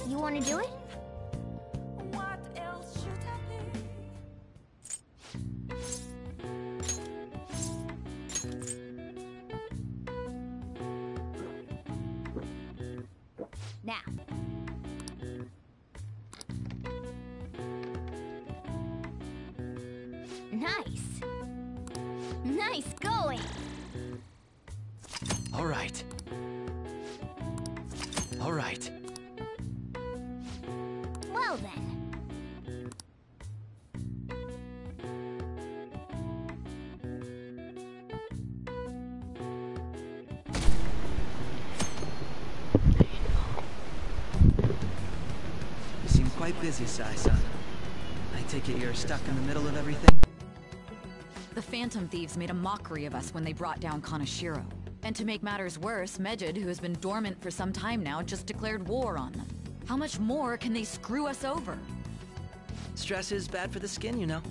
You want to do it? What else should I be? Now. Nice. Nice going. All right. All right. Well then. You seem quite busy, Sai-san. I take it you're stuck in the middle of everything? The Phantom Thieves made a mockery of us when they brought down Kaneshiro. And to make matters worse, Mejid, who has been dormant for some time now, just declared war on them. How much more can they screw us over? Stress is bad for the skin, you know.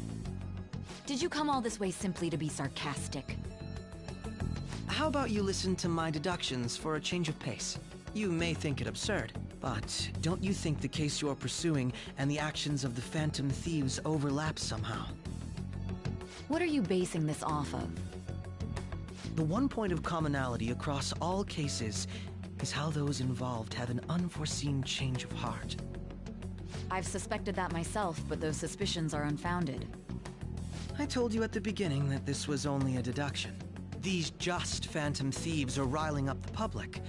Did you come all this way simply to be sarcastic? How about you listen to my deductions for a change of pace? You may think it absurd, but don't you think the case you're pursuing and the actions of the Phantom Thieves overlap somehow? What are you basing this off of? The one point of commonality across all cases is how those involved have an unforeseen change of heart. I've suspected that myself, but those suspicions are unfounded. I told you at the beginning that this was only a deduction. These just Phantom Thieves are riling up the public.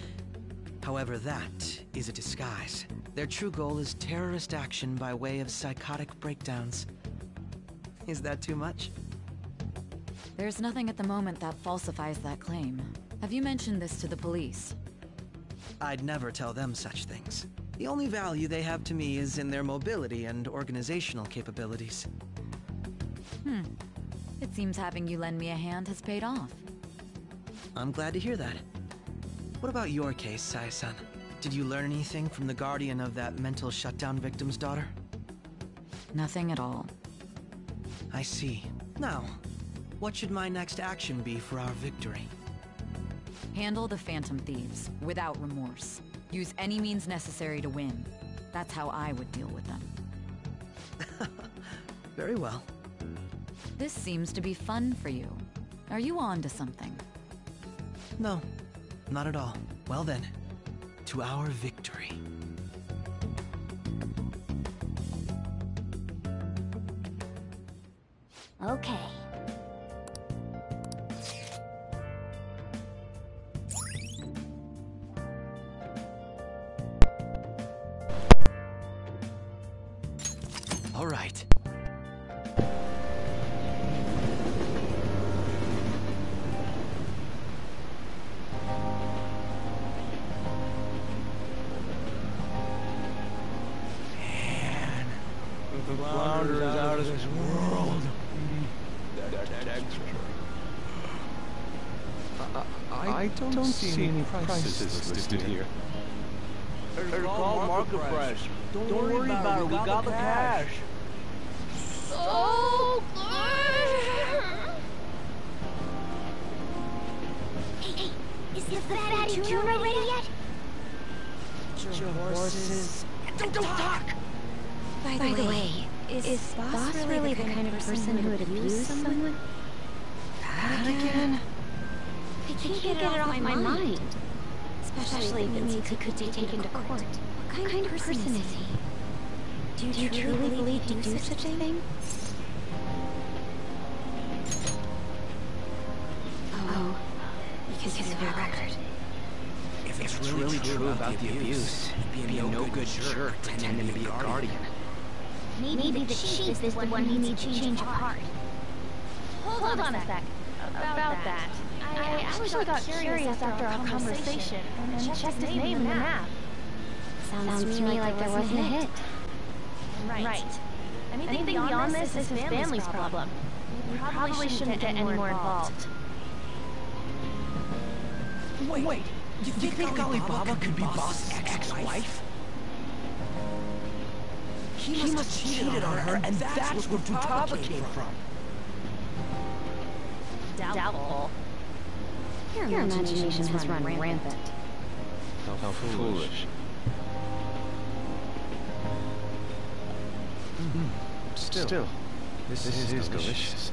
However, that is a disguise. Their true goal is terrorist action by way of psychotic breakdowns. Is that too much? There's nothing at the moment that falsifies that claim. Have you mentioned this to the police? I'd never tell them such things. The only value they have to me is in their mobility and organizational capabilities. It seems having you lend me a hand has paid off. I'm glad to hear that. What about your case, Sai-san? Did you learn anything from the guardian of that mental shutdown victim's daughter? Nothing at all. I see. Now, what should my next action be for our victory? Handle the Phantom Thieves, without remorse. Use any means necessary to win. That's how I would deal with them. Very well. This seems to be fun for you. Are you on to something? No, not at all. Well then, to our victory. Okay. All right. Man, the flounder is out of this world. I don't see any prices listed here. There's all market price. Don't worry about it. We got the cash. So good! Hey, is the fatty tuna ready yet? Your horses. Don't talk! By the way, is Boss really the kind of person who would abuse someone? That again? I can't get it off my mind. Especially if it means he could be taken to court. What kind of person is he? Do you truly believe he'd do such a thing? Oh, because of your record. If it's really true about the abuse, being a no-good jerk pretending to be a guardian. Maybe the chief is the one who needs to change of heart. Hold on a sec. About that. I actually got curious after our conversation and checked his name in the map. Sounds to me like there wasn't a hit. Right. Anything beyond this is his family's problem. We probably shouldn't get any more involved. Wait, you think Alibaba could be Boss' ex-wife? He must have cheated on her, and that's where Futaba came from. Doubtful. Your imagination has run rampant. How foolish. Still, this is delicious.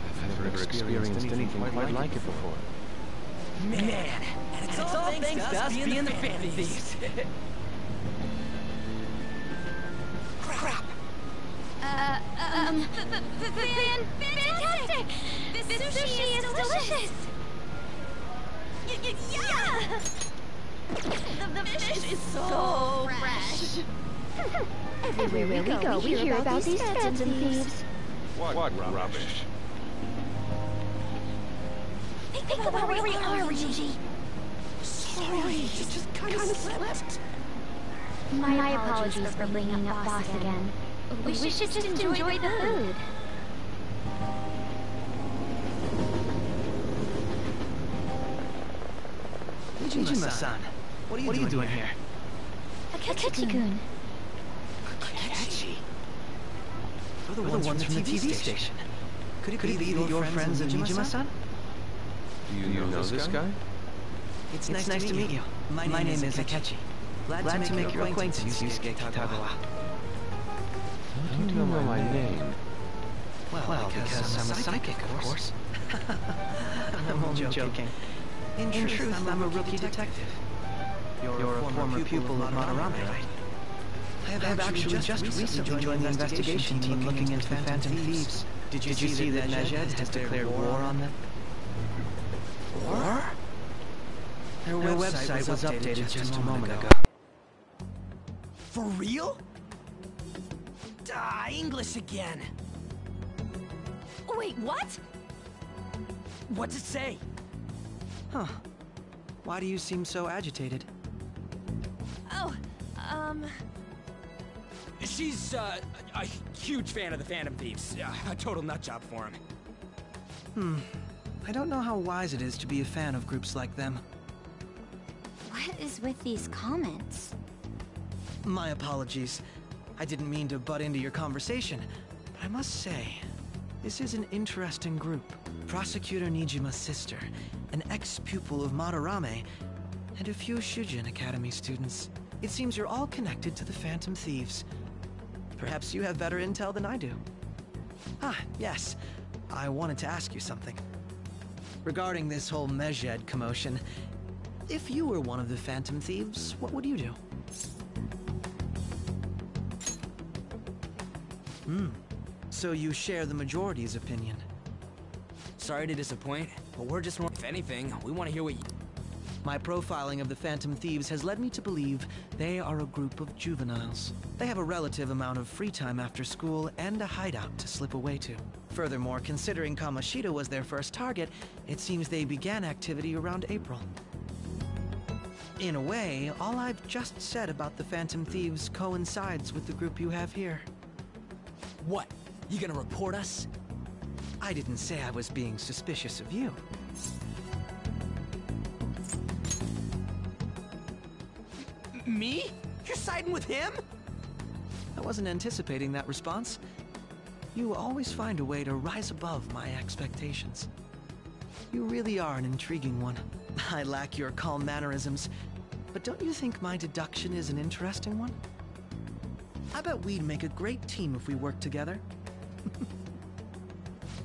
I've never experienced anything quite like it before. Man, and it's all thanks to us being the Phantom Thieves. Crap! Fantastic! This sushi is delicious! Yeah! The fish is so fresh. Everywhere we go, we hear about these phantom thieves. What rubbish? Think about where we are, Ryuji. Sorry, you just kind of slipped. My apologies for bringing up boss again. We should just enjoy the food. Nijima-san, what are you doing here? Akechi-kun. Akechi? We're the ones from the TV station. Could it be that your friends of Nijima-san? Do you know this guy? It's nice to meet you. My name is Akechi. Glad to make your acquaintance, Yusuke Kitagawa. How do you know my name? Well, because I'm a psychic, of course. I'm only joking. In truth, I'm a rookie detective. You're a former pupil of Madarame, right? I have actually just recently joined the investigation team looking into the Phantom Thieves. Did you see that Majed has declared war on them? War? Their website was updated just a moment ago. For real? English again. Wait, what? What's it say? Huh. Why do you seem so agitated? Oh, She's, a huge fan of the Phantom Thieves. A total nutjob for him. I don't know how wise it is to be a fan of groups like them. What is with these comments? My apologies. I didn't mean to butt into your conversation, but I must say, this is an interesting group. Prosecutor Nijima's sister, an ex-pupil of Madarame, and a few Shujin Academy students. It seems you're all connected to the Phantom Thieves. Perhaps you have better intel than I do. Ah, yes. I wanted to ask you something. Regarding this whole Majed commotion, if you were one of the Phantom Thieves, what would you do? So you share the majority's opinion. Sorry to disappoint, but we're just, if anything, we want to hear what you... My profiling of the Phantom Thieves has led me to believe they are a group of juveniles. They have a relative amount of free time after school and a hideout to slip away to. Furthermore, considering Kamoshida was their first target, it seems they began activity around April. In a way, all I've just said about the Phantom Thieves coincides with the group you have here. What? You gonna report us? I didn't say I was being suspicious of you. Me? You're siding with him? I wasn't anticipating that response. You always find a way to rise above my expectations. You really are an intriguing one. I lack your calm mannerisms, but don't you think my deduction is an interesting one? I bet we'd make a great team if we worked together.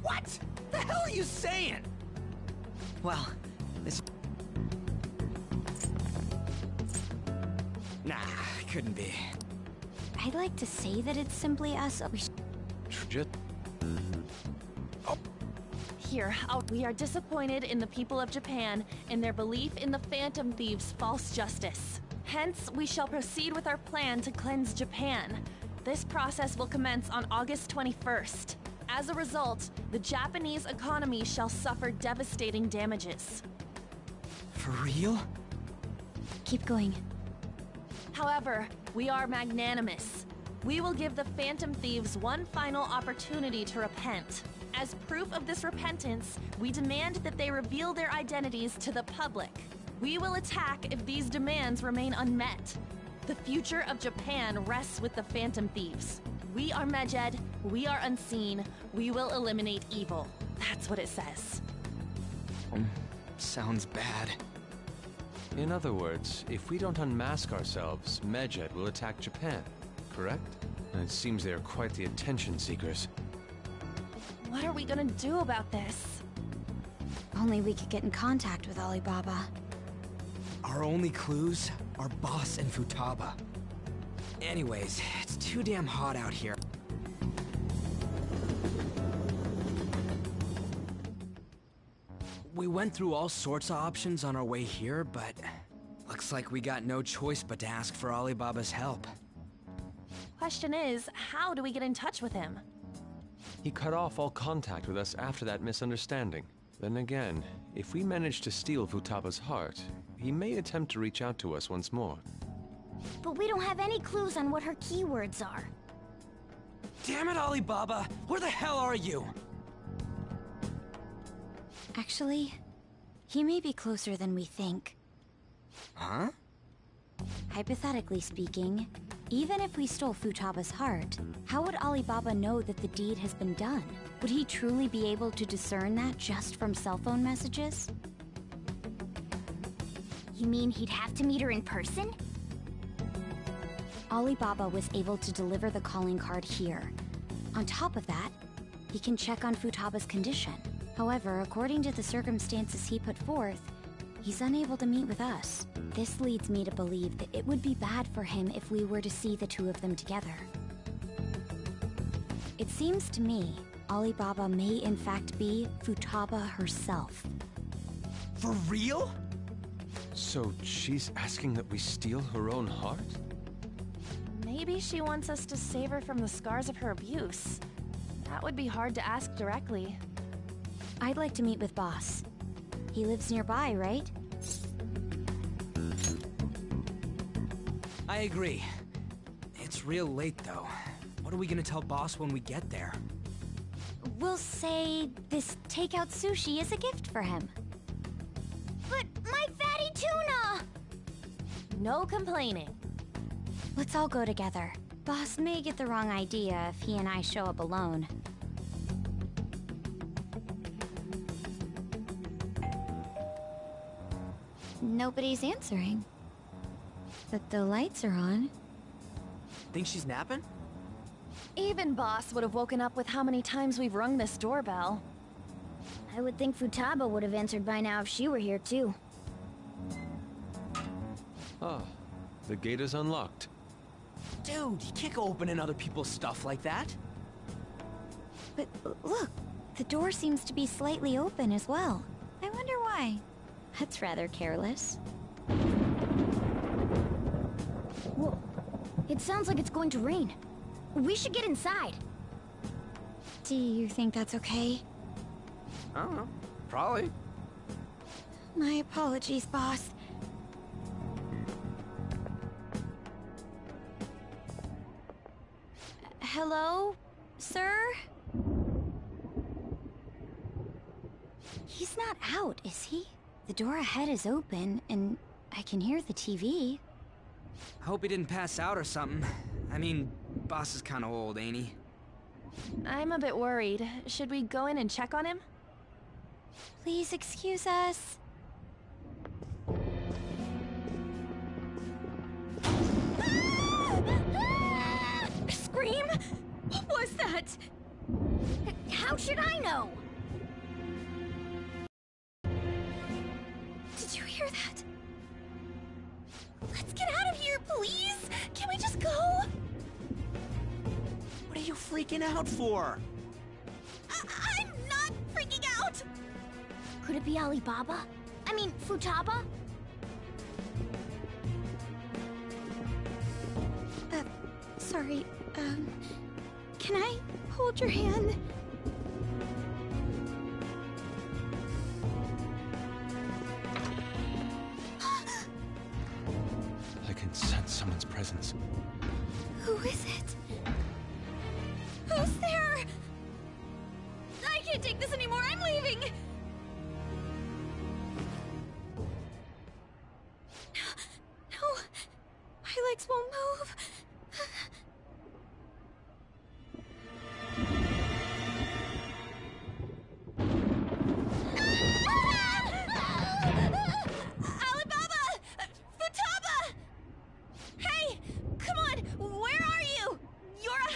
What? The hell are you saying? Well, this... Nah, couldn't be. I'd like to say that it's simply us. Here, we are disappointed in the people of Japan in their belief in the Phantom Thieves' false justice. Hence, we shall proceed with our plan to cleanse Japan. This process will commence on August 21st. As a result, the Japanese economy shall suffer devastating damages. For real? Keep going. However, we are magnanimous. We will give the Phantom Thieves one final opportunity to repent. As proof of this repentance, we demand that they reveal their identities to the public. We will attack if these demands remain unmet. The future of Japan rests with the Phantom Thieves. We are Majed, we are unseen, we will eliminate evil. That's what it says. Sounds bad. In other words, if we don't unmask ourselves, Majed will attack Japan, correct? It seems they are quite the attention seekers. What are we gonna do about this? Only we could get in contact with Alibaba. Our only clues are Boss and Futaba. Anyways, it's too damn hot out here. We went through all sorts of options on our way here, but looks like we got no choice but to ask for Alibaba's help. Question is, how do we get in touch with him? He cut off all contact with us after that misunderstanding. Then again, if we manage to steal Futaba's heart, he may attempt to reach out to us once more. But we don't have any clues on what her keywords are. Damn it, Alibaba! Where the hell are you? Actually, he may be closer than we think. Huh? Hypothetically speaking, even if we stole Futaba's heart, how would Alibaba know that the deed has been done? Would he truly be able to discern that just from cell phone messages? You mean he'd have to meet her in person? Alibaba was able to deliver the calling card here. On top of that, he can check on Futaba's condition. However, according to the circumstances he put forth, he's unable to meet with us. This leads me to believe that it would be bad for him if we were to see the two of them together. It seems to me Alibaba may in fact be Futaba herself. For real? So she's asking that we steal her own heart? Maybe she wants us to save her from the scars of her abuse. That would be hard to ask directly. I'd like to meet with Boss. He lives nearby, right? I agree. It's real late, though. What are we gonna tell Boss when we get there? We'll say this takeout sushi is a gift for him. But my fatty tuna! No complaining. Let's all go together. Boss may get the wrong idea if he and I show up alone. Nobody's answering. But the lights are on. Think she's napping? Even Boss would have woken up with how many times we've rung this doorbell. I would think Futaba would have answered by now if she were here too. Ah, the gate is unlocked. Dude, you can't go opening other people's stuff like that. But look, the door seems to be slightly open as well. I wonder why. That's rather careless. Whoa. It sounds like it's going to rain. We should get inside. Do you think that's okay? I don't know. Probably. My apologies, boss. Hello, sir? He's not out, is he? The door ahead is open, and I can hear the TV. I hope he didn't pass out or something. I mean, Boss is kinda old, ain't he? I'm a bit worried. Should we go in and check on him? Please excuse us. Scream? What was that? How should I know? Did you hear that? Let's get out of here, please! Can we just go? What are you freaking out for? I'm not freaking out! Could it be Alibaba? I mean, Futaba? Sorry, can I hold your hand? I can sense someone's presence. Who is it? Who's there? I can't take this anymore, I'm leaving! No, my legs won't move. Alibaba! Futaba! Hey, come on, where are you? You're a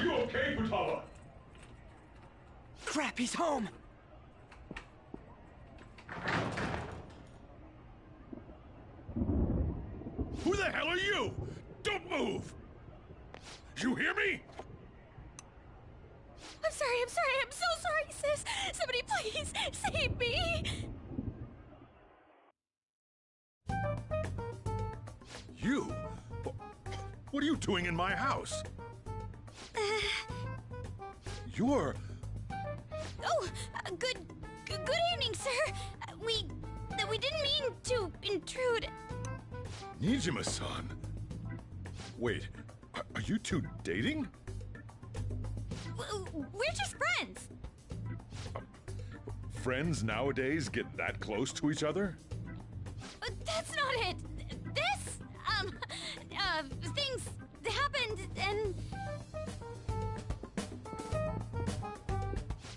you okay, Futaba? Crap, he's home! Who the hell are you? Don't move! You hear me? I'm so sorry, sis. Somebody please save me. You? What are you doing in my house? You're... Oh, good evening, sir. We didn't mean to intrude. Nijima-san. Wait, are you two dating? We're just friends. Friends nowadays get that close to each other? That's not it. This, things happened and...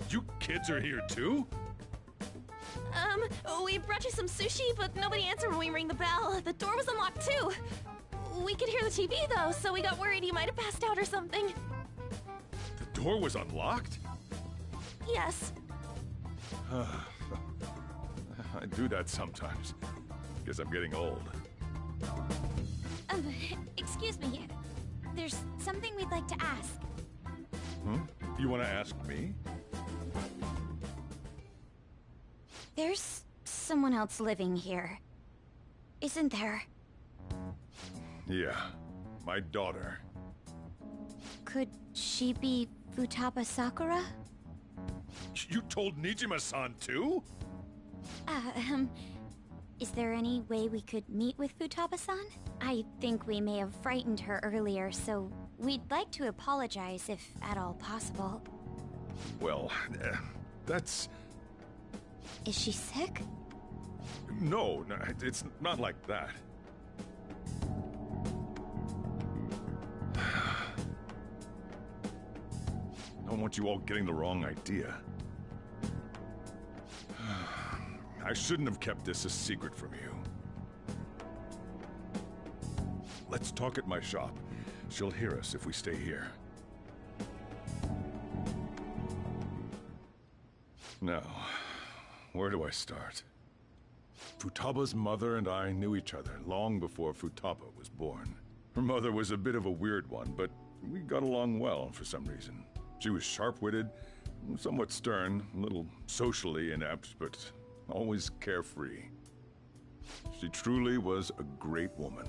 You kids are here too? We brought you some sushi, but nobody answered when we rang the bell. The door was unlocked too. We could hear the TV though, so we got worried you might have passed out or something. The door was unlocked? Yes. I do that sometimes. Guess I'm getting old. Excuse me. There's something we'd like to ask. You want to ask me? There's someone else living here, isn't there? Yeah, my daughter. Could she be Futaba Sakura? You told Nijima-san too? Is there any way we could meet with Futaba-san? I think we may have frightened her earlier, so we'd like to apologize if at all possible. Well, that's... Is she sick? No, it's not like that. I don't want you all getting the wrong idea. I shouldn't have kept this a secret from you. Let's talk at my shop. She'll hear us if we stay here. Now, where do I start? Futaba's mother and I knew each other long before Futaba was born. Her mother was a bit of a weird one, but we got along well for some reason. She was sharp-witted, somewhat stern, a little socially inept, but always carefree. She truly was a great woman.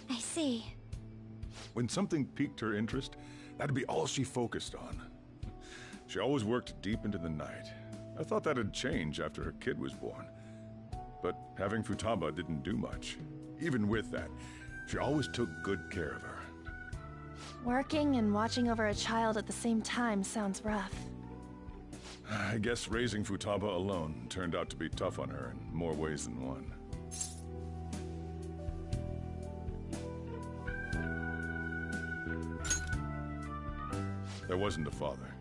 I see. When something piqued her interest, that'd be all she focused on. She always worked deep into the night. I thought that'd change after her kid was born. But having Futaba didn't do much. Even with that, she always took good care of her. Working and watching over a child at the same time sounds rough. I guess raising Futaba alone turned out to be tough on her in more ways than one. There wasn't a father.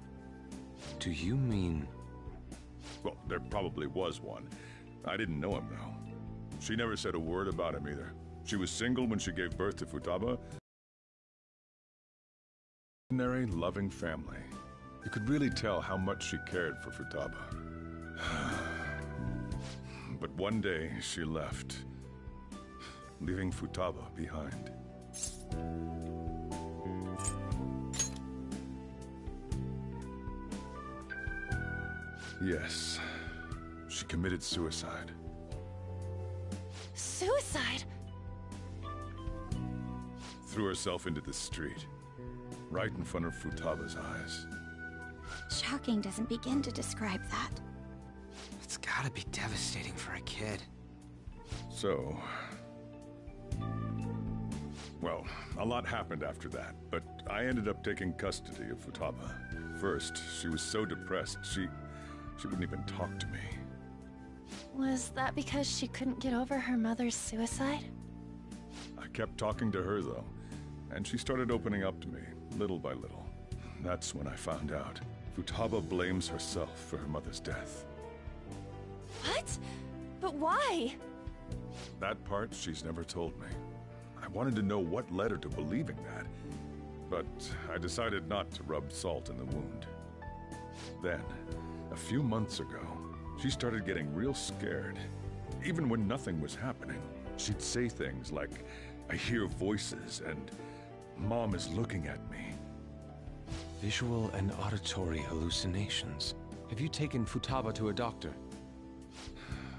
Do you mean... Well, there probably was one. I didn't know him, though. She never said a word about him, either. She was single when she gave birth to Futaba. Ordinary, loving family. You could really tell how much she cared for Futaba. But one day, she left, leaving Futaba behind. Yes, she committed suicide. Suicide? Threw herself into the street, right in front of Futaba's eyes. Shocking doesn't begin to describe that. It's gotta be devastating for a kid. So... Well, a lot happened after that, but I ended up taking custody of Futaba. First, she was so depressed, she wouldn't even talk to me. Was that because she couldn't get over her mother's suicide? I kept talking to her, though, and she started opening up to me, little by little. That's when I found out. Futaba blames herself for her mother's death. What? But why? That part she's never told me. I wanted to know what led her to believing that. but I decided not to rub salt in the wound. Then, a few months ago, she started getting real scared. Even when nothing was happening, she'd say things like, "I hear voices," and "Mom is looking at me." Visual and auditory hallucinations. Have you taken Futaba to a doctor?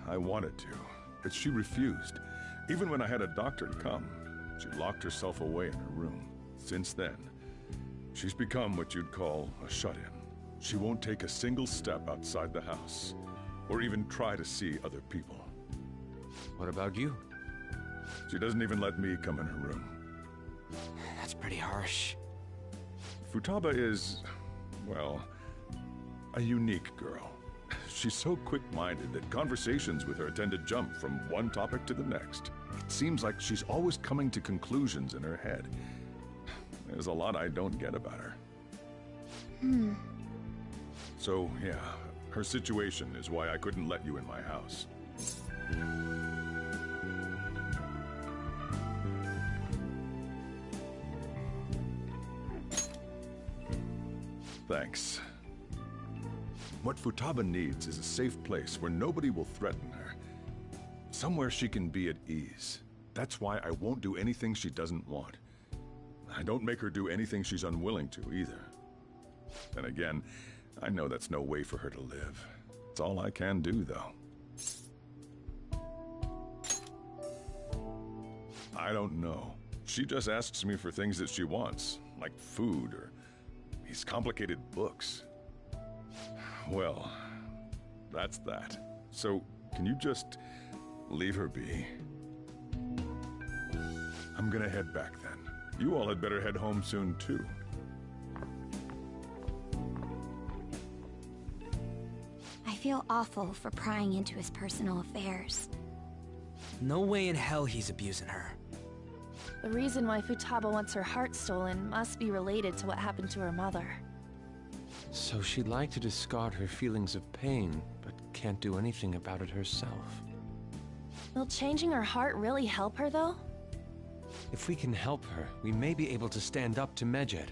I wanted to, but she refused. Even when I had a doctor come, she locked herself away in her room. Since then, she's become what you'd call a shut-in. She won't take a single step outside the house, or even try to see other people. What about you? She doesn't even let me come in her room. That's pretty harsh. Futaba is, well, a unique girl. She's so quick-minded that conversations with her tend to jump from one topic to the next. It seems like she's always coming to conclusions in her head. There's a lot I don't get about her. So, yeah, her situation is why I couldn't let you in my house. Thanks. What Futaba needs is a safe place where nobody will threaten her. Somewhere she can be at ease. That's why I won't do anything she doesn't want. I don't make her do anything she's unwilling to, either. Then again, I know that's no way for her to live. It's all I can do, though. I don't know. She just asks me for things that she wants, like food or these complicated books. Well, that's that. So, can you just leave her be? I'm gonna head back then. You all had better head home soon, too. I feel awful for prying into his personal affairs. No way in hell he's abusing her. The reason why Futaba wants her heart stolen must be related to what happened to her mother. So she'd like to discard her feelings of pain, but can't do anything about it herself. Will changing her heart really help her, though? If we can help her, we may be able to stand up to Medjed.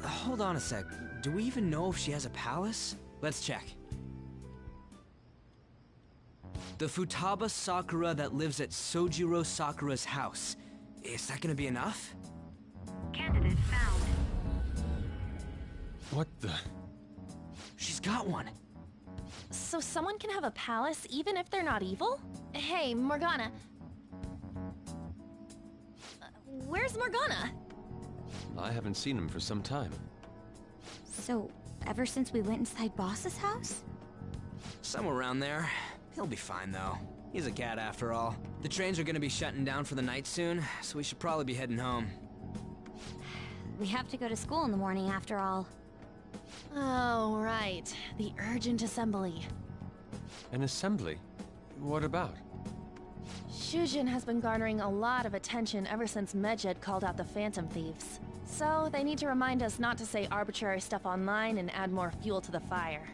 Hold on a sec. Do we even know if she has a palace? Let's check. The Futaba Sakura that lives at Sojiro Sakura's house. Is that gonna be enough? Candidate found. What the? She's got one. So someone can have a palace even if they're not evil? Hey, Morgana. Where's Morgana? I haven't seen him for some time. So, ever since we went inside Boss's house? Somewhere around there. He'll be fine, though. He's a cat after all. The trains are gonna be shutting down for the night soon, so we should probably be heading home. We have to go to school in the morning after all. Oh, right. The urgent assembly. An assembly? What about? Shujin has been garnering a lot of attention ever since Medjed called out the Phantom Thieves. So, they need to remind us not to say arbitrary stuff online and add more fuel to the fire.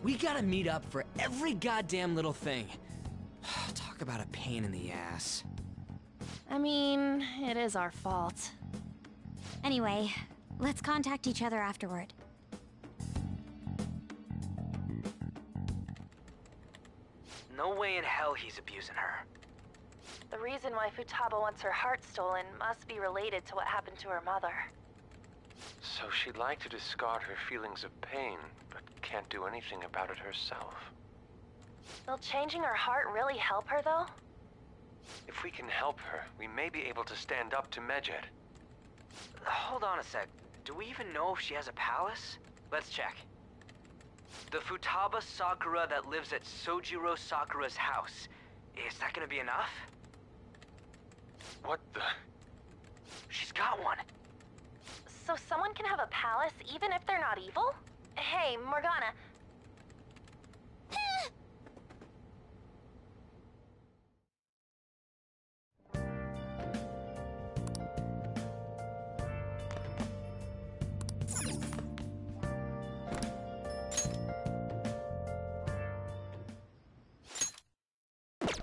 We gotta meet up for every goddamn little thing. Talk about a pain in the ass. I mean, it is our fault. Anyway, let's contact each other afterward. No way in hell he's abusing her. The reason why Futaba wants her heart stolen must be related to what happened to her mother. So she'd like to discard her feelings of pain, but can't do anything about it herself. Will changing her heart really help her, though? If we can help her, we may be able to stand up to Medjed. Hold on a sec. Do we even know if she has a palace? Let's check. The Futaba Sakura that lives at Sojiro Sakura's house. Is that gonna be enough? What the? She's got one. So someone can have a palace even if they're not evil? Hey, Morgana.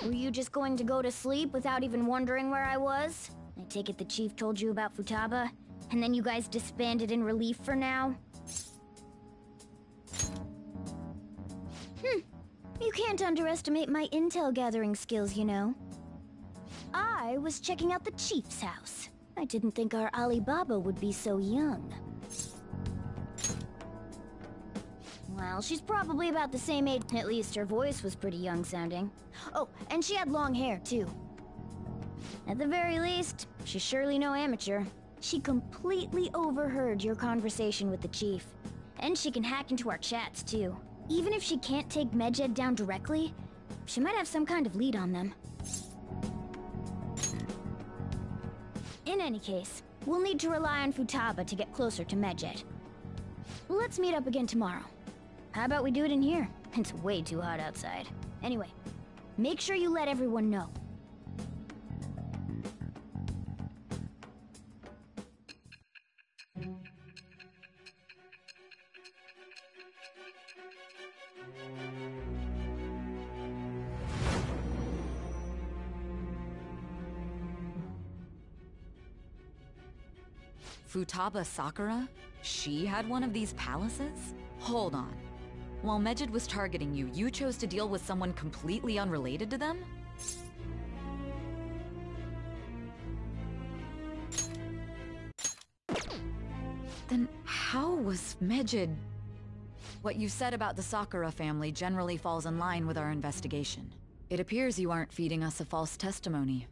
Were you just going to go to sleep without even wondering where I was? I take it the chief told you about Futaba, and then you guys disbanded in relief for now? You can't underestimate my intel gathering skills, you know. I was checking out the chief's house. I didn't think our Alibaba would be so young. Well, she's probably about the same age. At least her voice was pretty young sounding. Oh, and she had long hair, too. At the very least, she's surely no amateur. She completely overheard your conversation with the chief. And she can hack into our chats, too. Even if she can't take Medjed down directly, she might have some kind of lead on them. In any case, we'll need to rely on Futaba to get closer to Medjed. Let's meet up again tomorrow. How about we do it in here? It's way too hot outside. Anyway, make sure you let everyone know. Futaba Sakura? She had one of these palaces? Hold on. While Medjed was targeting you, you chose to deal with someone completely unrelated to them? Then how was Medjed... What you said about the Sakura family generally falls in line with our investigation. It appears you aren't feeding us a false testimony.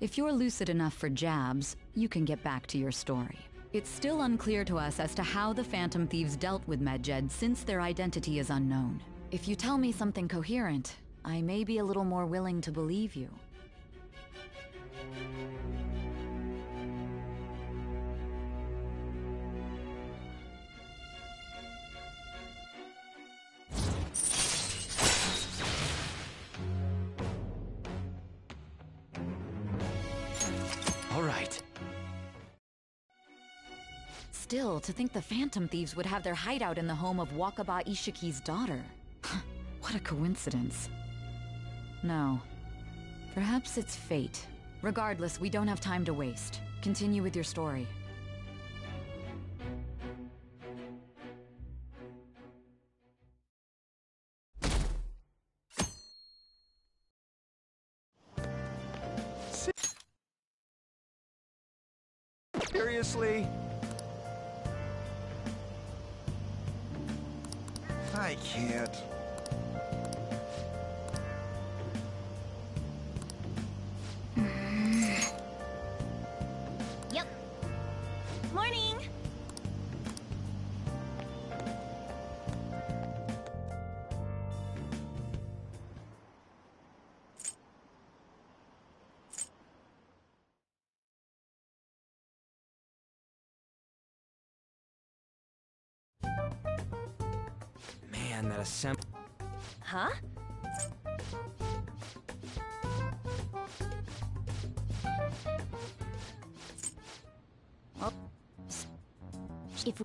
If you're lucid enough for jabs, you can get back to your story. It's still unclear to us as to how the Phantom Thieves dealt with Medjed since their identity is unknown. If you tell me something coherent, I may be a little more willing to believe you. All right. Still, to think the Phantom Thieves would have their hideout in the home of Wakaba Ishiki's daughter. What a coincidence. No. Perhaps it's fate. Regardless, we don't have time to waste. Continue with your story. Seriously? I can't. Yep. Morning! Man, that assembly... Huh? Well, if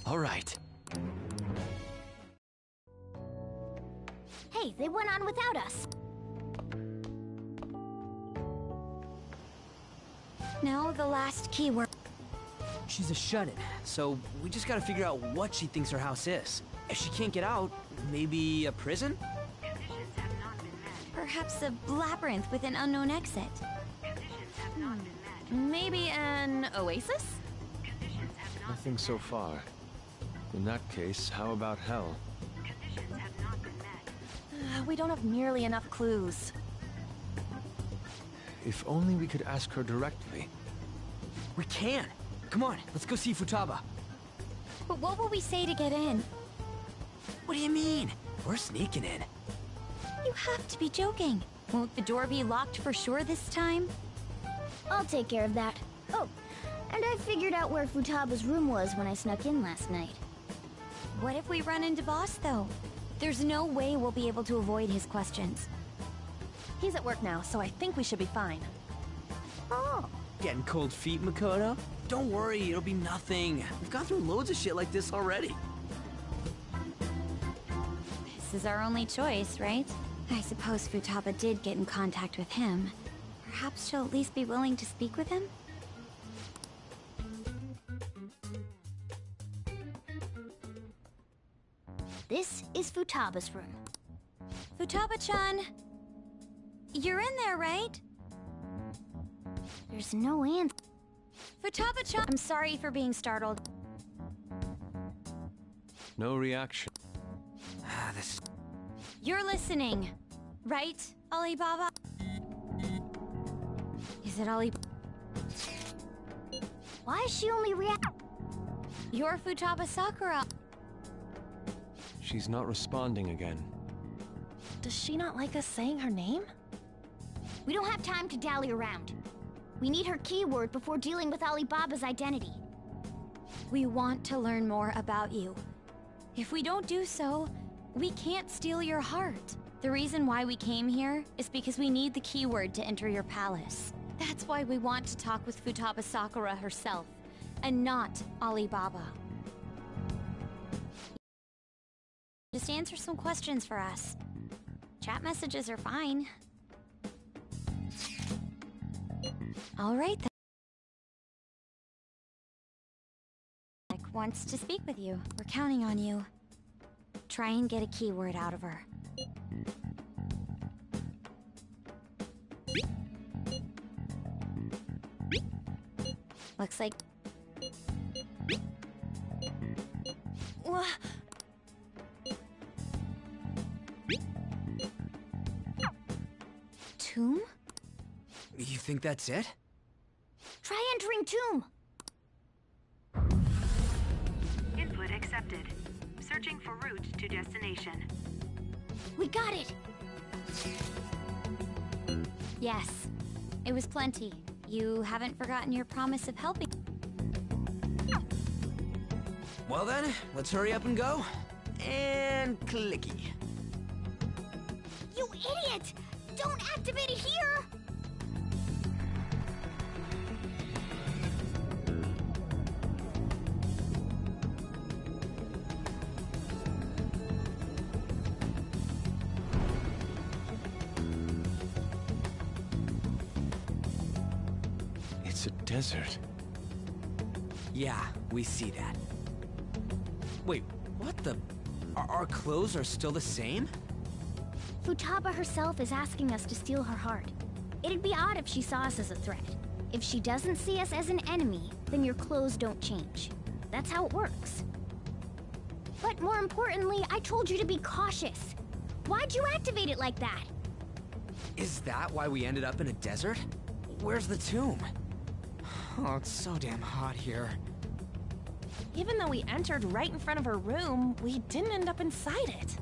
All right. Hey, they went on without us. Now the last keyword. She's a shut-in, so we just gotta figure out what she thinks her house is. If she can't get out, maybe a prison? Conditions have not been met. Perhaps a labyrinth with an unknown exit. Conditions have not been met. Maybe an oasis? Conditions have not Nothing so far. In that case, how about hell? Conditions have not been met. We don't have nearly enough clues. If only we could ask her directly. We can! Come on, let's go see Futaba. But what will we say to get in? What do you mean? We're sneaking in. You have to be joking. Won't the door be locked for sure this time? I'll take care of that. Oh, and I figured out where Futaba's room was when I snuck in last night. What if we run into Boss, though? There's no way we'll be able to avoid his questions. He's at work now, so I think we should be fine. Oh. Getting cold feet, Makoto? Don't worry, it'll be nothing. We've gone through loads of shit like this already. This is our only choice, right? I suppose Futaba did get in contact with him. Perhaps she'll at least be willing to speak with him? This is Futaba's room. Futaba-chan! You're in there, right? There's no answer. Futaba-chan! I'm sorry for being startled. No reaction. This... You're listening, right, Alibaba? Is it Ali? Why is she only You're Futaba Sakura. She's not responding again. Does she not like us saying her name? We don't have time to dally around. We need her keyword before dealing with Alibaba's identity. We want to learn more about you. If we don't do so, we can't steal your heart. The reason why we came here is because we need the keyword to enter your palace. That's why we want to talk with Futaba Sakura herself, and not Alibaba. Just answer some questions for us. Chat messages are fine. All right then. Wants to speak with you. We're counting on you. Try and get a keyword out of her. Looks like... Tomb? You think that's it? Try entering tomb! Input accepted. Searching for route to destination. We got it! Yes. It was plenty. You haven't forgotten your promise of helping. Well then, let's hurry up and go. And clicky. You idiot! Don't activate it here! It's a desert. Yeah, we see that. Wait, what the... Our clothes are still the same? Futaba herself is asking us to steal her heart. It'd be odd if she saw us as a threat. If she doesn't see us as an enemy, then your clothes don't change. That's how it works. But more importantly, I told you to be cautious. Why'd you activate it like that? Is that why we ended up in a desert? Where's the tomb? Oh, it's so damn hot here. Even though we entered right in front of her room, we didn't end up inside it.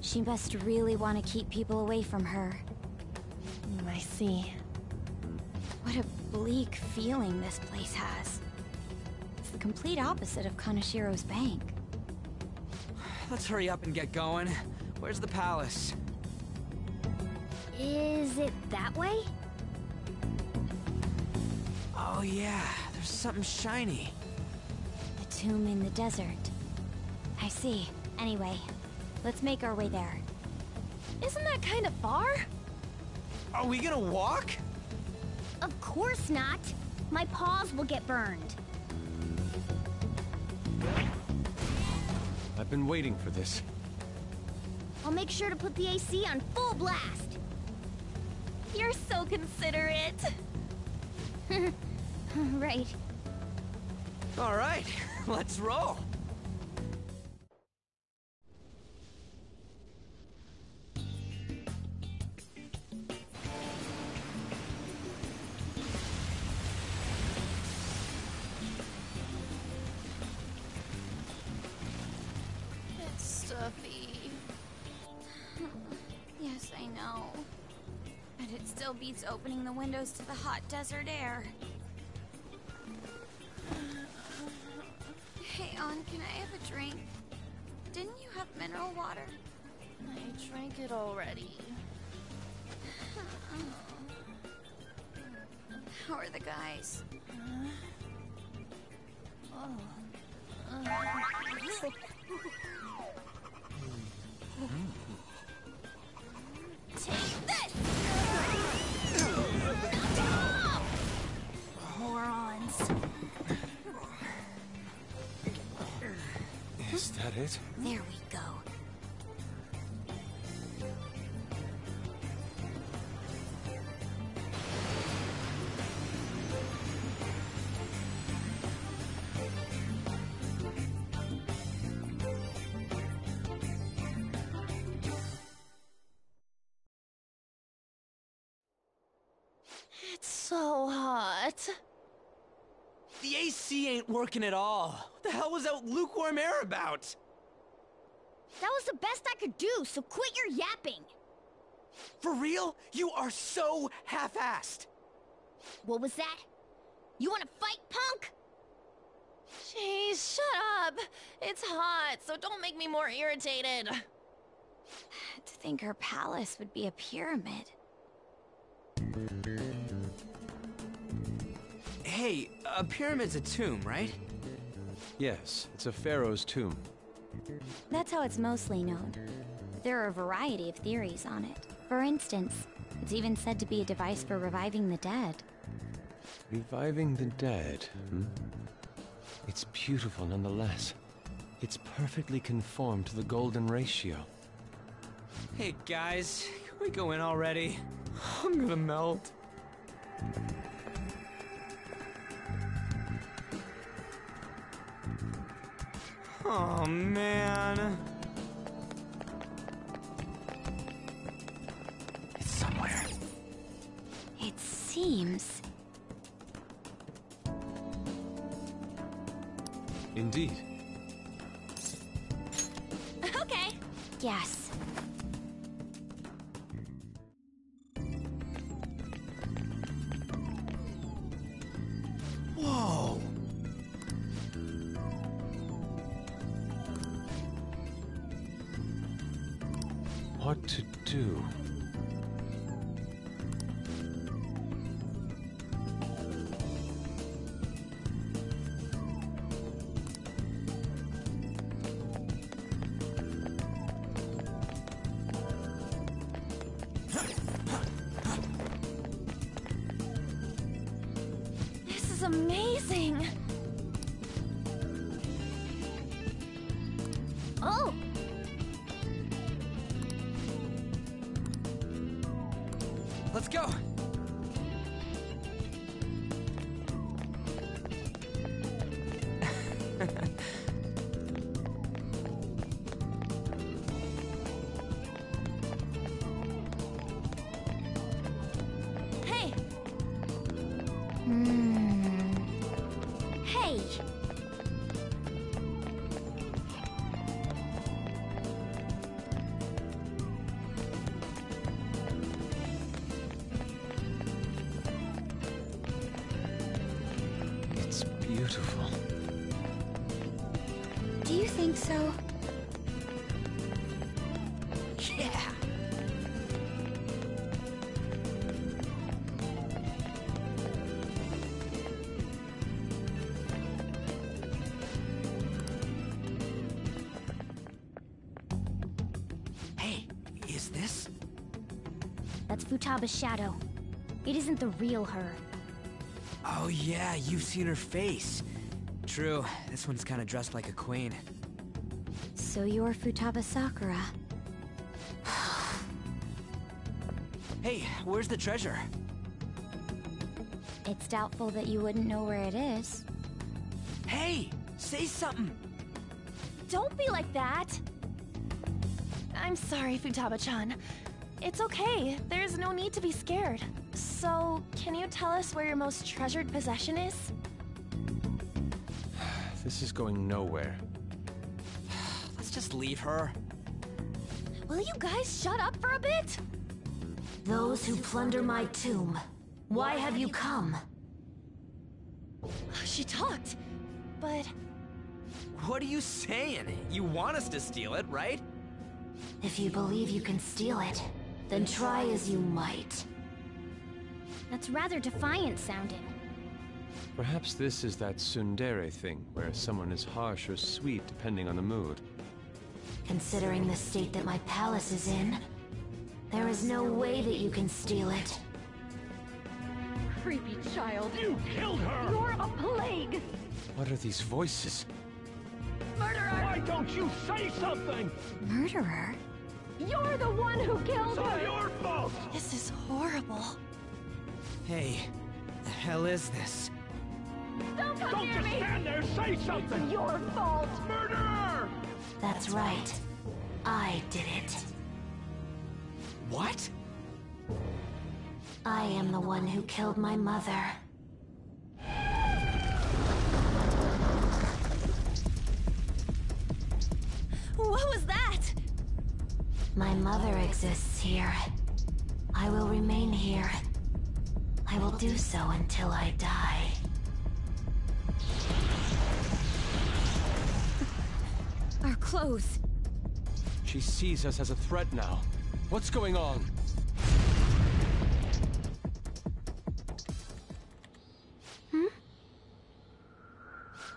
She must really want to keep people away from her. I see. What a bleak feeling this place has. It's the complete opposite of Kanashiro's bank. Let's hurry up and get going. Where's the palace? Is it that way? Oh yeah, there's something shiny. The tomb in the desert. I see. Anyway, let's make our way there. Isn't that kind of far? Are we gonna walk? Of course not. My paws will get burned. I've been waiting for this. I'll make sure to put the AC on full blast. You're so considerate. Right. All right, let's roll. It's stuffy. still beats opening the windows to the hot desert air. Hey, An, can I have a drink? Didn't you have mineral water? I drank it already. How are the guys? Take this! Morons. Is that it? There we go. It's so hot. The AC ain't working at all. What the hell was that lukewarm air about? That was the best I could do, so quit your yapping. For real? You are so half-assed. What was that? You wanna fight, punk? Jeez, shut up. It's hot, so don't make me more irritated. To think her palace would be a pyramid. Hey, a pyramid's a tomb, right? Yes, it's a pharaoh's tomb. That's how it's mostly known. There are a variety of theories on it. For instance, it's even said to be a device for reviving the dead. Reviving the dead, hmm? It's beautiful nonetheless. It's perfectly conformed to the golden ratio. Hey guys, can we go in already? I'm gonna melt. Oh man. It's somewhere. It seems... Indeed. Okay. Yes. Whoa. What to do? This is amazing. Oh! Let's go. Hey! Hey! It's beautiful. Do you think so? Yeah. Hey, is this? That's Futaba's shadow. It isn't the real her. Oh yeah, you've seen her face. True, this one's kind of dressed like a queen. So you're Futaba Sakura. Hey, where's the treasure? It's doubtful that you wouldn't know where it is. Hey, say something. Don't be like that. I'm sorry, Futaba-chan. It's okay. There's no need to be scared. So, can you tell us where your most treasured possession is? This is going nowhere. Let's just leave her. Will you guys shut up for a bit? Those who plunder my tomb, why have you come? She talked, but... What are you saying? You want us to steal it, right? If you believe you can steal it, then try as you might. That's rather defiant sounding. Perhaps this is that tsundere thing, where someone is harsh or sweet depending on the mood. Considering the state that my palace is in, there is no way that you can steal it. Creepy child. You killed her! You're a plague! What are these voices? Murderer! Why don't you say something? Murderer? You're the one who killed her! It's your fault! This is horrible. Hey, the hell is this? Don't come Don't near just me! stand there, say something! It's your fault! Murderer! That's right. I did it. What? I am the one who killed my mother. What was that? My mother exists here. I will remain here. I will do so until I die. Our clothes. She sees us as a threat now. What's going on?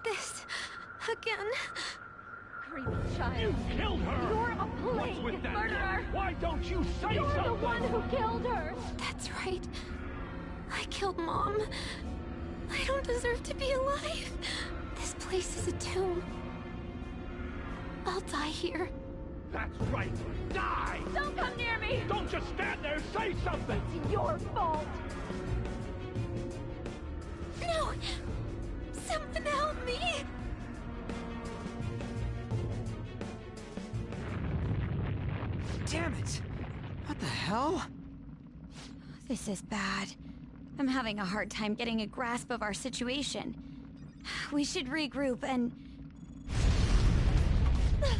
This... again... Creepy child. You killed her! You're a plague! What's with that? Murderer! Why don't you say You're something? the one who killed her! That's right. I killed Mom. I don't deserve to be alive. This place is a tomb. I'll die here. That's right. Die! Don't come near me! Don't just stand there, say something! It's your fault! No! Someone help me! Damn it! What the hell? This is bad. I'm having a hard time getting a grasp of our situation. We should regroup and...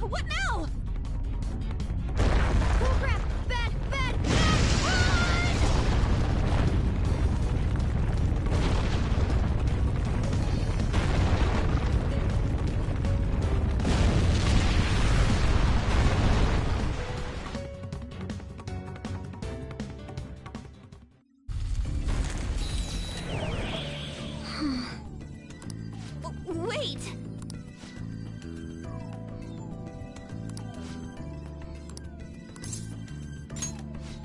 What now? Oh crap! Bad! Bad! Bad! Run! Wait!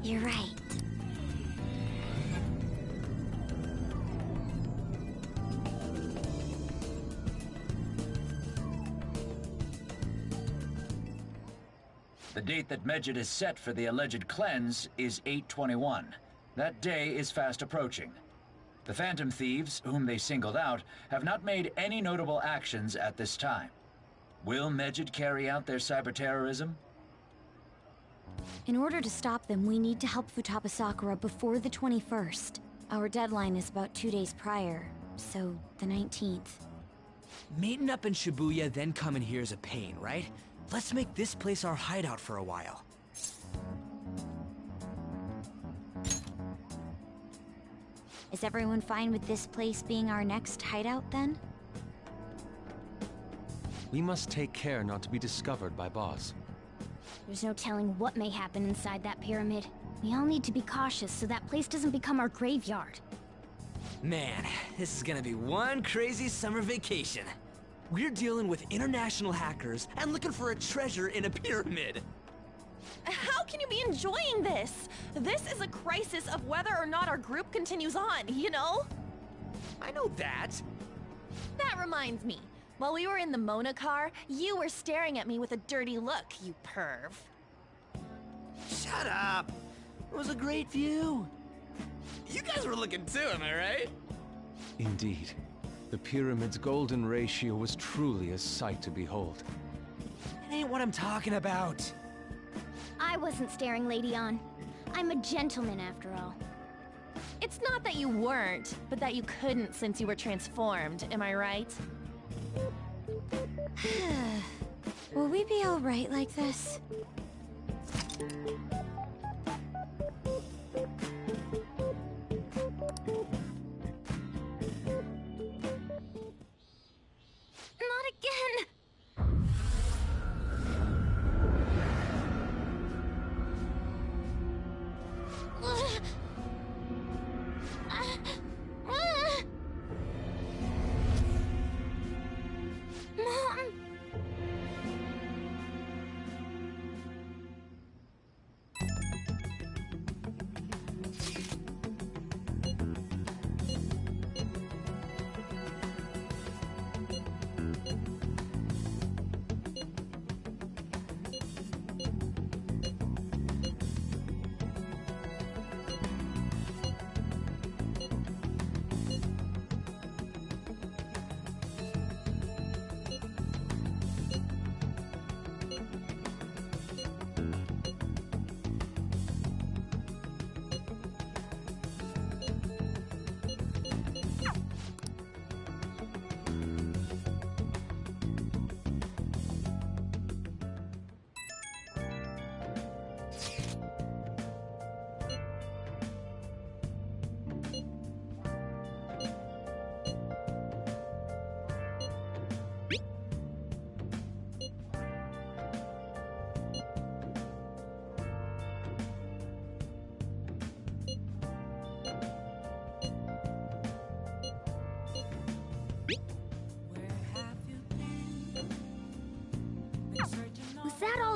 You're right. The date that Medjed has set for the alleged cleanse is 8/21. That day is fast approaching. The Phantom Thieves, whom they singled out, have not made any notable actions at this time. Will Medjed carry out their cyber-terrorism? In order to stop them, we need to help Futaba Sakura before the 21st. Our deadline is about 2 days prior, so the 19th. Meeting up in Shibuya, then coming here is a pain, right? Let's make this place our hideout for a while. Is everyone fine with this place being our next hideout, then? We must take care not to be discovered by Boss. There's no telling what may happen inside that pyramid. We all need to be cautious so that place doesn't become our graveyard. Man, this is gonna be one crazy summer vacation. We're dealing with international hackers and looking for a treasure in a pyramid. How can you be enjoying this? This is a crisis of whether or not our group continues on, you know? I know that. That reminds me. While we were in the Mona car, you were staring at me with a dirty look, you perv. Shut up. It was a great view. You guys were looking too, am I right? Indeed. The pyramid's golden ratio was truly a sight to behold. It ain't what I'm talking about. I wasn't staring Lady On. I'm a gentleman after all. It's not that you weren't, but that you couldn't since you were transformed, am I right? Will we be alright like this?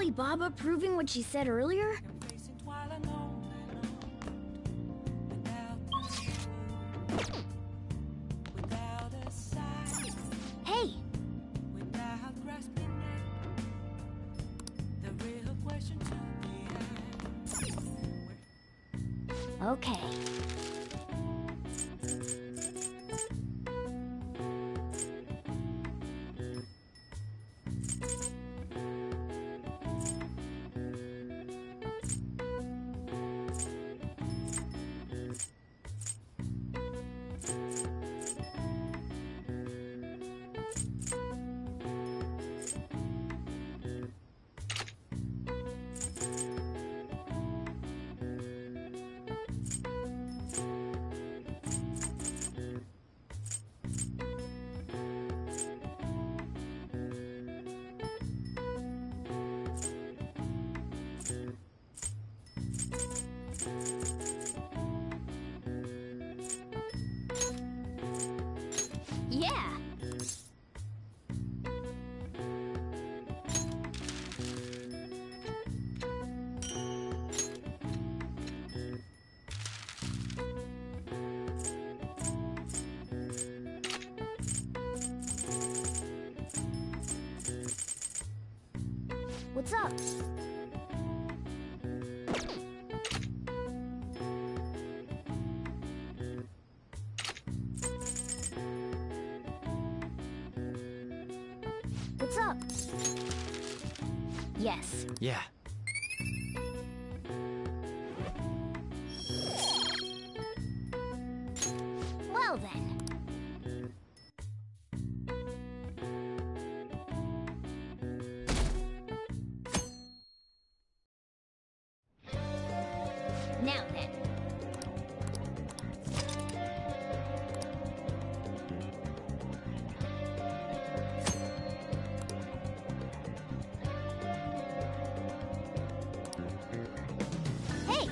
really Baba proving what she said earlier? Hey! Okay. Yeah! What's up? What's up? Yes. Yeah. Well then. Now then. Hey!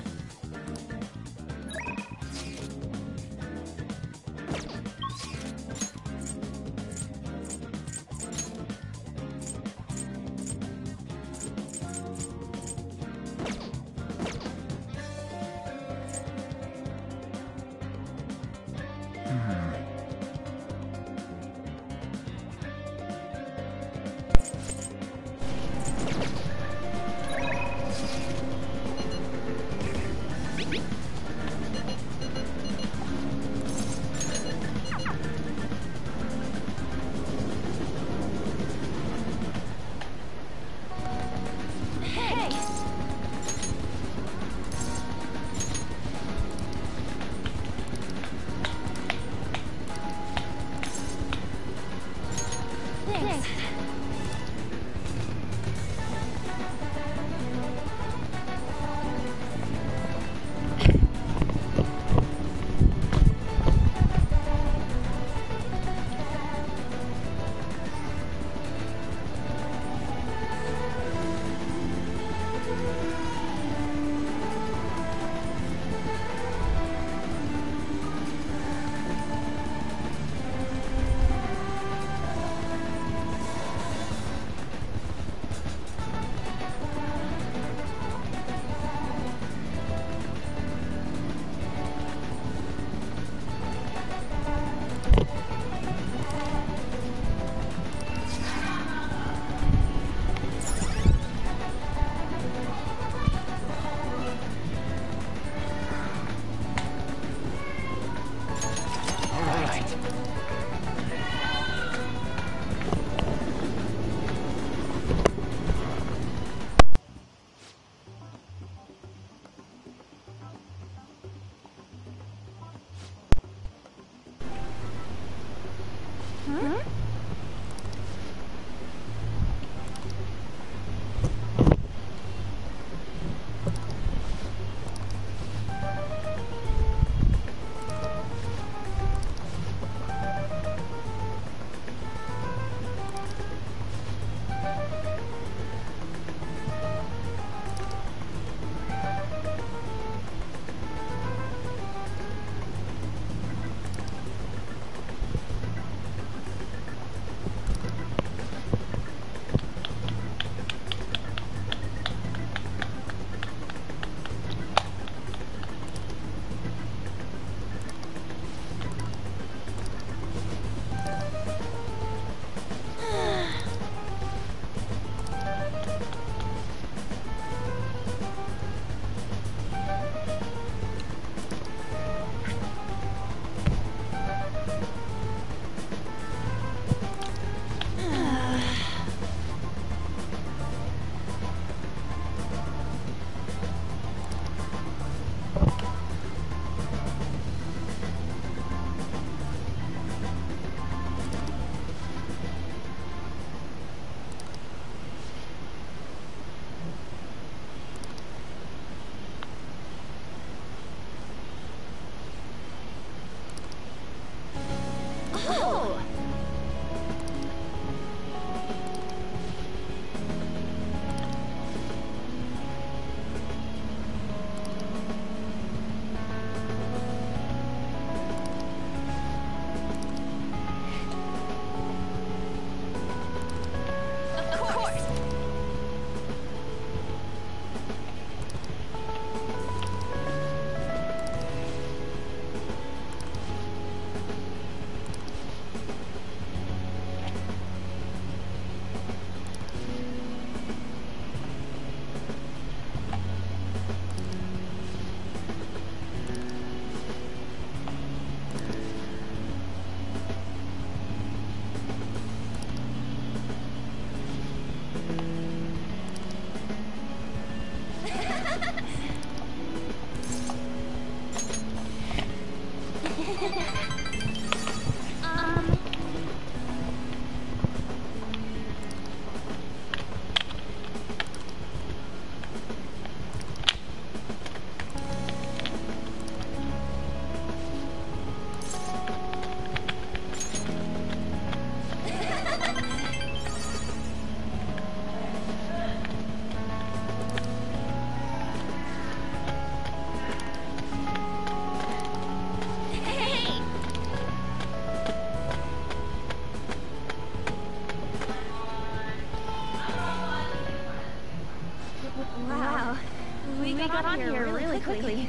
got on here really quickly.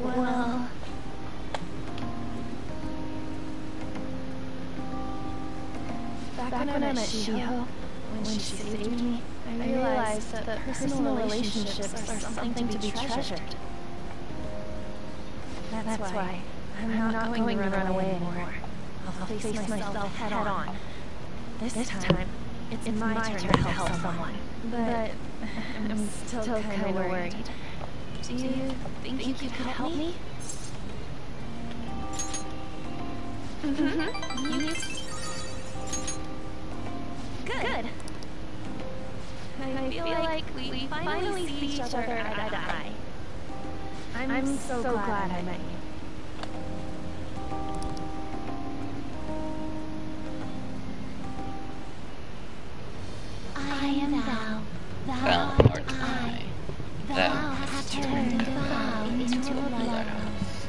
Well... Back when I met Shiho, when she saved me, I realized that personal relationships are something to be treasured. That's why I'm not going to run away anymore. I'll face myself head on. This time, it's my turn to help someone. But I'm still kind of worried. Do you think you could help me? Good. I feel like we finally see each other eye to eye. I'm so glad I met you. I am thou, thou art I. Thou hast turned vow into a blood rose.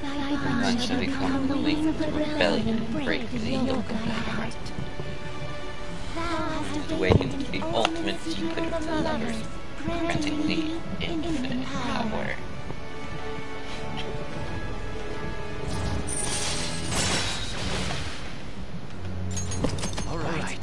Thy bond shall become wings of rebellion and break the yoke of thy heart. Thou hast awakened the ultimate secret of the lovers, granting thee infinite power. All right.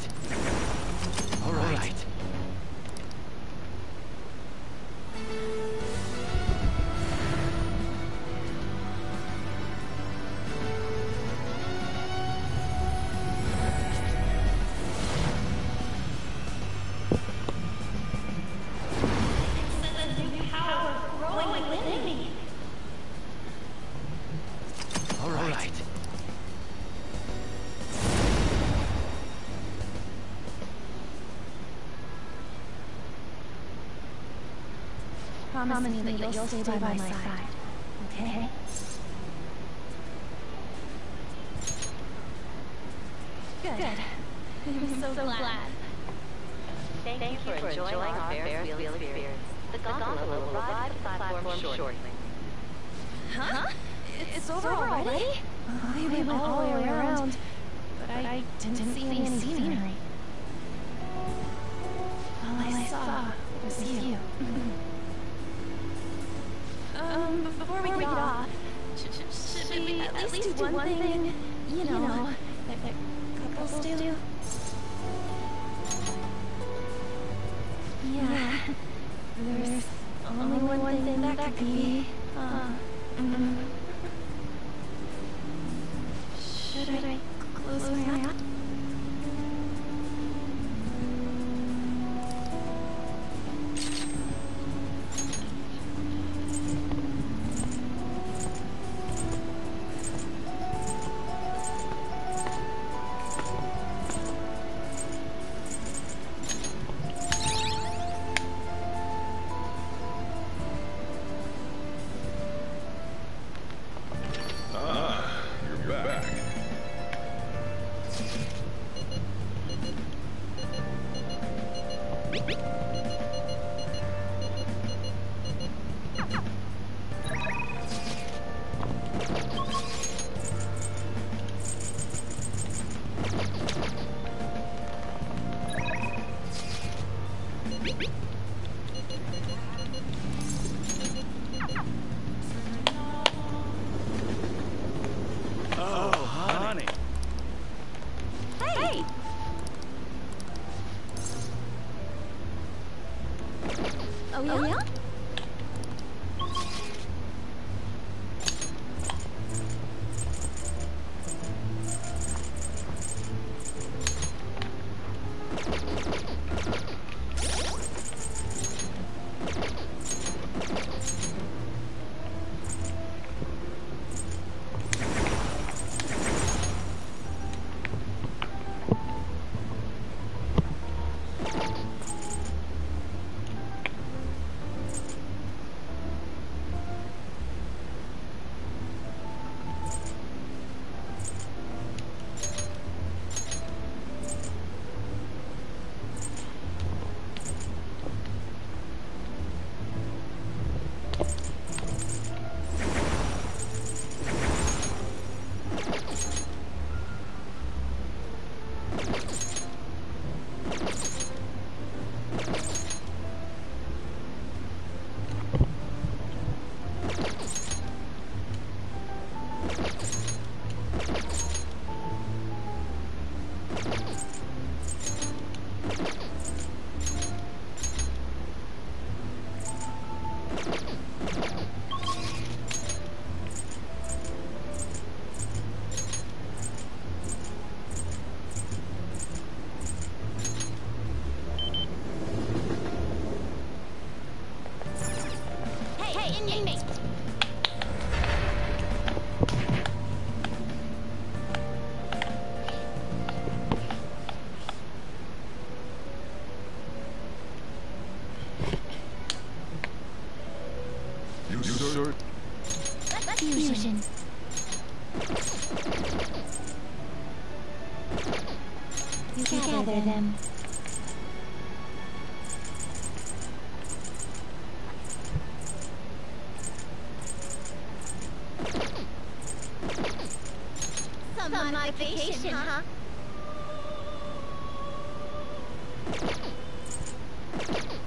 Promise me that you'll stay by my side, okay? Good. I'm so glad. Thank you for enjoying our Ferris wheel experience. The gondola will arrive at the platform shortly. Huh? It's over already? We went all the way around, but I didn't see any scenery. All I saw was you. Before we get off, should we at least do one thing, you know, that couples do? Yeah, there's only one thing that could be, Should I close my eyes? Oh, yeah? inmate. You sure? Fusion. You gather them. Some modification, huh?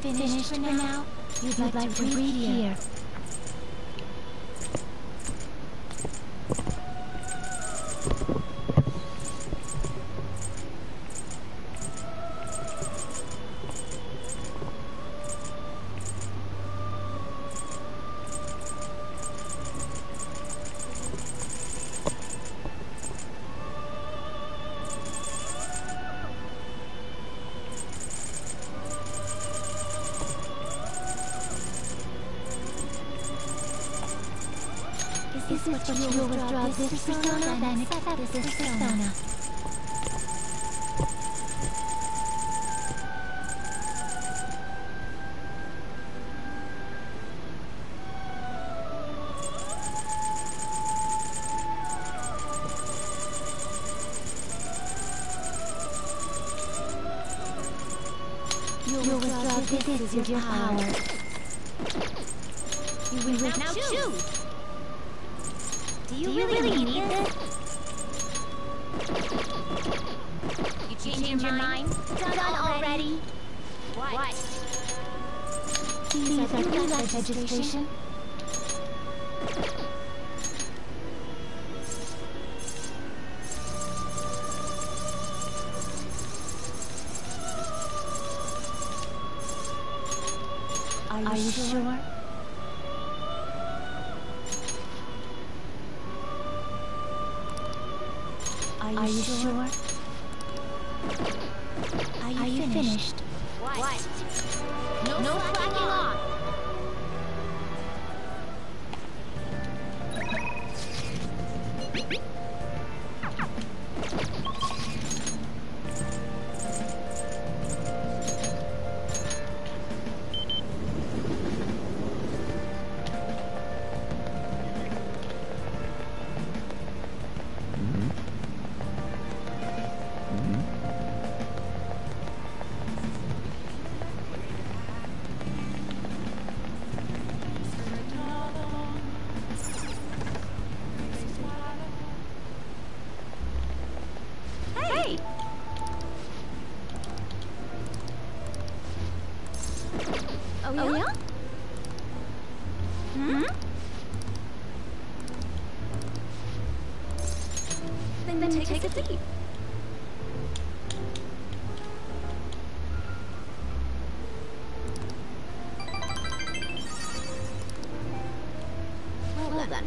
Finished for now? You'd like to read here. Is this what you will withdraw this persona? Then accept this persona. You will withdraw this with your power. You will now choose. Do you really need this? You changed your mind? Done already? What? These are the registration. Are you sure? Are you sure? Are you finished? What? No slacking off! Hey! Oh yeah? Hmm? Then take a seat. Well then.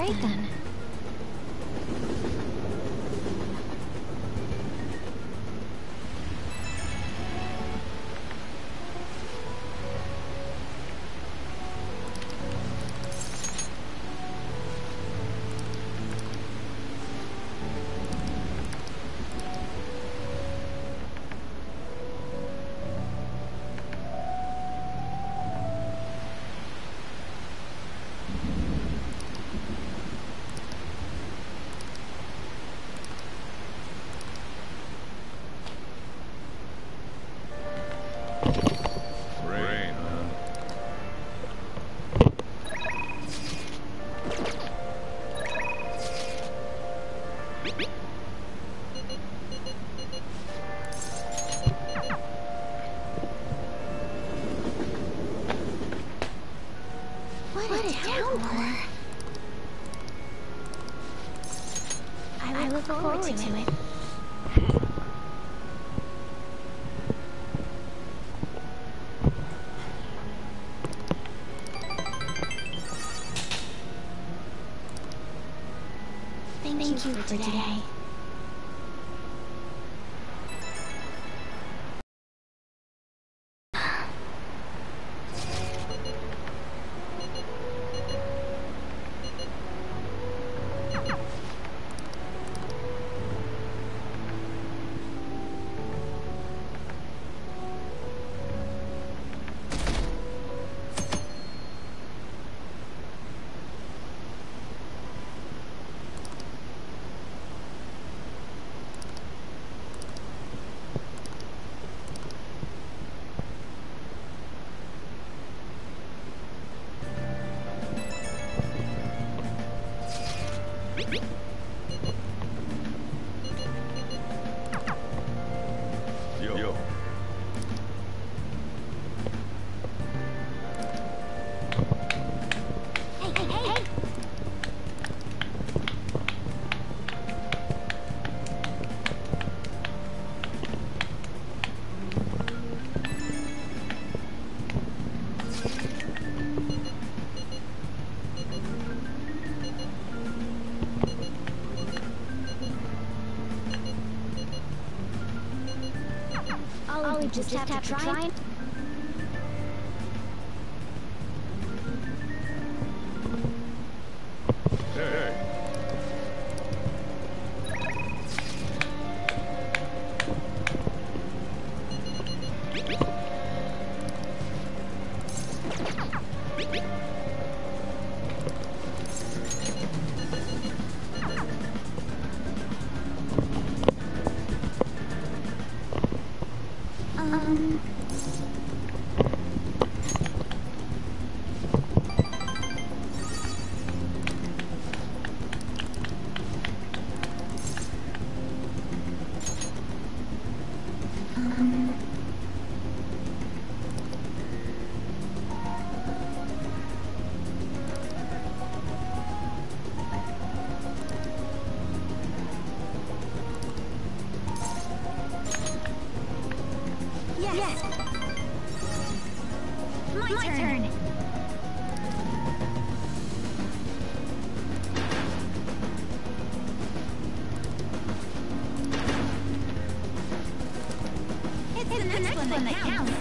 Alright then. What a downpour. I look forward to it. Thank you for today. We just have to try. Yes. My turn. It's the next one that counts.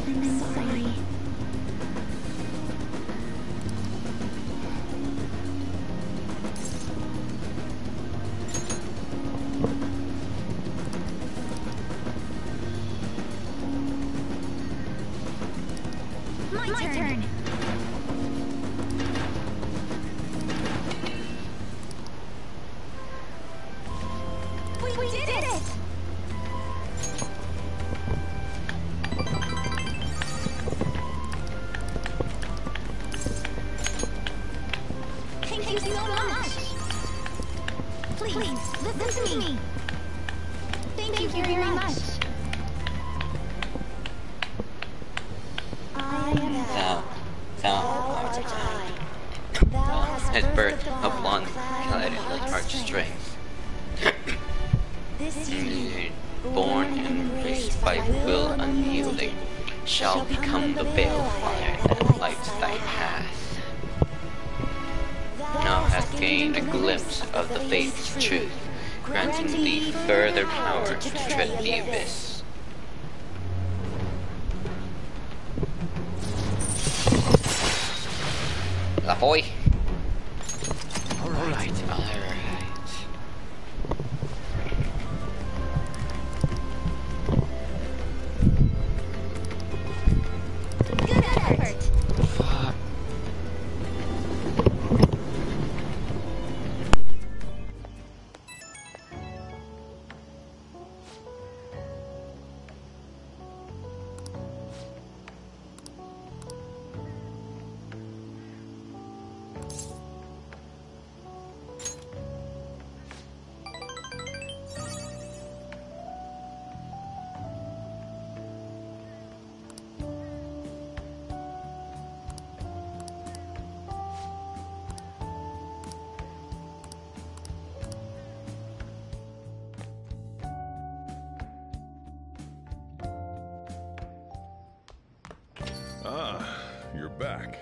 I'm sorry. My turn. We did it! Thank you so much. Please, listen to me. Thank you very much. Has birth of blonde clad like arch strings. Born and raised by will unyielding, shall become the balefire that lights thy path. Now hast gained a glimpse of the faith's truth, granting thee further power to tread the abyss. La boy. All right. Good effort. Fuck. Ah, you're back.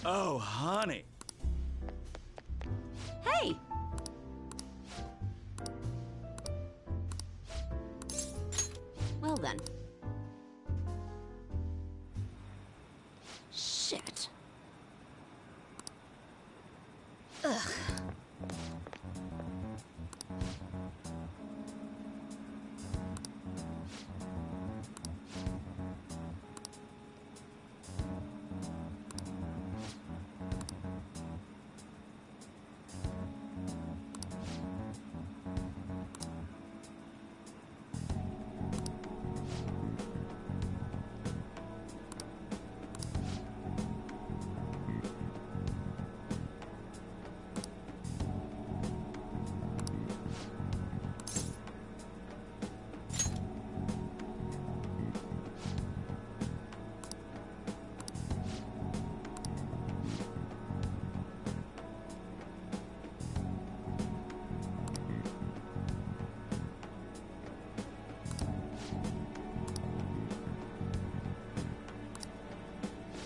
Oh, honey. Hey! Well then. Shit. Ugh.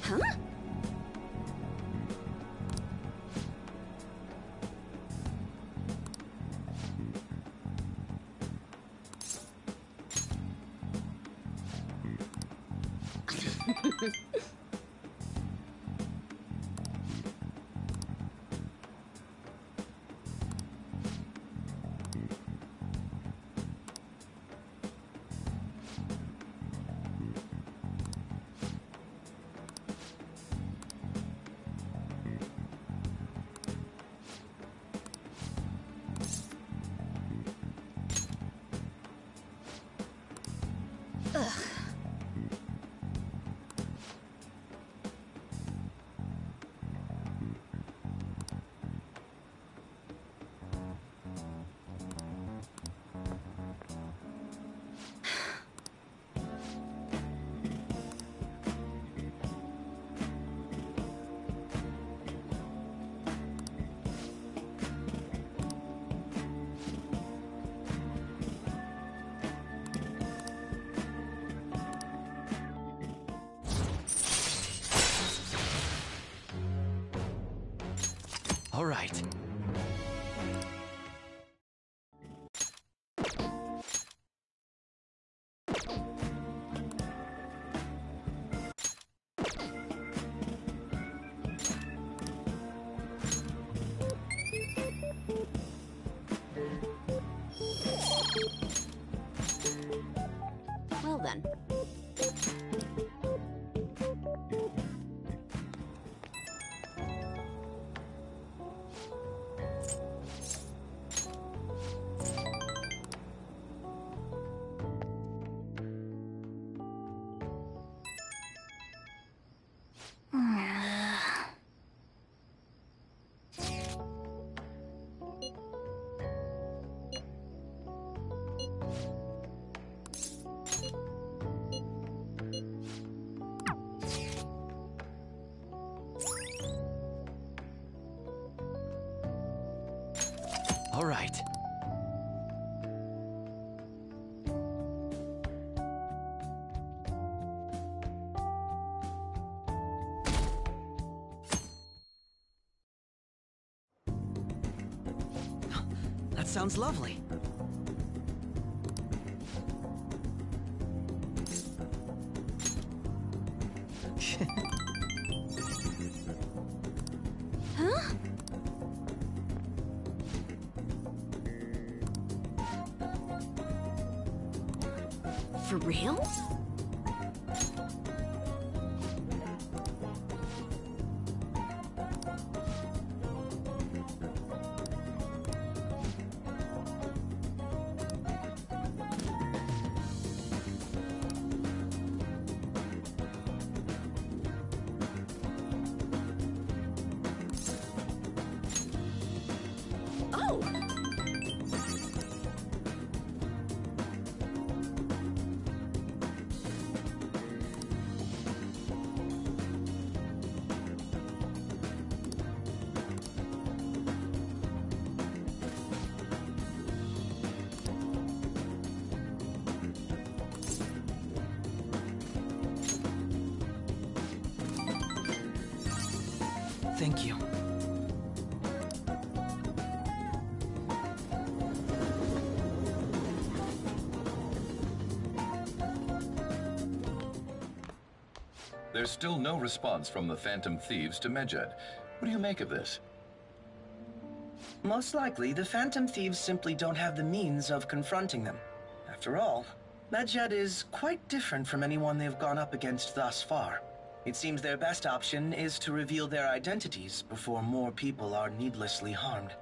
Huh? Ugh. All right. Well then. All right. That sounds lovely. Huh? For real? Oh! Thank you. There's still no response from the Phantom Thieves to Medjed. What do you make of this? Most likely, the Phantom Thieves simply don't have the means of confronting them. After all, Medjed is quite different from anyone they've gone up against thus far. It seems their best option is to reveal their identities before more people are needlessly harmed.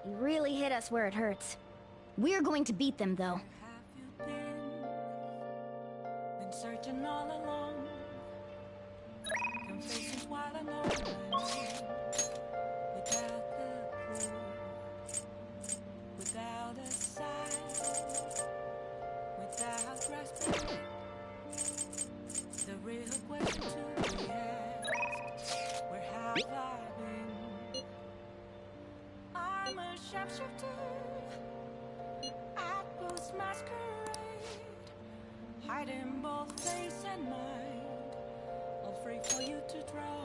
You really hit us where it hurts. We're going to beat them, though. Been searching all along, confessions while alone, without the clue, without a sign, without grasping it. The real question to be asked, where have I been? I'm a sharpshooter at Ghost Masquerade, hiding both face and mind, all free for you to draw.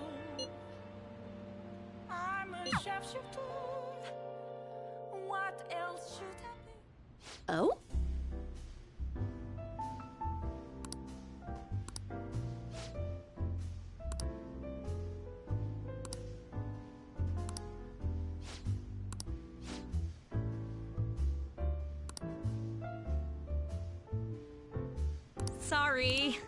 I'm a sharpshooter, what else should I be? Oh? Sorry.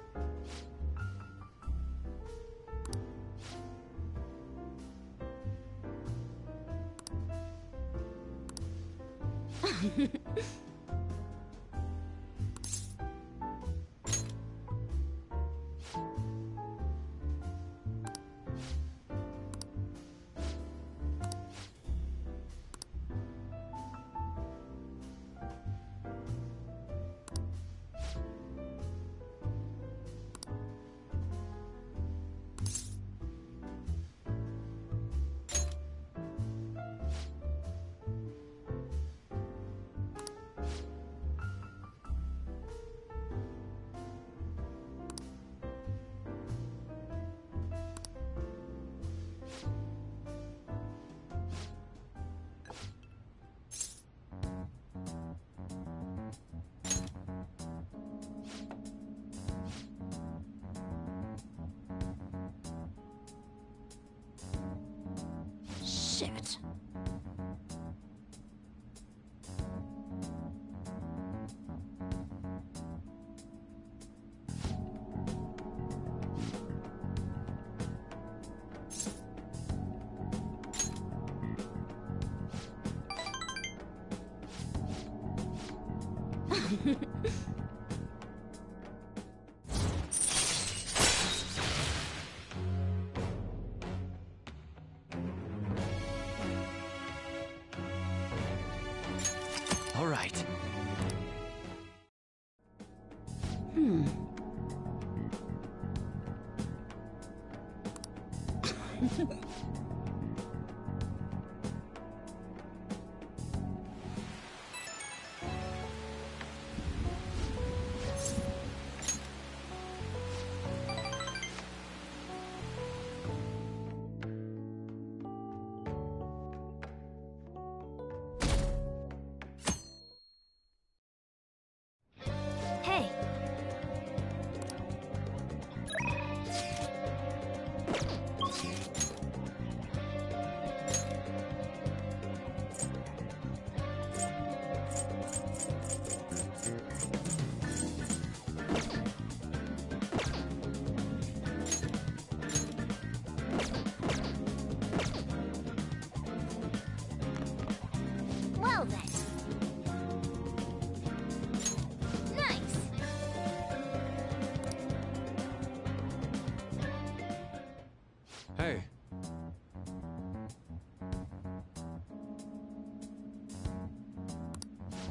Shit. All right.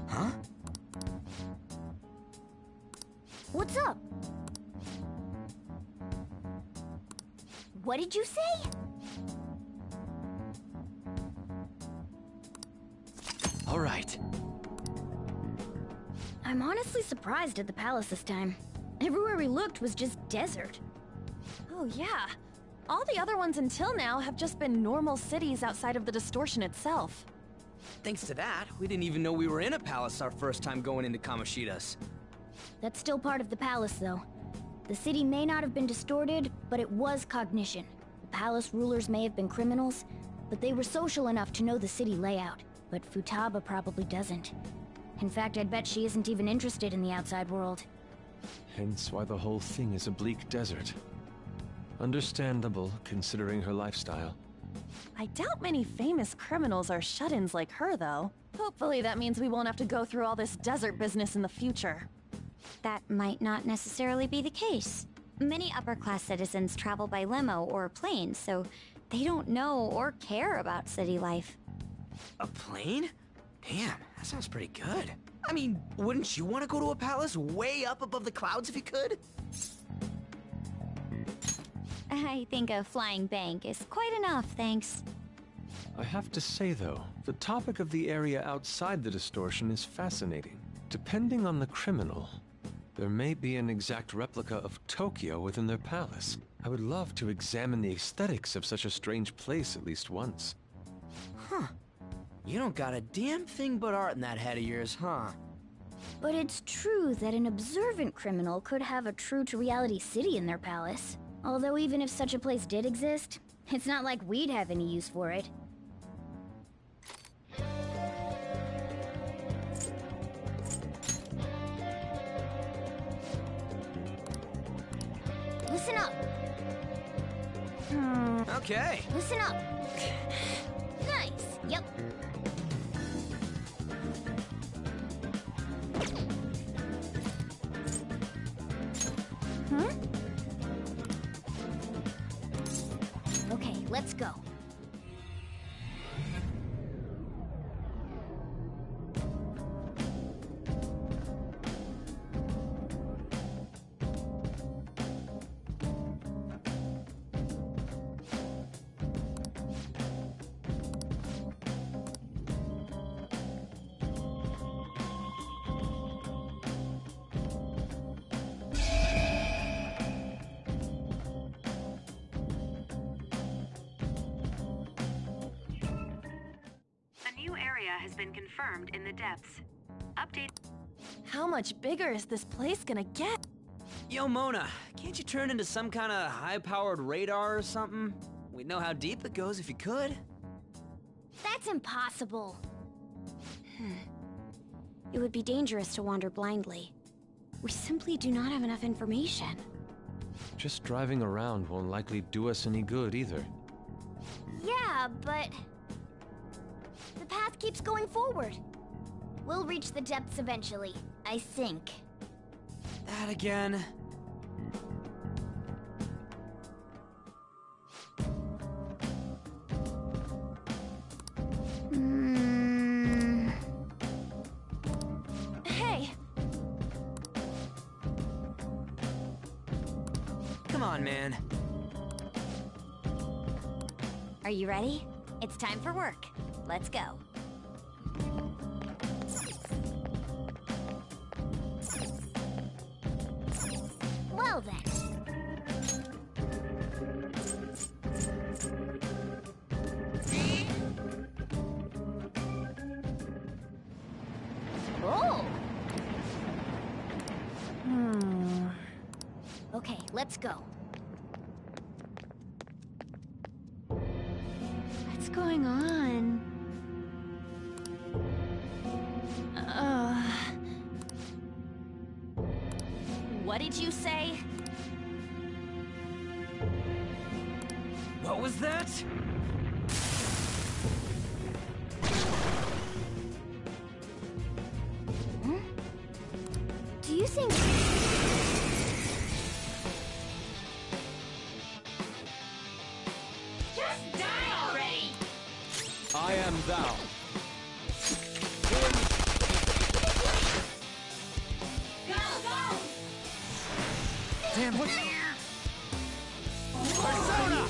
Huh? What's up? What did you say? All right. I'm honestly surprised at the palace this time. Everywhere we looked was just desert. Oh yeah. All the other ones until now have just been normal cities outside of the distortion itself. Thanks to that, we didn't even know we were in a palace our first time going into Kamoshida's. That's still part of the palace, though. The city may not have been distorted, but it was cognition. The palace rulers may have been criminals, but they were social enough to know the city layout. But Futaba probably doesn't. In fact, I'd bet she isn't even interested in the outside world. Hence why the whole thing is a bleak desert. Understandable, considering her lifestyle. I doubt many famous criminals are shut-ins like her, though. Hopefully that means we won't have to go through all this desert business in the future. That might not necessarily be the case. Many upper-class citizens travel by limo or plane, so they don't know or care about city life. A plane? Damn, that sounds pretty good. I mean, wouldn't you want to go to a palace way up above the clouds if you could? I think a flying bank is quite enough, thanks. I have to say, though, the topic of the area outside the distortion is fascinating. Depending on the criminal, there may be an exact replica of Tokyo within their palace. I would love to examine the aesthetics of such a strange place at least once. Huh. You don't got a damn thing but art in that head of yours, huh? But it's true that an observant criminal could have a true-to-reality city in their palace. Although even if such a place did exist, it's not like we'd have any use for it. Listen up! Okay. Listen up! Nice! Yep. Okay, let's go. A new area has been confirmed in the depths. Update. How much bigger is this place gonna get? Yo, Mona, can't you turn into some kind of high-powered radar or something? We'd know how deep it goes if you could. That's impossible. It would be dangerous to wander blindly. We simply do not have enough information. Just driving around won't likely do us any good either. Yeah, but... the path keeps going forward. We'll reach the depths eventually, I think. That again. Hey! Come on, man. Are you ready? It's time for work. Let's go. Well then. Oh! Okay, let's go. What's going on? What did you say? What was that? Do you think... Just die already! I am thou. damn it! Persona!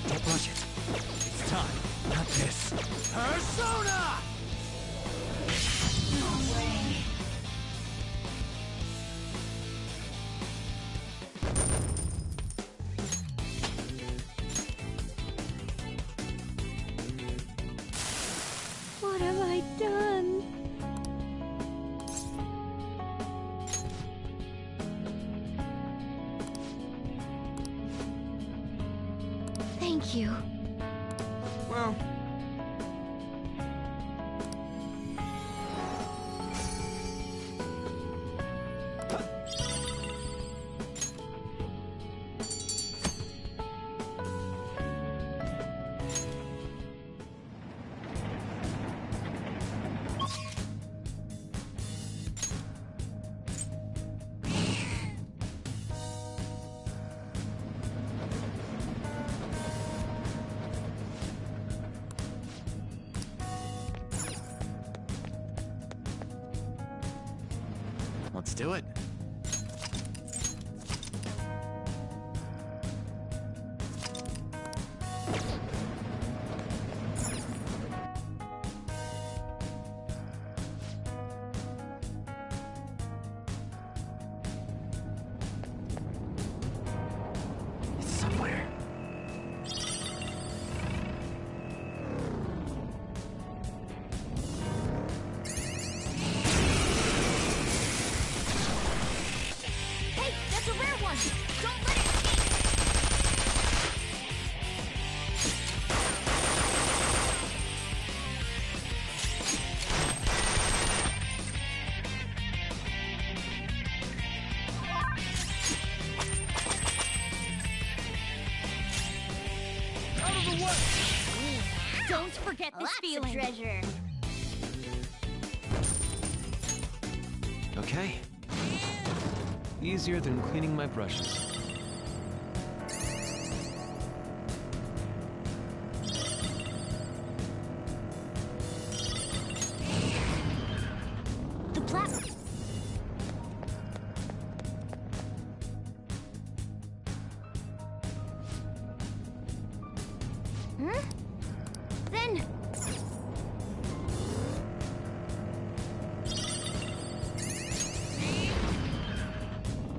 Don't rush it. It's time, not this. Persona! No way. What have I done? Thank you. Well, let's do it. It's somewhere. Hey, that's a rare one! Don't let it escape! Out of the way! Don't forget this feeling. Treasure. Okay. Easier than cleaning my brushes. The plat. Hmm? Then.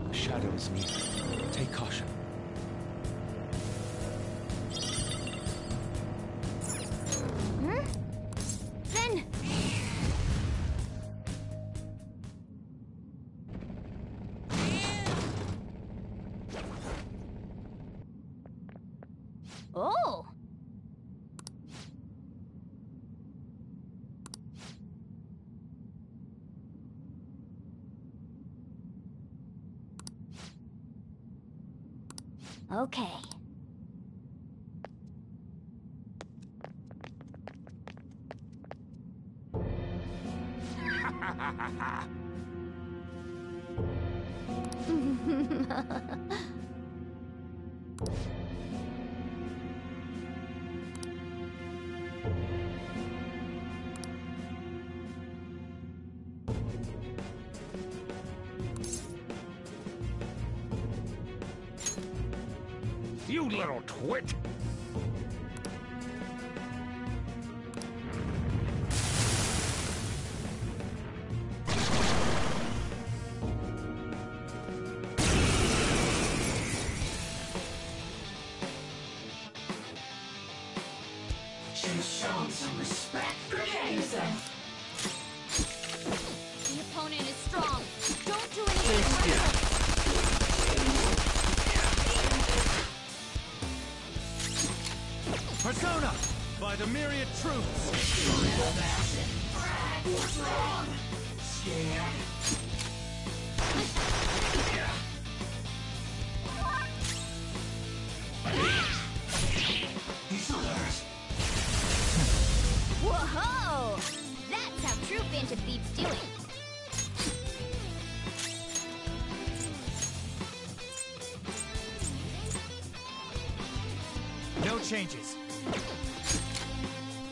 The shadow is near. Take caution. Hmm? Then. Oh! Okay. You little twit! Should've shown some respect. Prepare yourself. The opponent is strong. Don't do anything. Persona! By the myriad truths! What's wrong? Scared? He's alert. Whoa! That's how true Phantom Thieves do it. No changes.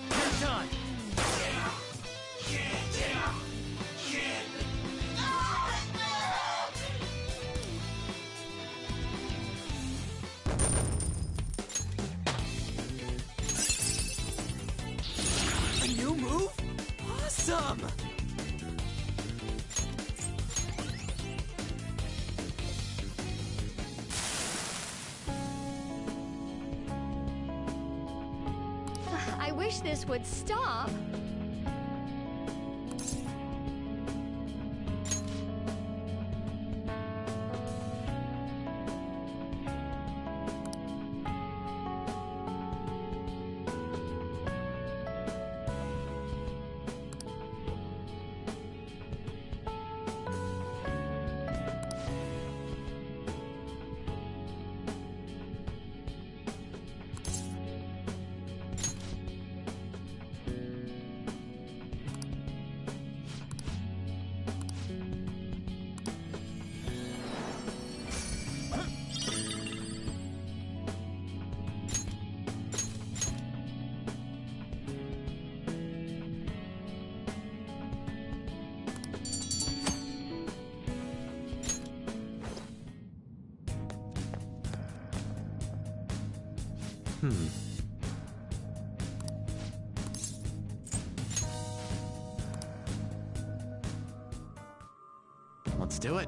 Your time! Awesome! I wish this would stop. Let's do it.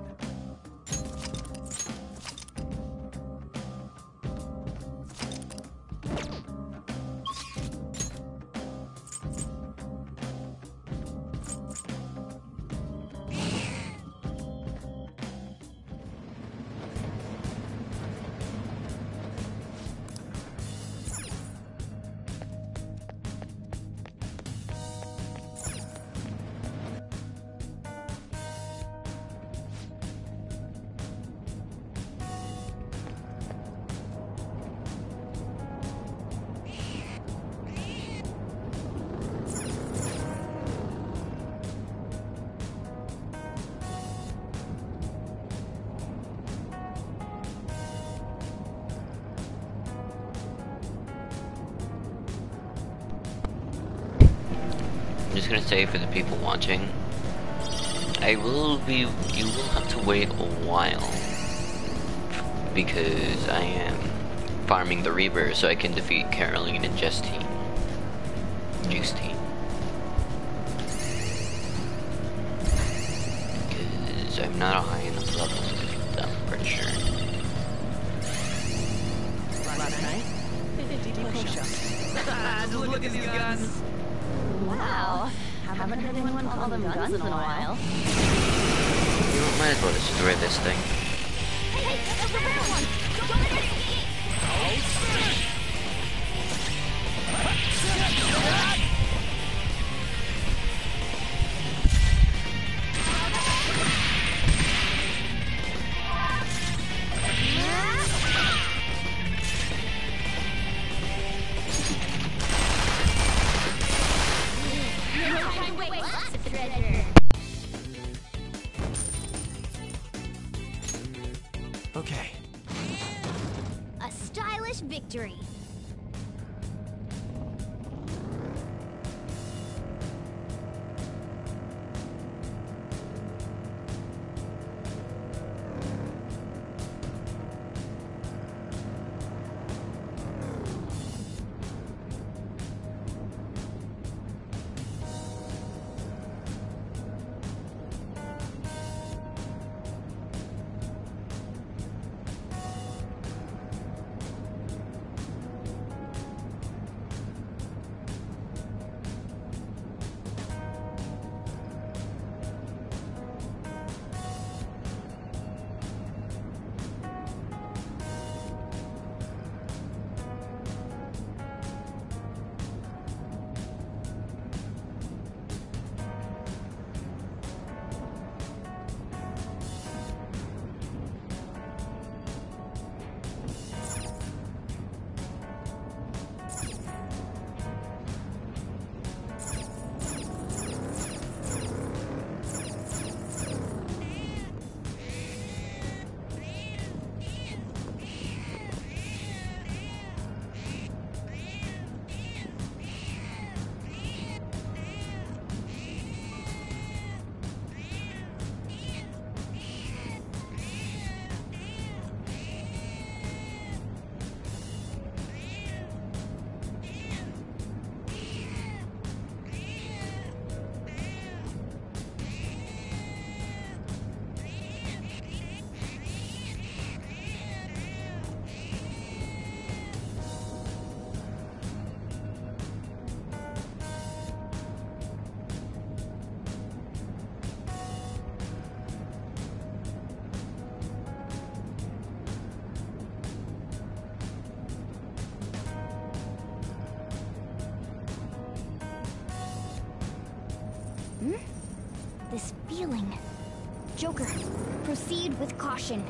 I'm just gonna say for the people watching, you will have to wait a while because I am farming the Reaver so I can defeat Caroline and Justine. Because I'm not a high enough level to defeat them, I'm pretty sure. Last night, 50 push-ups. Just look at these guns. Wow. Haven't heard anyone call them guns in a while. You might as well destroy this thing. Hey, there's the bear one! Don't let it Okay. A stylish victory. Hmm? This feeling. Joker, proceed with caution.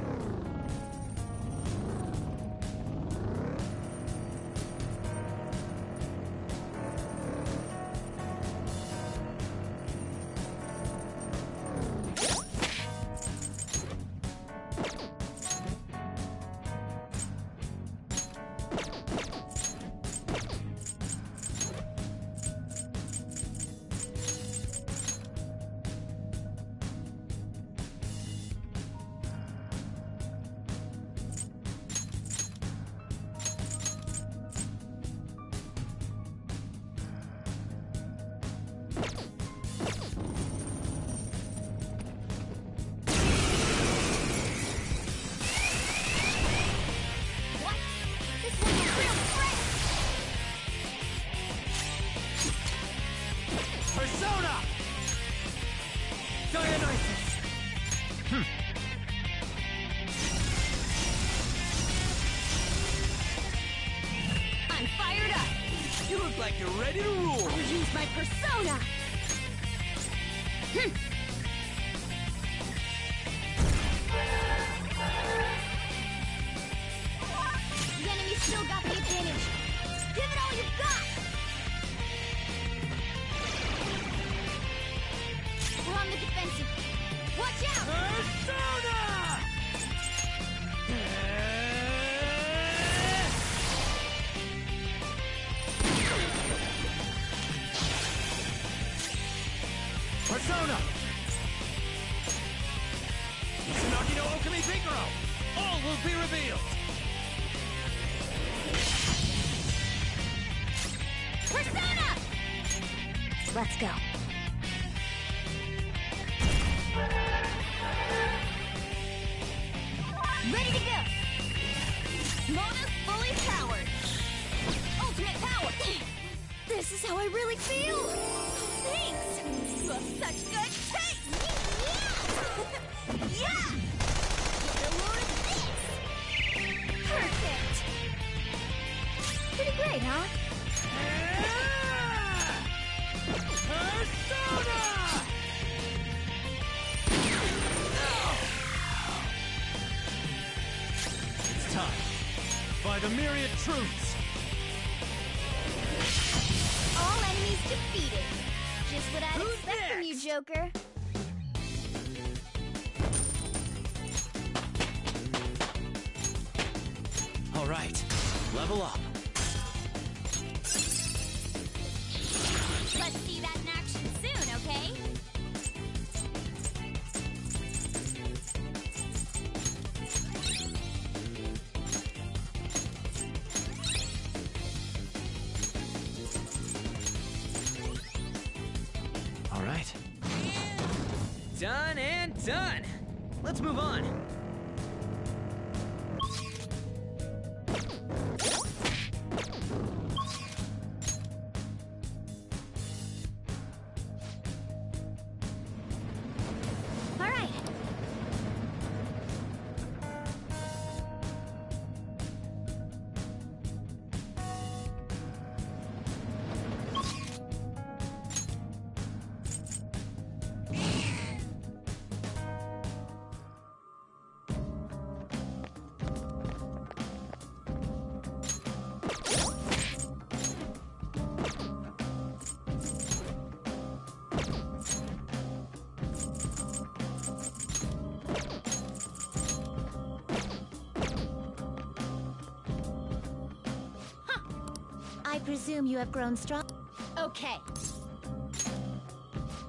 Let's go. Ready to go! Mona's fully powered! Ultimate power! This is how I really feel! Thanks! You have such good taste! Yeah! Yeah! Get a load of this! Perfect! Pretty great, huh? Persona! It's time. By the myriad truths. All enemies defeated. Just what I'd expect from you, Joker. All right, level up. Let's see that in action soon, okay? All right. Done and done. Let's move on. I presume you have grown strong. Okay.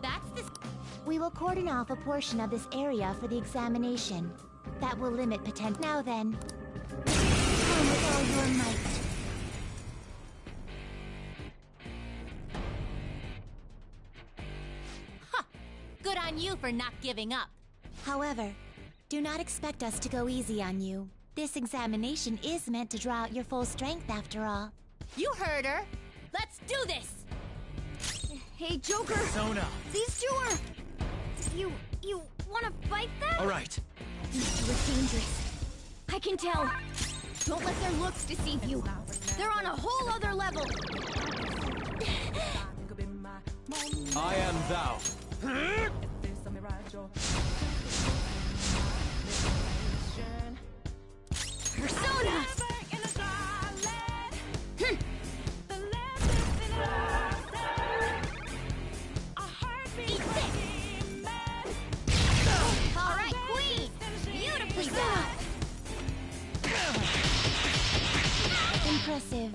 That's the... We will cordon off a portion of this area for the examination. That will limit potential. Now then, come with all your might. Huh! Good on you for not giving up. However, do not expect us to go easy on you. This examination is meant to draw out your full strength after all. You heard her. Let's do this. Hey, Joker! Persona! These two are... You wanna fight them? All right. These two are dangerous. I can tell. Don't let their looks deceive you. They're on a whole other level. I am thou. Persona! Alright, Queen! Beautifully done! Impressive.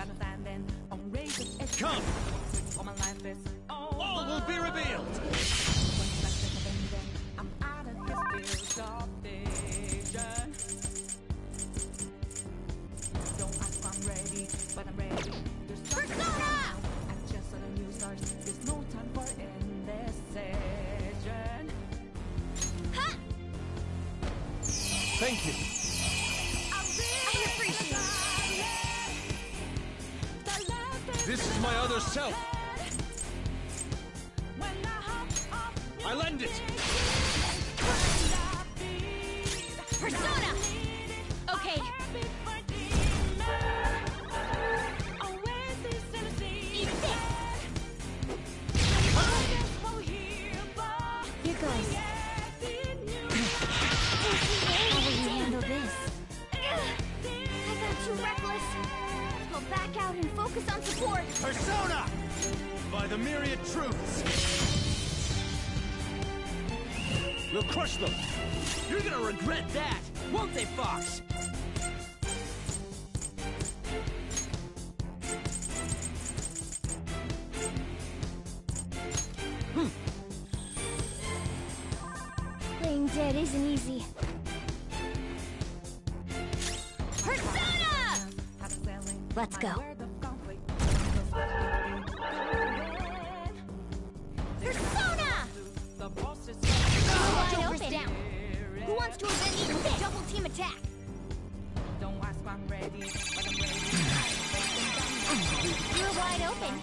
Come! All will be revealed! Persona! Ha! Thank you. I appreciate it. This is my other self! I lend it! Persona! Okay. Eat this! Here goes. How will you handle this? I got too reckless. I'll back out and focus on support. Persona! By the myriad truths! We'll crush them! You're gonna regret that, won't they, Fox? Playing dead isn't easy. Persona! Let's go. Persona! Wide open. Down. Who wants to avenge me with a double team attack? You're wide open.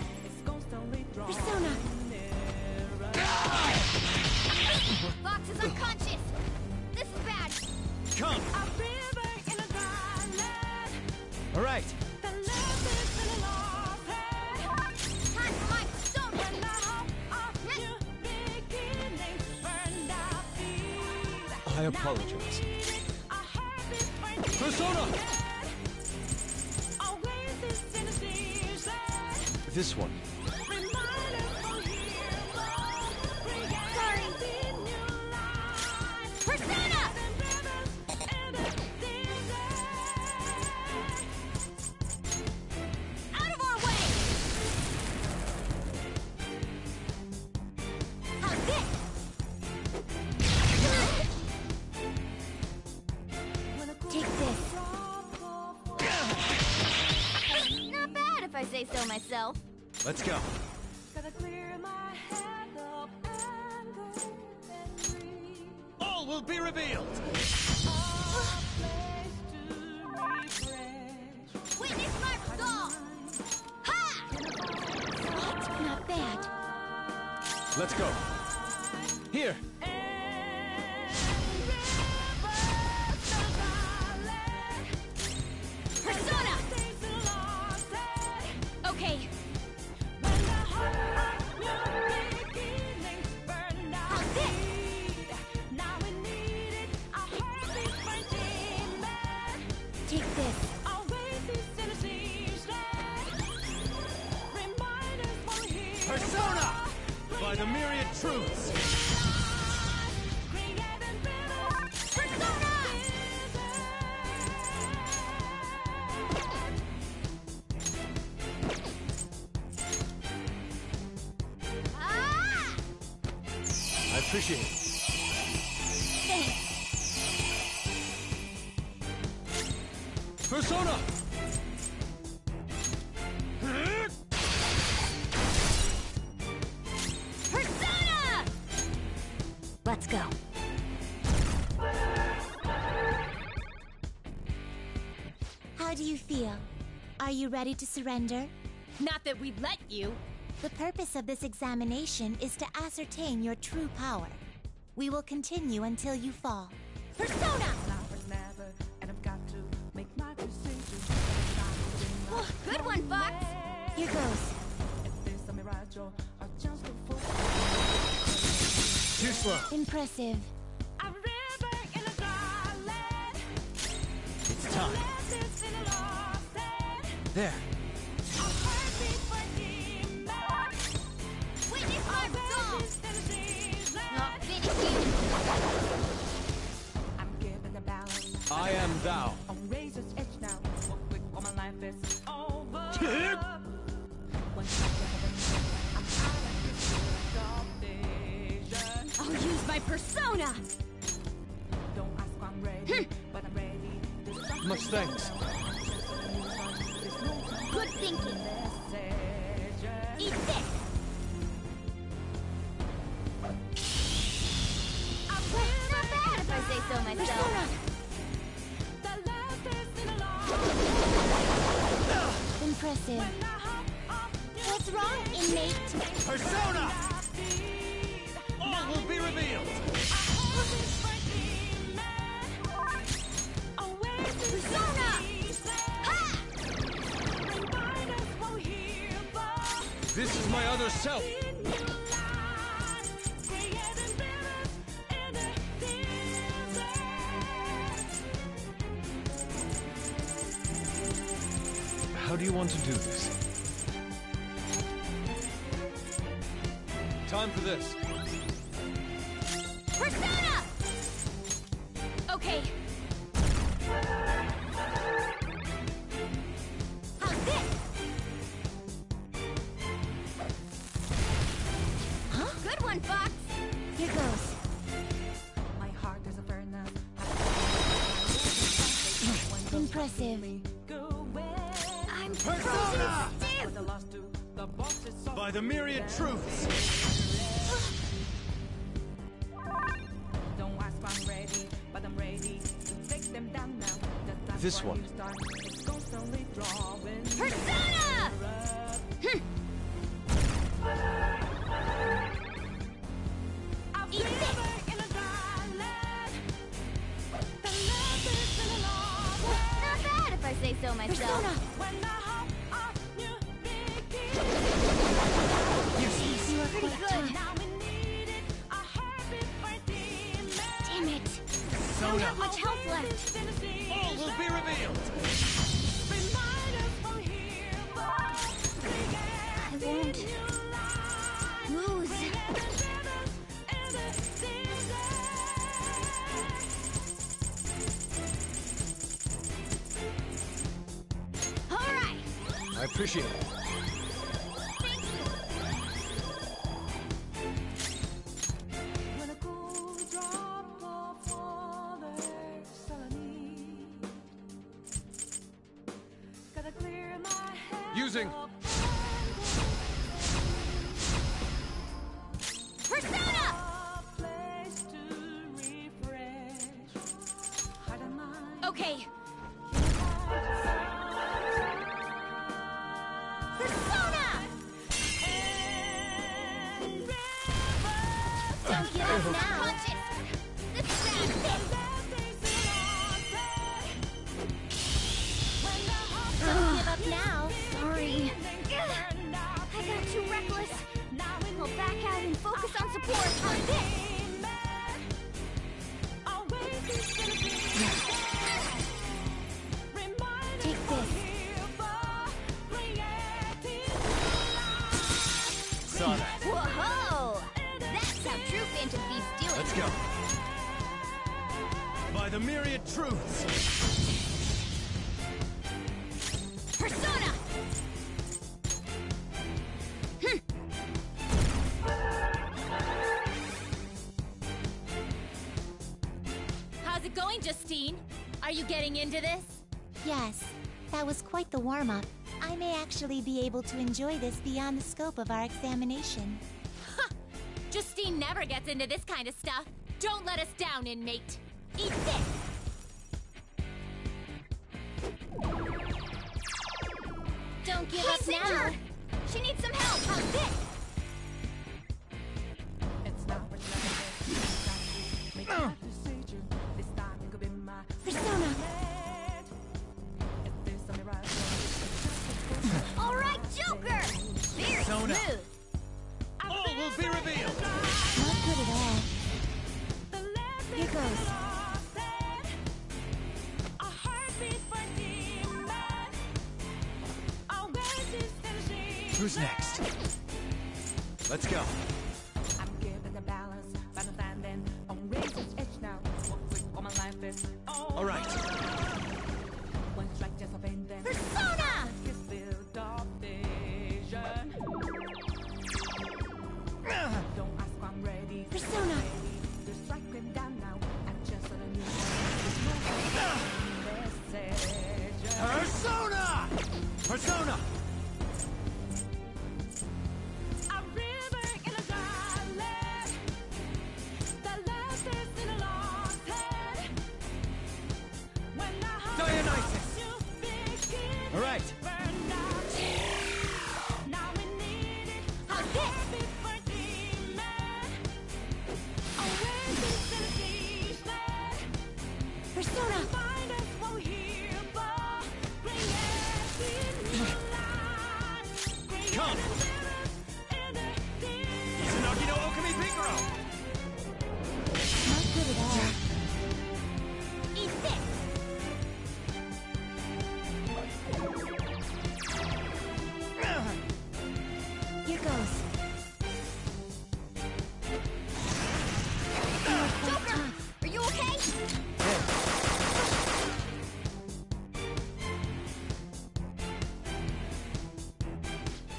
Persona. Fox is unconscious. This is bad. Come! All right. Time for my persona. I apologize. Persona! This one. Sorry. Persona! Out of our way! How's this? Take this. Not bad if I say so myself. Let's go. All will be revealed! Witness my resolve! Ha! What? Not bad. Let's go. Here. Persona! Okay. How's this? Take this. Persona! By the myriad truths! Persona! Ah! I appreciate it. Thanks. Persona! Persona! Let's go. How do you feel? Are you ready to surrender? Not that we'd let you. The purpose of this examination is to ascertain your true power. We will continue until you fall. Persona! Oh, good one, Fox! Here goes. Too slow. Impressive. It's time. There. Witness my resolve! Not finished. I am thou. I'll use my persona! Much thanks. Good thinking. Eat this! Not bad if I say so myself. Impressive. What's wrong, inmate? Persona! All will be revealed. Persona! Ha! This is my other self. How do you want to do this? Time for this. Persona! Okay. How's this? Huh? Good one, Fox! Here goes. My heart is a furnace. Impressive. I'm Persona! stiff! By the myriad truths. Don't ask if I'm ready, but I'm ready to take them down now. This one. It's constantly drawing. Persona! Eat this! Not bad if I say so myself. You are pretty Good. Damn it. I don't have much health left. All will be revealed. I won't lose. All right. I appreciate it. When a cool drop of water salami. Gotta clear my head. Using. Persona! Place to refresh. Heart and mind. Okay. Persona! Don't give up now. Conscious. This is bad. Don't give up now. Sorry. I got too reckless. I'll back out and focus on support. On this. Take this. Saw that. Whoa! That's how true Phantom Thieves do it. Let's go. By the myriad truths. Persona! How's it going, Justine? Are you getting into this? Yes, that was quite the warm-up. I may actually be able to enjoy this beyond the scope of our examination. Justine never gets into this kind of stuff. Don't let us down, inmate. Eat this! Don't give up now. She needs some help. How's this? It's not Persona! All right, Joker! Very Persona. smooth. All will be revealed. Not good at all. Who's next? Let's go. I'm giving the balance, but I'm standing on razor's edge now. What quick, all my life is All right. One strike, just a pain, then Persona! Kiss build up vision. Don't ask, I'm ready. Persona! The strike went down now. I just saw the new message. Persona! Persona! A river in a dry land. The last is in a lost head. When the heart Dionysus! All right. burned out. Now we need it. A happy for demon. Oasis in a siege land. Persona! Find us what we're here for. Bring us in new life. Bring Come. us in the deep. Izanagi no Okami Picaro! Not good at all. Eat this! Here goes. Joker! Are you okay?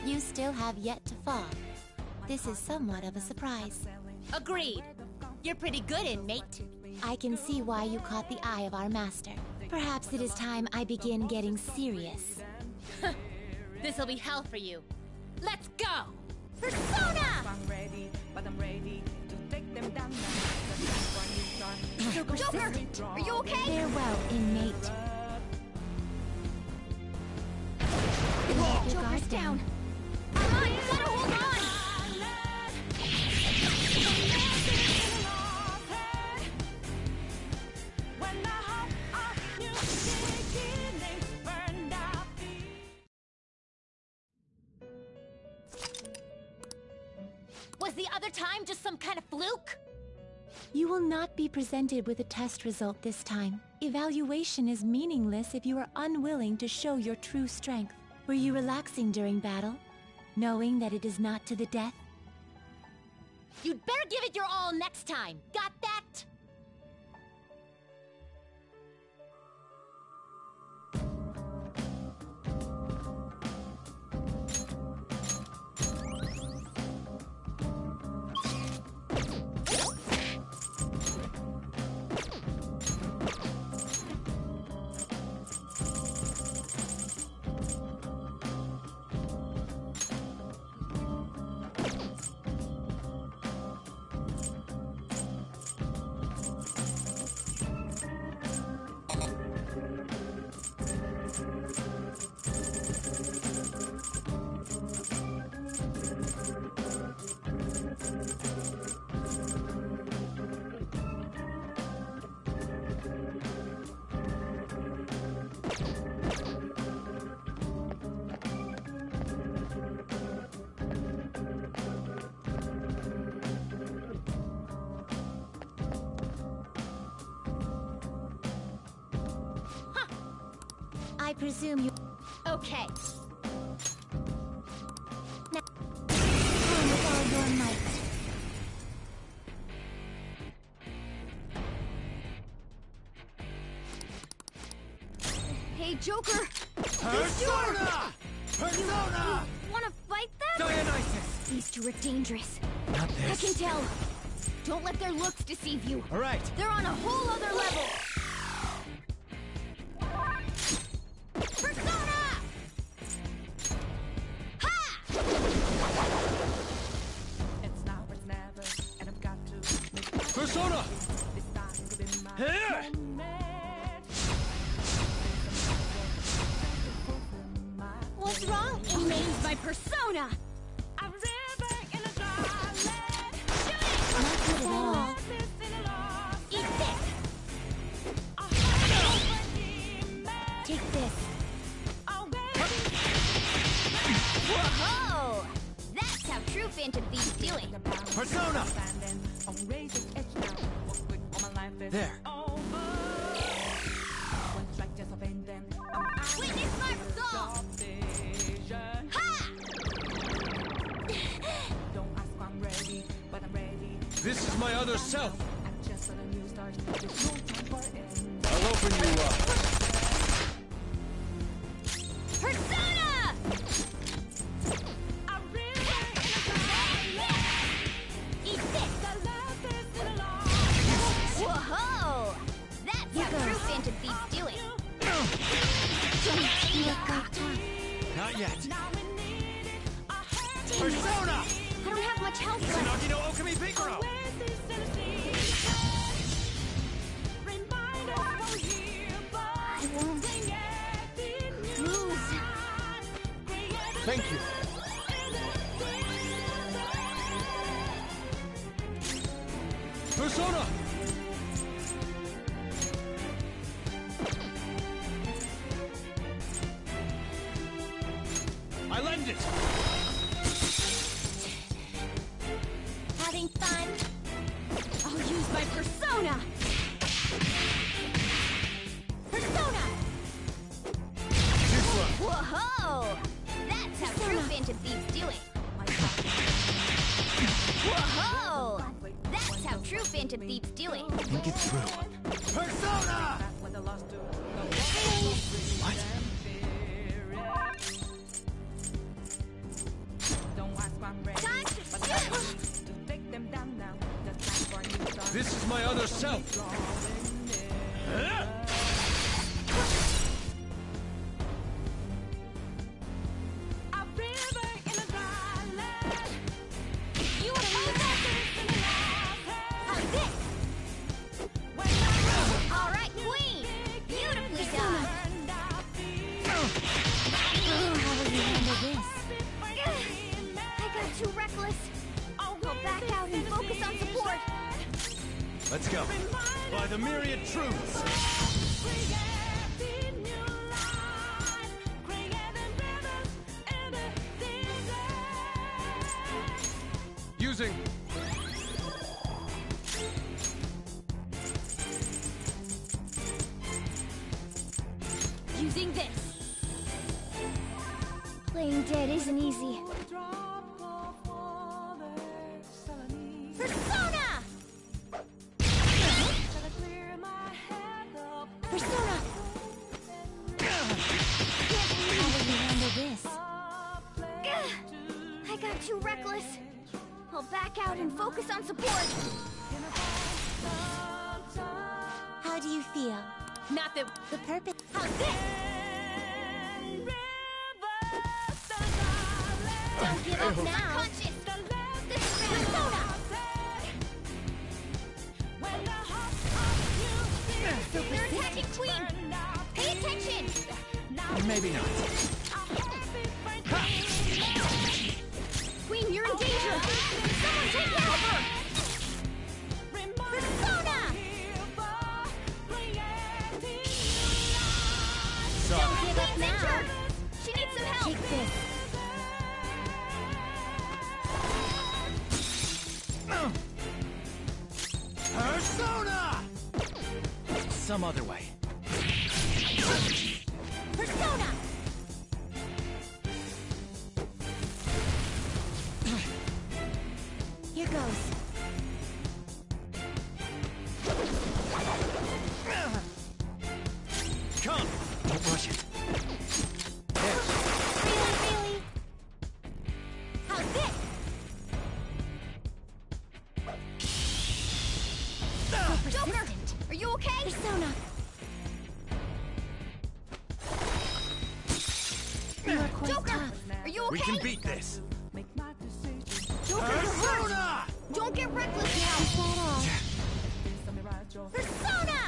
You still have yet to fall. This is somewhat of a surprise. Agreed. You're pretty good, inmate. I can see why you caught the eye of our master. Perhaps it is time I begin getting serious. This'll be hell for you. Let's go! Persona! I'm ready, but I'm ready to take them down now. Joker! Are you okay? Farewell, inmate. Let your Joker's guard down. Come on, you gotta hold on! Was the other time just some kind of fluke? You will not be presented with a test result this time. Evaluation is meaningless if you are unwilling to show your true strength. Were you relaxing during battle, knowing that it is not to the death? You'd better give it your all next time. Got that? I presume you... Okay. Now, come with all your might. Hey, Joker! Persona! Persona! You wanna fight them? Dionysus! These two are dangerous. Not I this. can tell. Don't let their looks deceive you. All right. They're on a whole other level. Persona! Ha! It's now, it's never, and I've got to make Persona! this time could be my Here! moment. What's wrong? It remains my persona. A river in a dry land. Not good at all. Oasis in a lost Eat this. a heart of a demon. Take this. Whoa! That's how true Phantom Thieves do it. Persona! Standing on razor's edge now. What quick, all my life is There. over. One strike, just a pain, then I'm out Witness my resolve. of vision. Ha! This is my other self. I'll open you up. Persona! Eat this! Whoa! That's how true Phantom Thieves do it! Not yet. Persona! I don't have much health left. Tsunagi no Okami Pikoro! I won't lose. Thank you. Persona! I lend it! Having fun? I'll use my persona! Persona! Whoa! That's how true Phantom Thieves do it! Whoa! That's how true Phantom Thieves do it! Think it through. Persona! What? Time to shoot! This is my other self. You oppose us! How's this? Alright, Queen! Beautifully done! How will you handle this? I got too reckless. I'll back out and focus on support. Let's go. By the myriad truths. Using. Using this. Playing dead isn't easy. Persona! Persona! How will you handle this? I got too reckless. I'll back out and focus on support. How do you feel? Not the purpose. How's this? Don't give up now. Unconscious. This is Persona. They're attacking Queen. Pay attention. Maybe not. Queen, you're in danger. Someone take care of her. Persona. Don't give up now. She needs some help. Take this. Persona! Some other way. Persona. Here goes. Come! Don't rush it. Really? How's this? Joker, are you okay? Persona. You are quite Joker, tough. are you okay? We can beat this. Joker, you're hurt. Don't get reckless now. Is that all? Persona!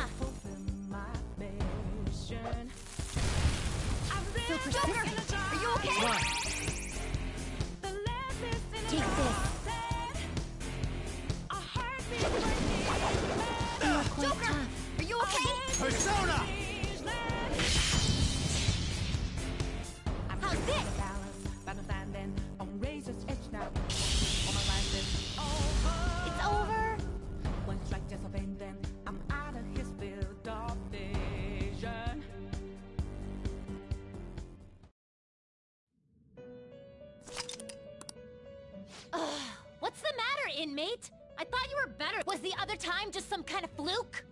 Joker, are you okay? Take this. You are quite Joker, tough. are you okay? Persona! How's this? It's over. What's the matter, inmate? I thought you were better. Was the other time just some kind of fluke?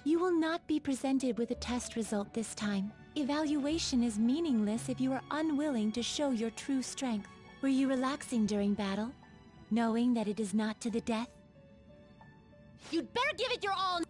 You will not be presented with a test result this time. Evaluation is meaningless if you are unwilling to show your true strength. Were you relaxing during battle, knowing that it is not to the death? You'd better give it your all.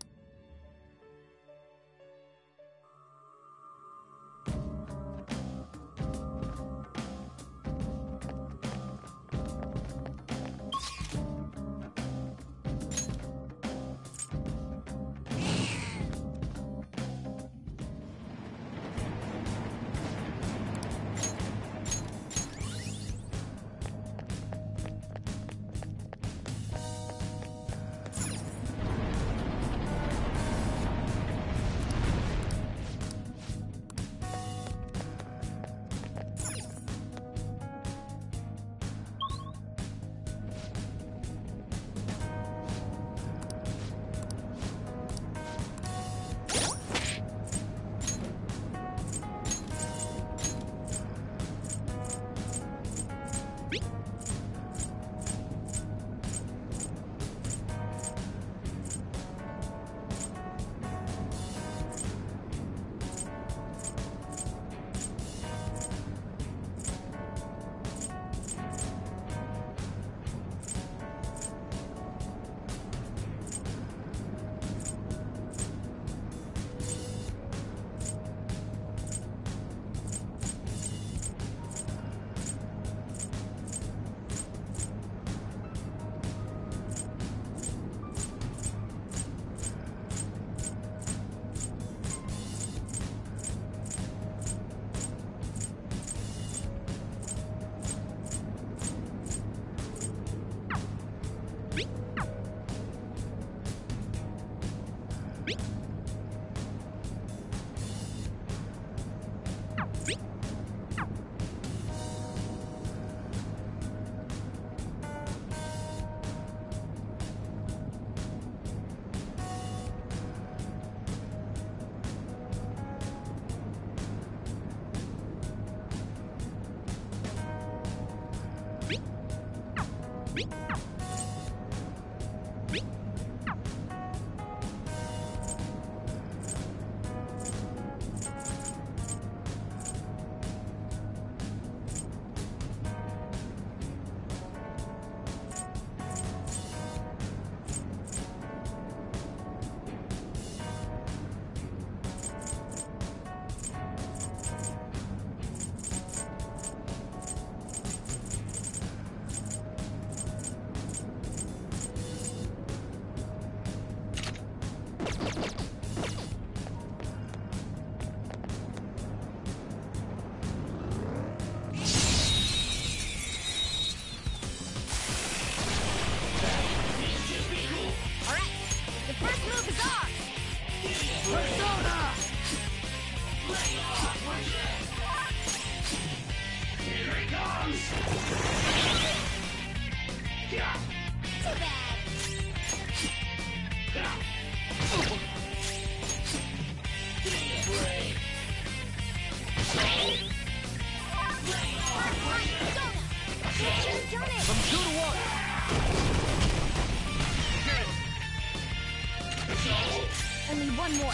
Only one more.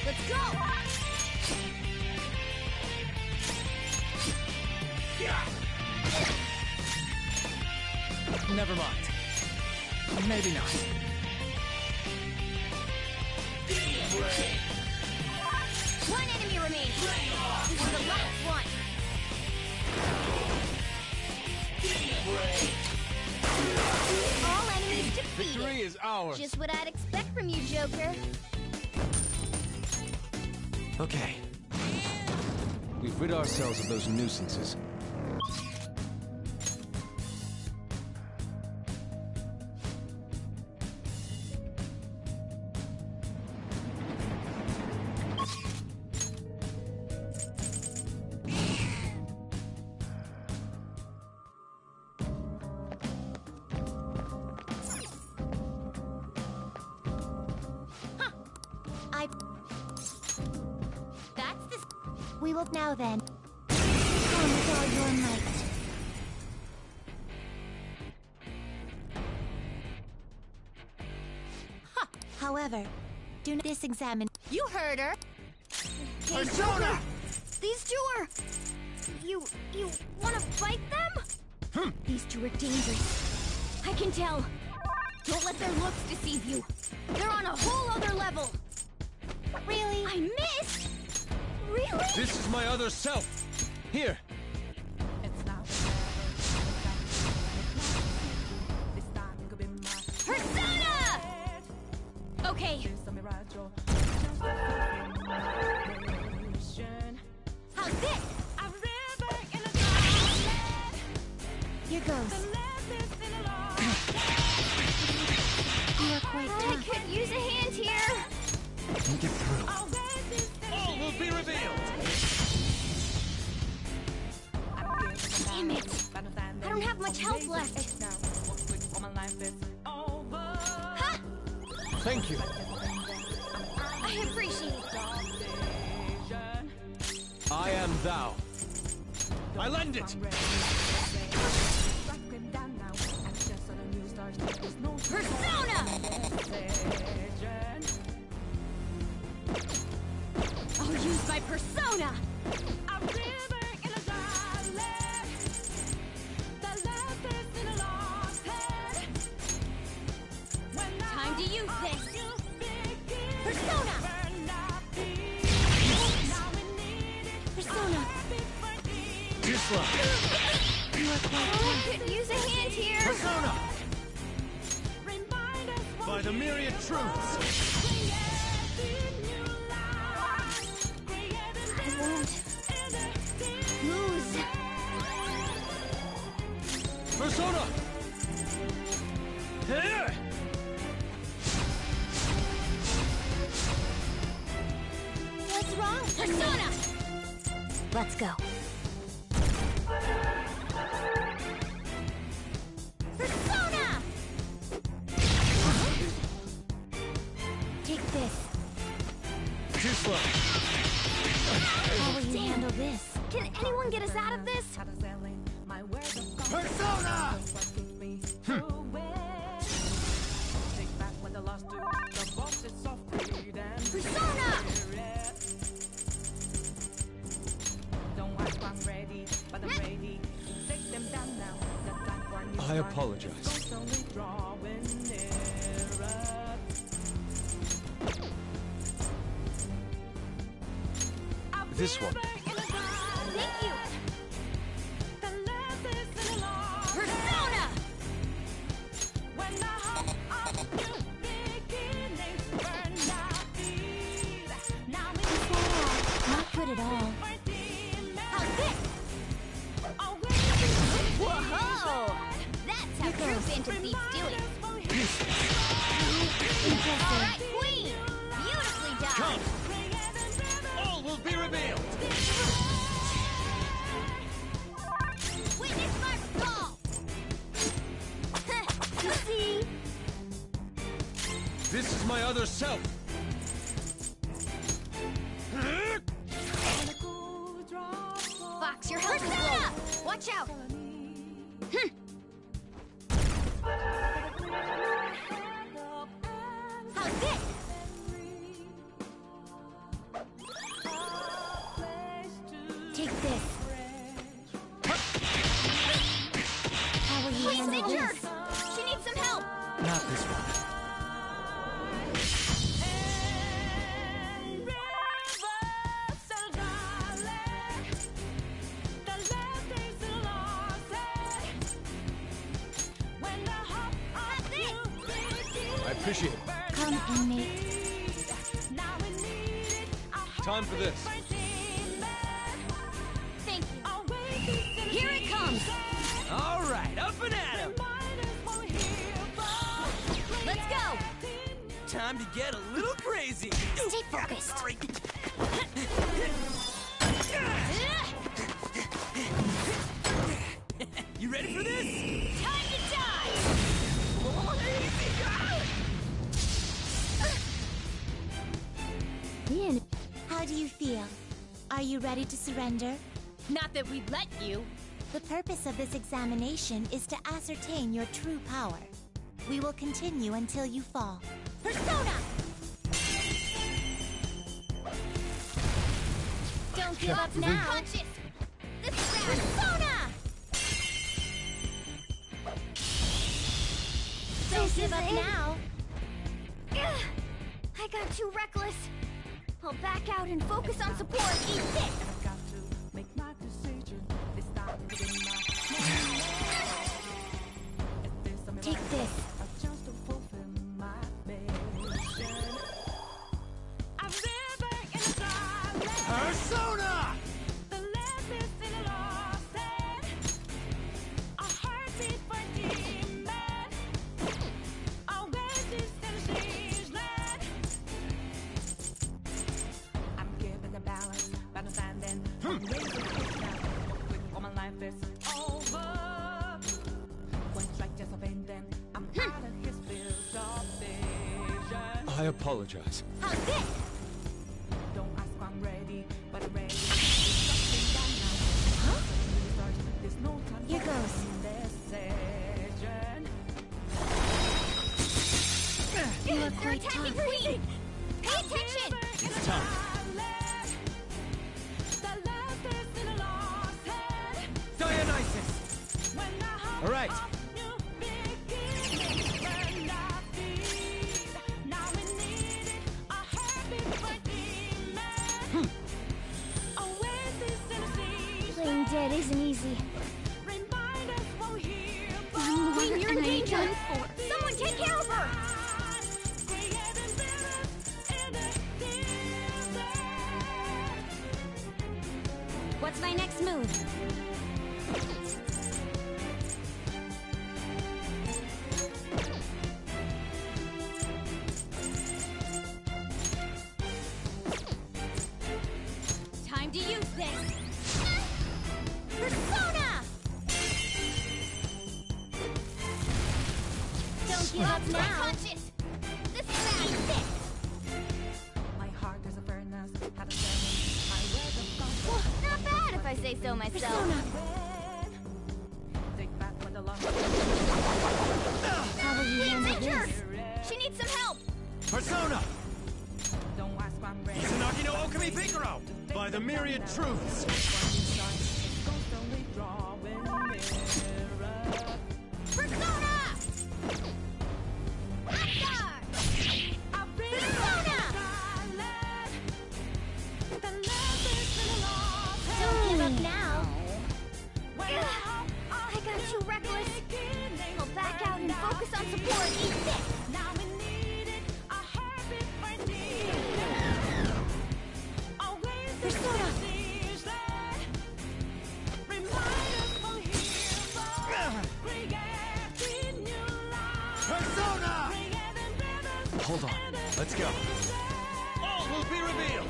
Let's go! Never mind. Maybe not. One enemy remaining. This is the last one. All enemies defeated. Victory is ours. Just what I'd expect from you, Joker. Okay. We've rid ourselves of those nuisances. We will now then. Come with all your might. However, do not examine. You heard her! Persona! These two are... You wanna fight them? These two are dangerous. I can tell. Don't let their looks deceive you. They're on a whole other level. Really? I missed? Really? This is my other self. Here. Persona! Okay. How's this? Here goes. You are quite I tough. could use a hand here. Think it through. All will be revealed. Damn it. I don't have much health left. Ha! Thank you. I appreciate it. I am thou. I lend it. Persona! I'll use my persona! Time to use this! Persona! Persona. Gisla. You are quite tough. I could use a hand here! Persona. By the myriad truths. I won't lose. Persona. Here. What's wrong? Persona! Let's go. Persona! Take this. Gisla. How will you handle this? Can anyone get us out of this? Persona! Persona! I apologize. This one. Thank you! Persona! Not good at all. How's this? Whoa! That's how true Phantom Thieves do it! Alright, Queen! Beautifully done! Come. All will be revealed. Witness my fall! You see? This is my other self. Fox, your health is low! Watch out! How's this? Take this. How will you Queen's handle injured! this? She needs some help! Not this one. I appreciate it. Come, inmate. Time for this. Thank you. Here it comes! All right, up and at 'em. Let's go! Time to get a little crazy. Stay focused. Sorry. You ready for this? Time to die! Ian, how do you feel? Are you ready to surrender? Not that we'd let you. The purpose of this examination is to ascertain your true power. We will continue until you fall. Persona! Don't give up now. Punches. This is Persona. Don't give up now. I got too reckless. I'll back out and focus on support. Eat this. Take this. Persona! I apologize. How's this? Here goes. You look They're quite attacking tough. me! Pay attention! It's time. Dionysus! All right. Playing dead isn't easy. Queen, you're in danger! Someone take care of her! What's my next move? Time to use this! Persona! Don't give up now! Punches! This is bad! My heart is a furnace. Not bad if I say so myself. Persona! How will you handle this? She needs some help! Persona! Izanagi no Okami Pikaro! By the myriad truths! Persona! Persona! Don't give up now. I got too reckless. I'll back out and focus on support. Eat this. Persona! Persona! Hold on. Let's go. All will be revealed!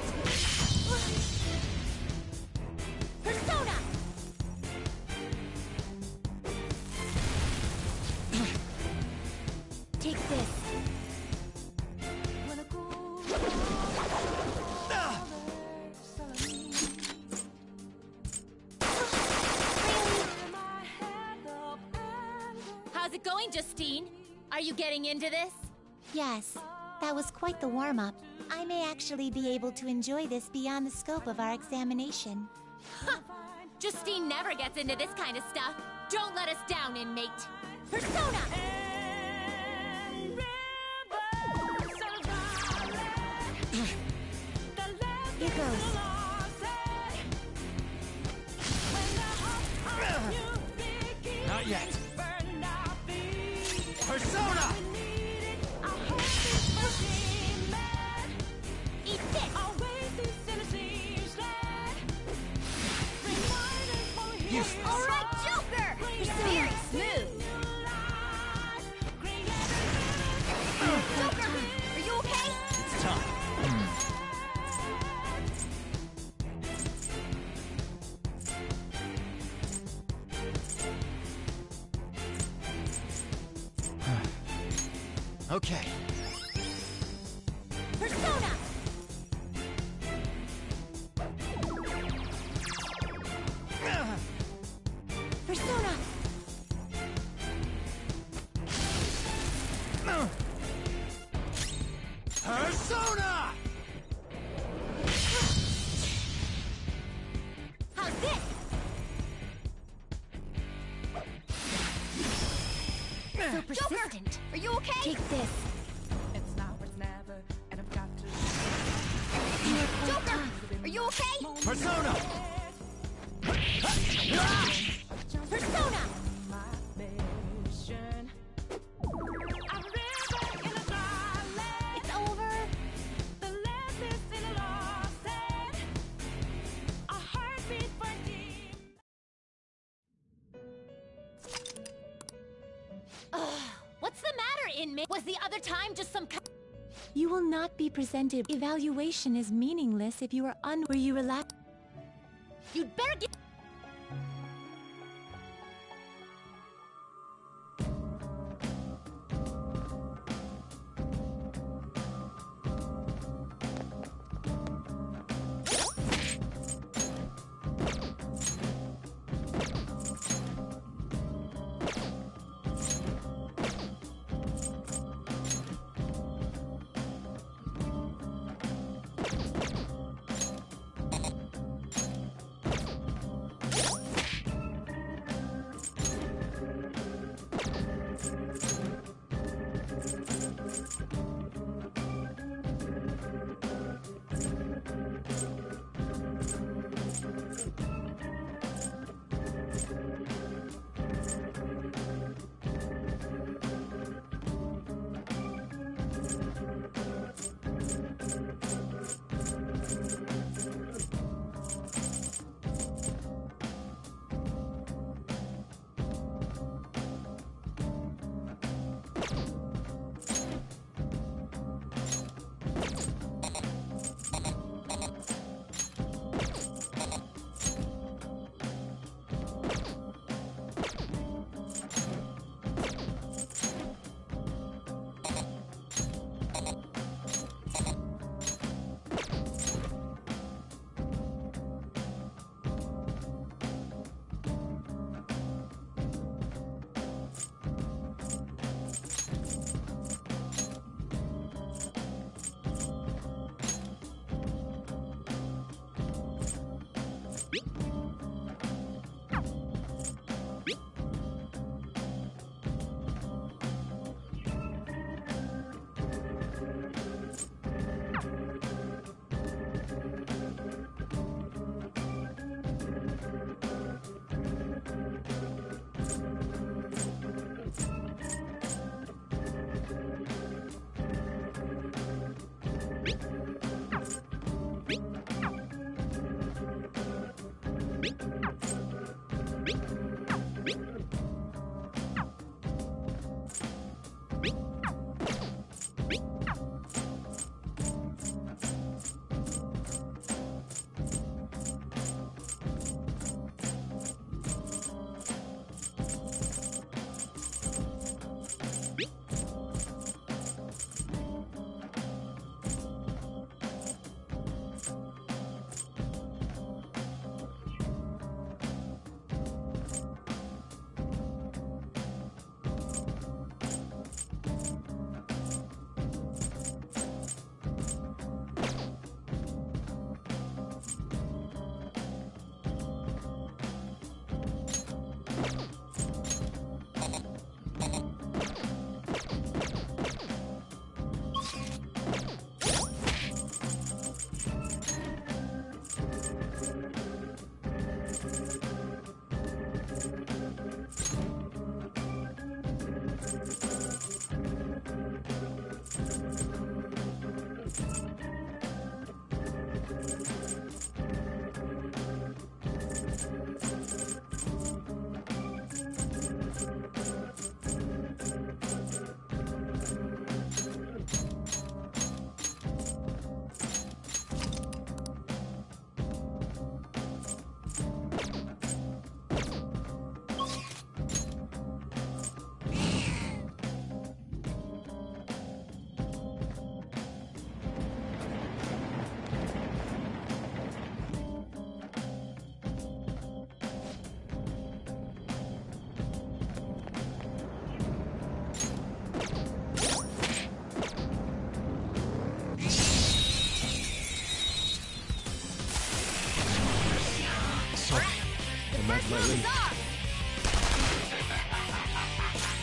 Persona! Take this. How's it going, Justine? Are you getting into this? Yes, that was quite the warm-up. I may actually be able to enjoy this beyond the scope of our examination. Justine never gets into this kind of stuff. Don't let us down, inmate. Persona! Here goes. Not yet. Persona! Eat this. Useless. All right, Joker. Very smooth. Joker, are you okay? It's time. Okay. Persona! Persona! Persona! so persistent? Are you okay? Take this. It's now or never, and I've got to. Joker! Are you okay? Persona! Persona! It's over. The lessons in a lost head. A heartbeat for deep. What's the matter, inmate? Was the other time just some You will not be presented. Evaluation is meaningless if you are where you relax. You'd better get...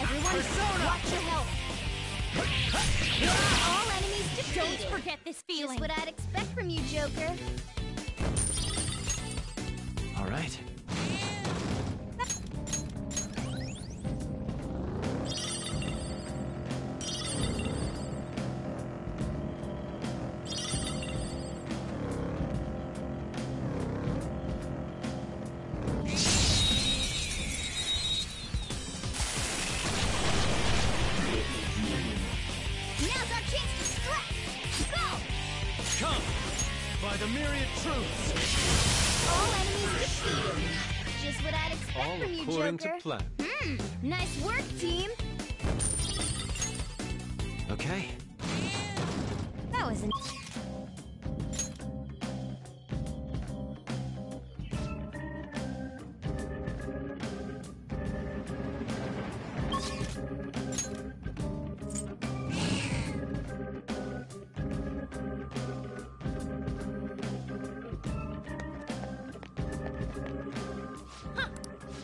Everyone, Persona! All enemies defeated. Don't forget this feeling. Just what I'd expect from you, Joker. All right. Now's our chance to strike. Go! Come! By the myriad truths! All enemies defeated. Just what I'd expect All from you, according Joker. to plan. Nice work, team. Okay. That was an...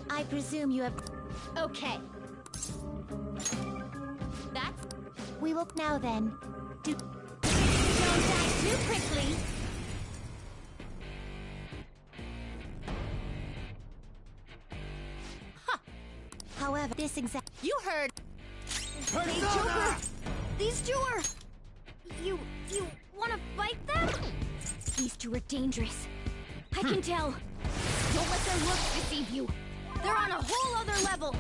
I presume you have... Okay. That's... We will... Now then. Don't die too quickly. However, this exact... You heard. Hey, Persona! Joker. These two are... You want to fight them? These two are dangerous. I can tell. Don't let their looks deceive you. They're on a whole other level.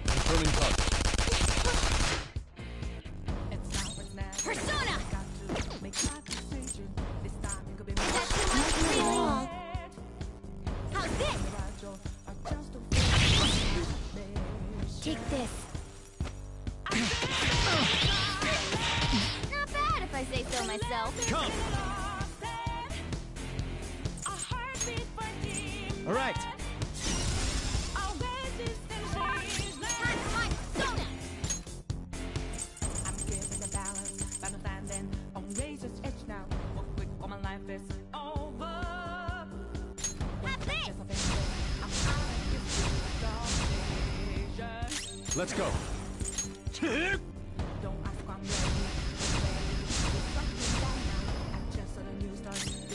Confirming target. Persona! That's too much for you all. How's this? Take this. Not bad if I say so myself. Come! All right. Let's go.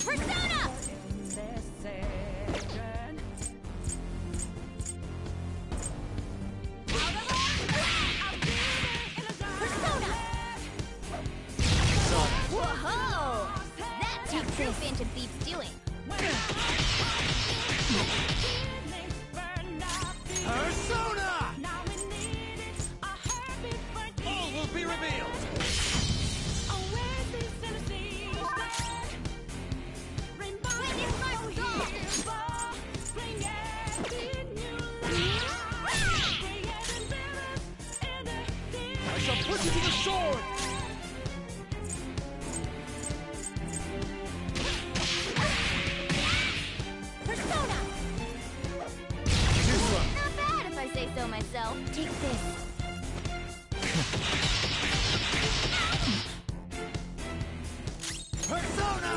Persona! Persona! Whoa! That's what true Phantom Thief's doing. Persona! All will be revealed. I shall put you to the sword. Persona! Not bad if I say so myself. Take this. Persona!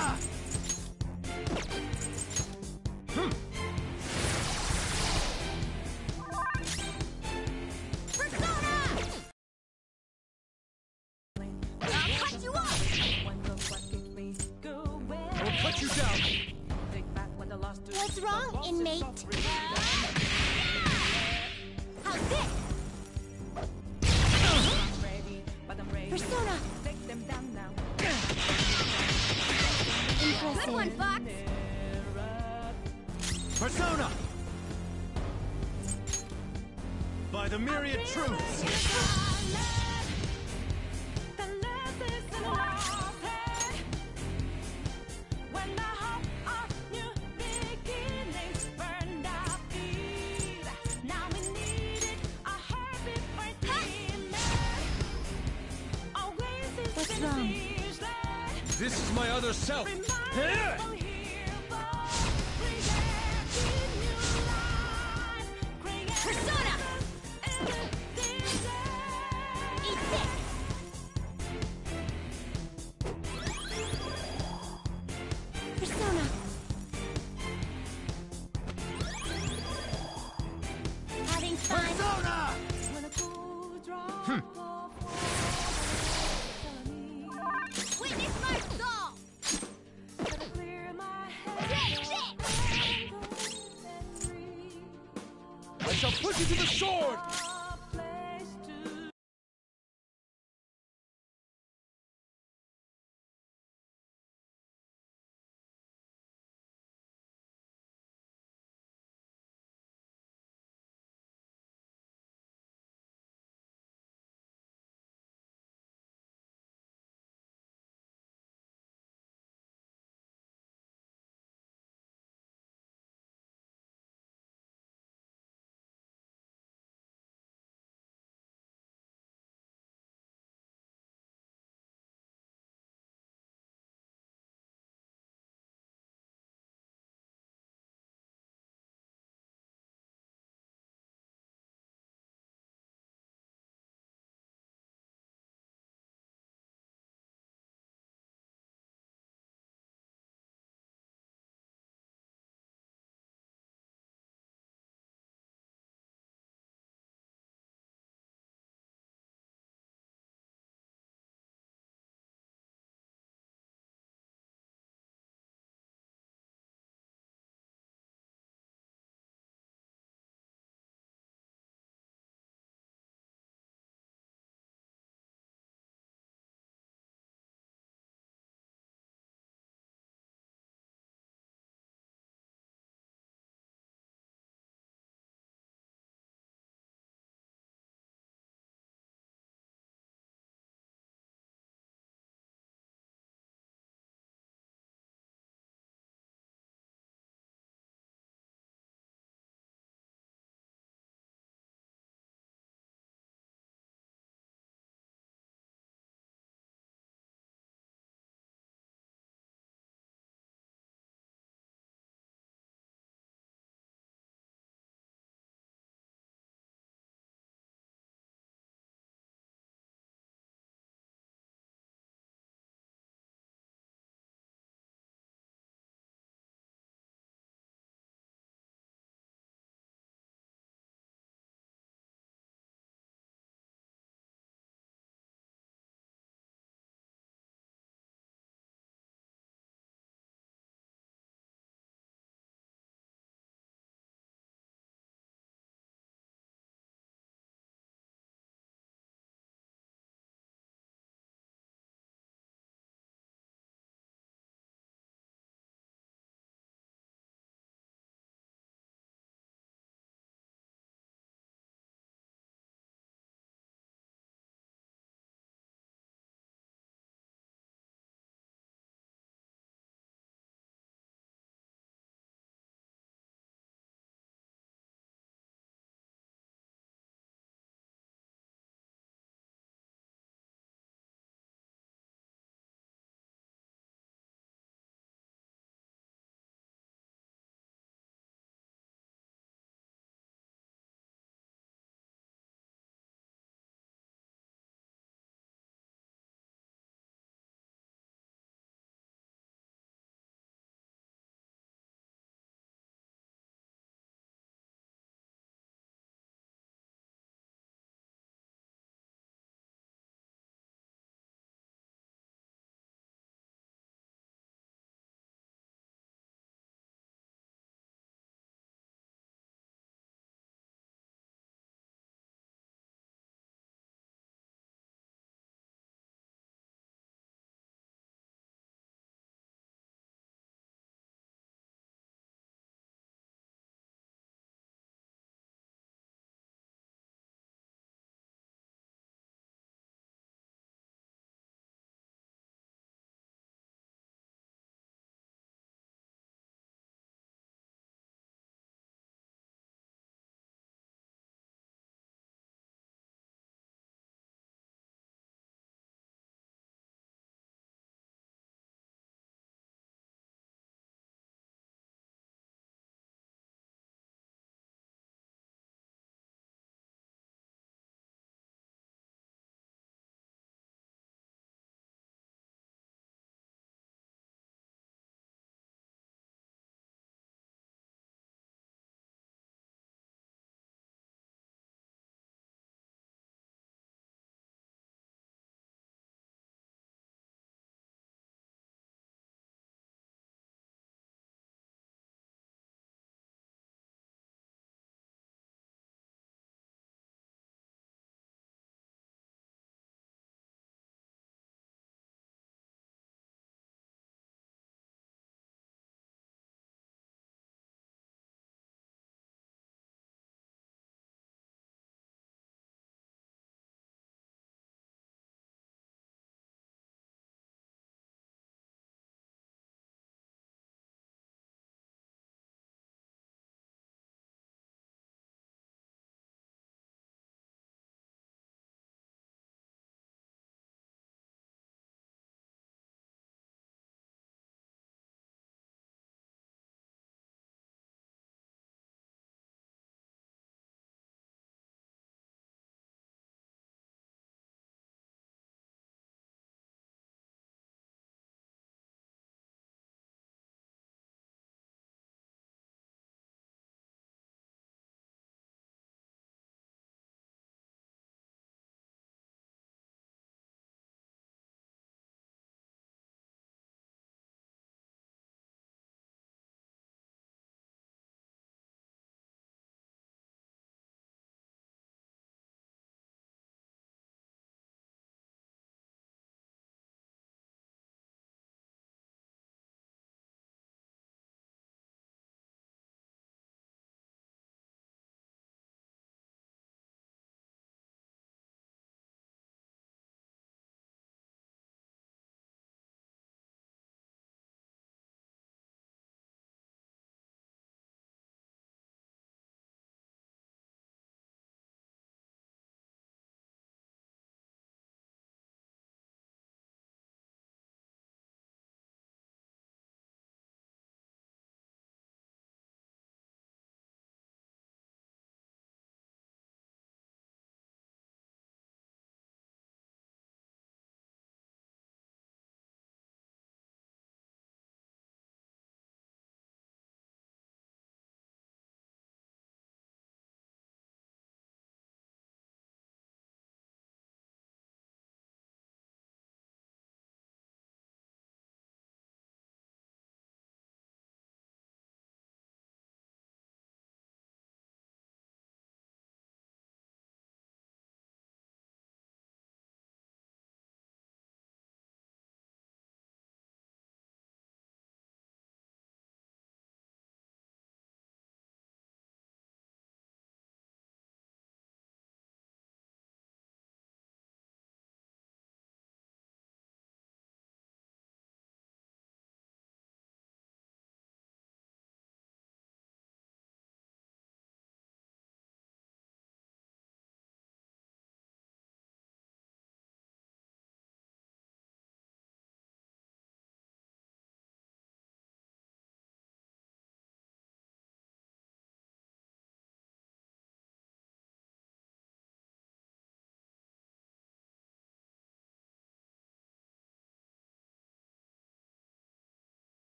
I'll cut you off! I will cut you down. What's wrong, inmate? How's this? Persona! Impressive. Good one, Fox! Persona! By the myriad truths. What's wrong? This is my other self. Persona! Eat this! Persona! Having fun? Persona! you to the sword!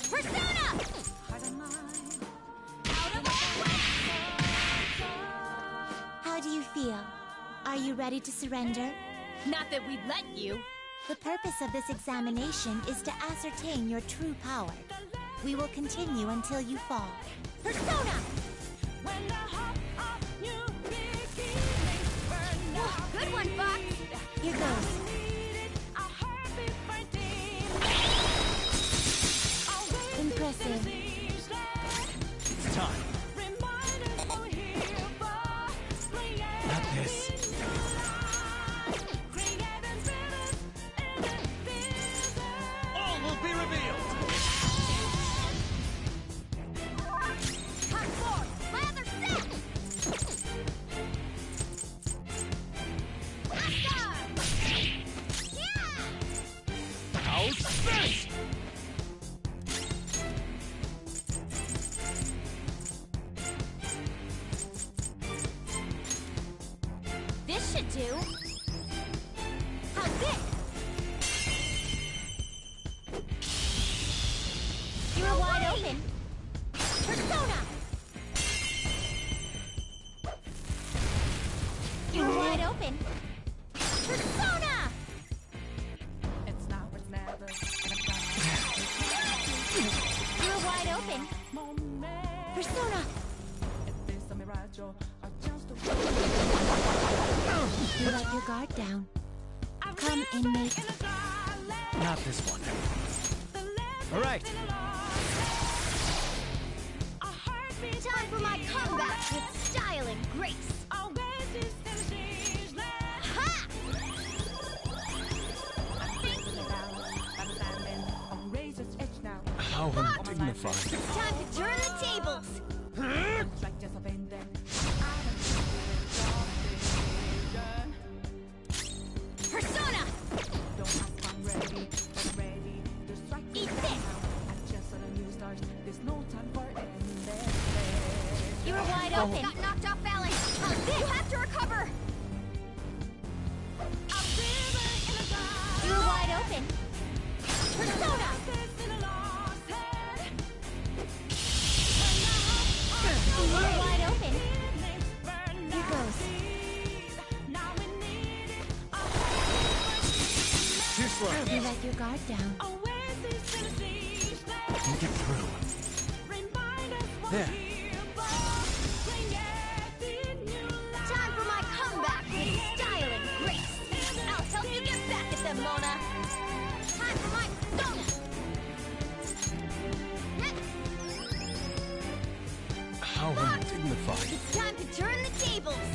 Persona! Out of my way! How do you feel? Are you ready to surrender? Not that we'd let you. The purpose of this examination is to ascertain your true power. We will continue until you fall. Persona! Good one, Fox! Here goes. Impressive. It's time. Not this. All will be revealed. Come forward! My other set! How's this? This should do. How's this? You're wide open. Persona! You're wide open. Persona! It's now or it's never. You're wide open. Persona! You let your guard down. Come, inmate. Not this one. All right. Time for my comeback with style and grace. Ha! How undignified. It's time to turn the tables. Persona! Eat this! You were wide open. Got knocked off balance. You have to recover. You were wide open. Persona! You were wide open. Here goes. Too slow. You let your guard down. Think it through. There. Time for my comeback with style and grace. I'll help you get back at them, Mona. Time for my persona. How undignified. It's time to turn the tables.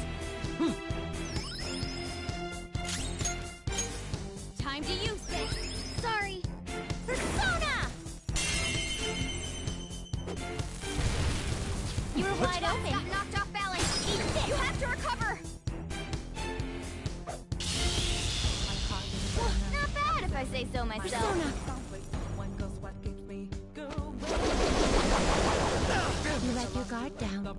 Time to use this. Sorry. Persona! You were wide open. Got knocked off balance. Eat this. You have to recover. Not bad if I say so myself. Persona! You let your guard down.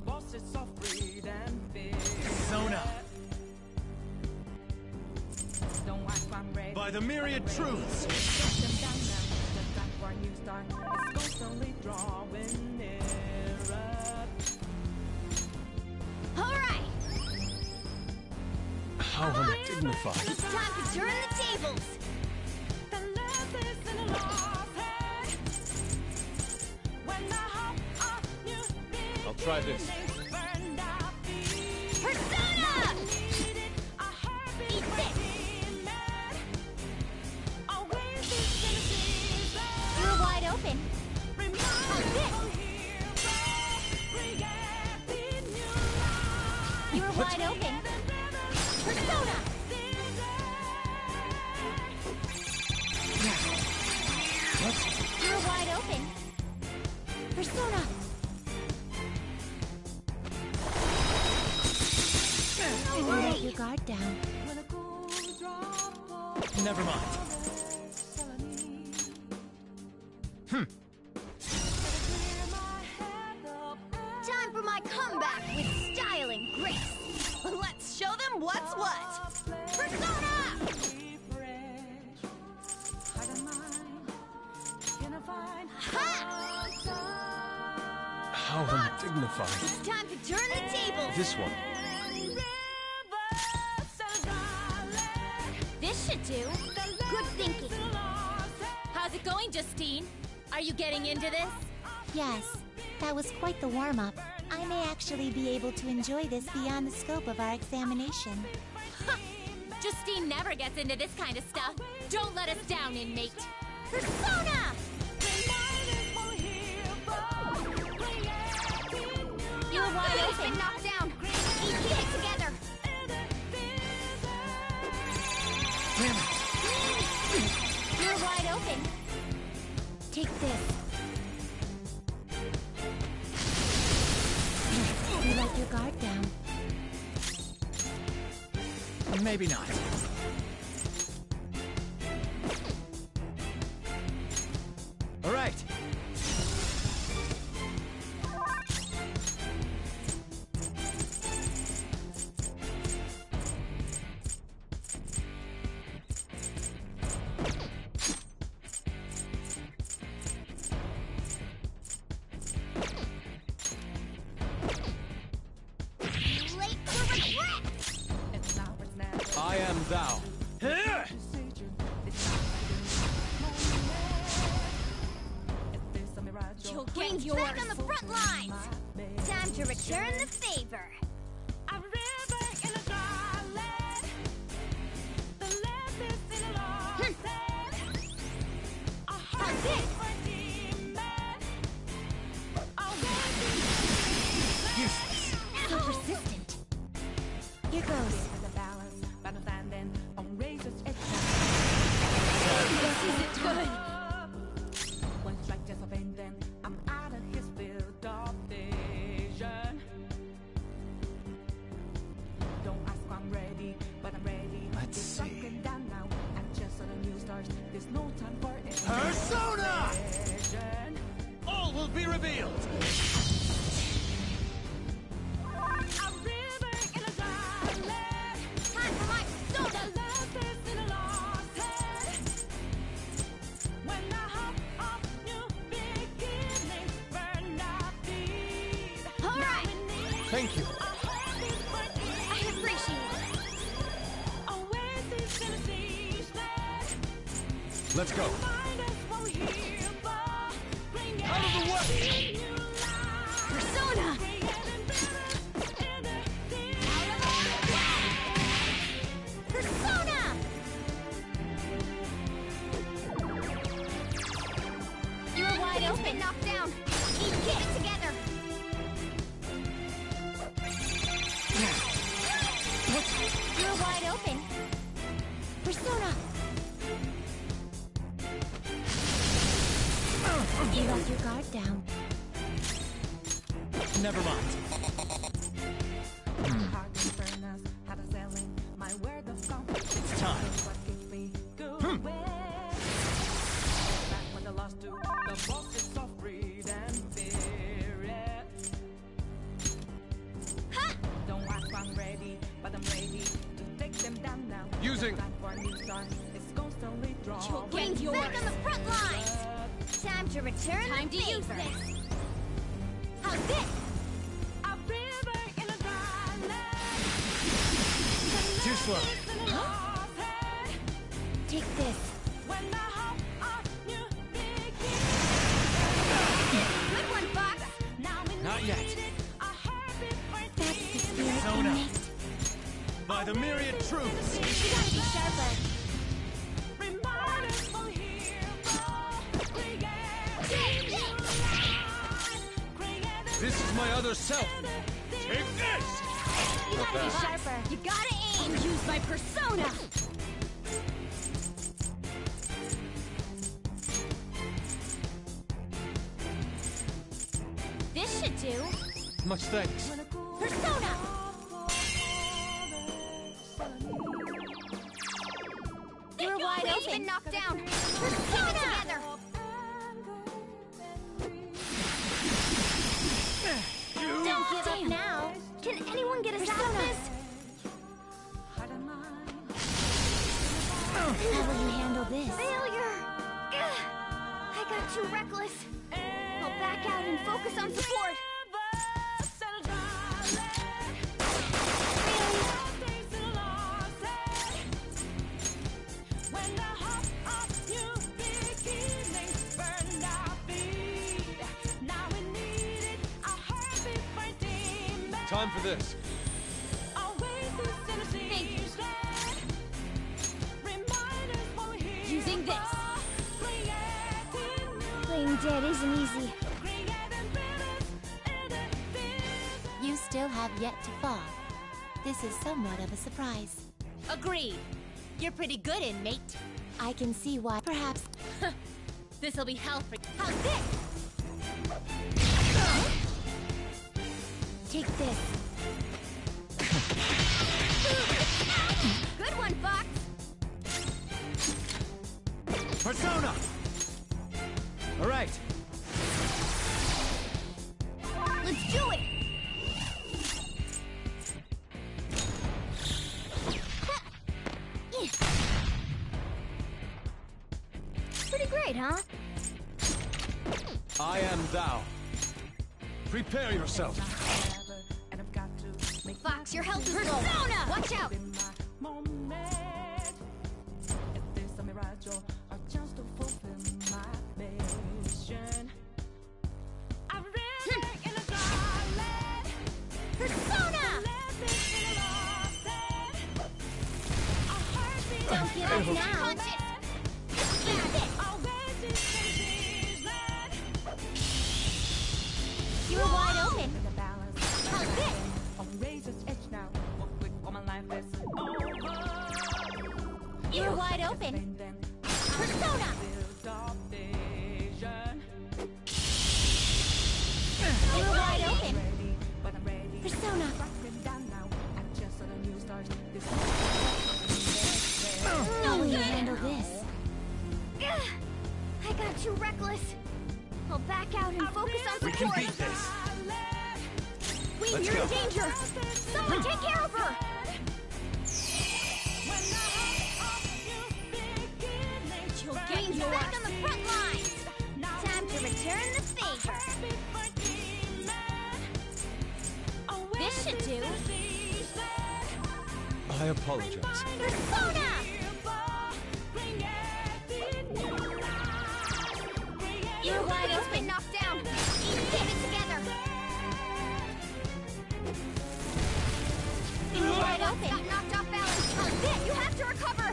Persona. By the myriad truths. All right. How undignified. It's time to turn the tables. I'll try this. Persona! Eat this. You're wide open. How's this? You're wide open. Persona! You're wide open. Persona! You let your guard down. Never mind. Time for my comeback with style and grace. Let's show them what's what. Persona! Ha! How undignified. It's time to turn the tables. This one. This should do. Good thinking. How's it going, Justine? Are you getting into this? Yes, that was quite the warm-up. I may actually be able to enjoy this beyond the scope of our examination. Justine never gets into this kind of stuff. Don't let us down, inmate. Persona! You're wide open. Knocked down. Keep it together. Damn it. You're wide open. Take this. You let your guard down. Maybe not. All right. Late to regret! I am thou. You'll get yours. Back on the front lines. Time to return the favor. How's this? Useless. So persistent. Here goes. This isn't good. Let's see. Persona! All will be revealed. Time for my persona. All right. Thank you. I appreciate it. Let's go. Out of the way! Persona! Persona! You're wide open. Knocked down. Keep it together. You're wide open. Persona! You let your guard down. Never mind. It's time. Using. You'll get yours. Back on the front lines. Time to return the favor. Use this. How's this? Too slow. Take this. Good one, Fox. Not yet. That's the spirit, Persona. inmate. By the myriad truths. You gotta be sharper. This is my other self. Take this! You gotta be sharper. You gotta aim. Use my persona. This should do. Much thanks. Persona! You're wide open. Been knocked down. Persona! Together. Don't give up now. Can anyone get us out of this? How will you handle this? Failure! Ugh. I got too reckless. I'll back out and focus on support. Time for this. Using this. Playing dead isn't easy. You still have yet to fall. This is somewhat of a surprise. Agreed. You're pretty good, inmate. I can see why. Perhaps. This'll be hell for. How's this? Take this. Good one, Fox. Persona! Alright. Let's do it. Pretty great, huh? I am thou. Prepare yourself. Fox, your health is low. Persona! Watch out. Persona! Don't give up now. Punch it. You're wide open. How's this? You're wide open. Persona! You're wide open. Persona. How will you handle this? I got too reckless. I'll back out and focus on We support. can beat this. Wait, Let's you're go. in danger. Someone take care of her. You'll gain you back on the front lines. Time to return the favor. This should do. I apologize. Persona! You're wide open. Knocked down. Get it together. You're wide open. Got knocked off balance. You have to recover.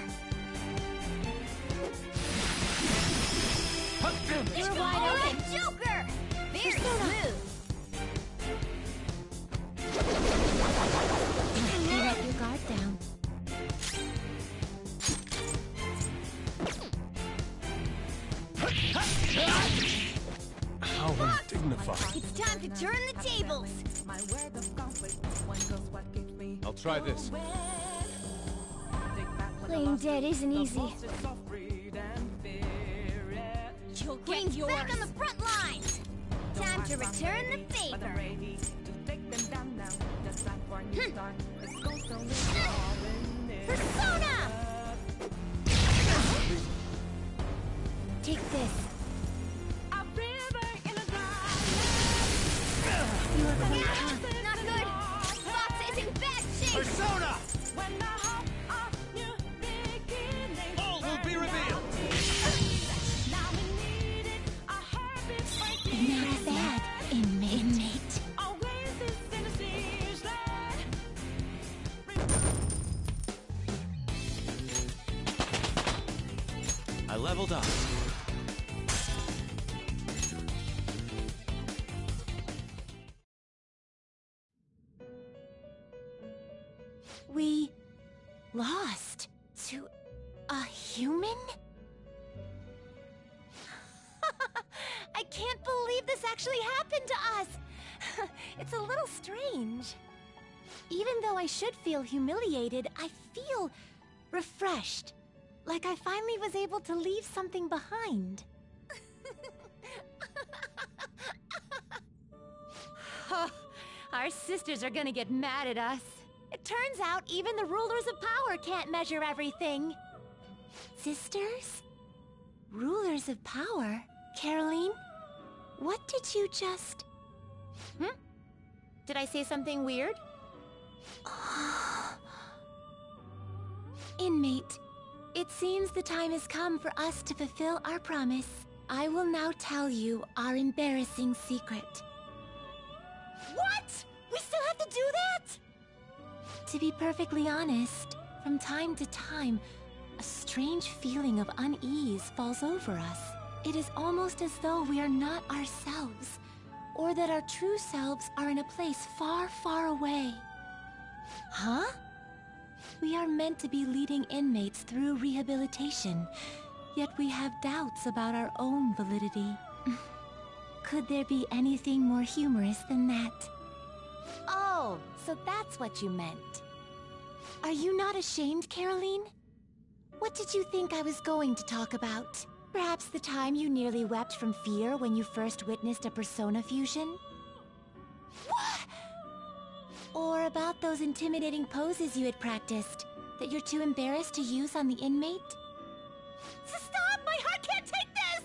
You're wide open. Joker. Very smooth. You let your guard down. How undignified. It's time to turn the tables. I'll try this. Playing dead isn't easy. You'll gain yours. Back on the front lines. Time to return the favor. Persona! Take this. Not good. Fox is in bad shape. Persona! All will be revealed. Not bad, inmate. I leveled up. We lost to a human? I can't believe this actually happened to us! It's a little strange. Even though I should feel humiliated, I feel refreshed. Like I finally was able to leave something behind. Our sisters are gonna get mad at us. It turns out even the rulers of power can't measure everything. Sisters? Rulers of power? Caroline? What did you just... Did I say something weird? Inmate, it seems the time has come for us to fulfill our promise. I will now tell you our embarrassing secret. What? We still have to do that? To be perfectly honest, from time to time, a strange feeling of unease falls over us. It is almost as though we are not ourselves, or that our true selves are in a place far, far away. Huh? We are meant to be leading inmates through rehabilitation, yet we have doubts about our own validity. Could there be anything more humorous than that? Oh, so that's what you meant. Are you not ashamed, Caroline? What did you think I was going to talk about? Perhaps the time you nearly wept from fear when you first witnessed a persona fusion? What? Or about those intimidating poses you had practiced that you're too embarrassed to use on the inmate? Stop! My heart can't take this!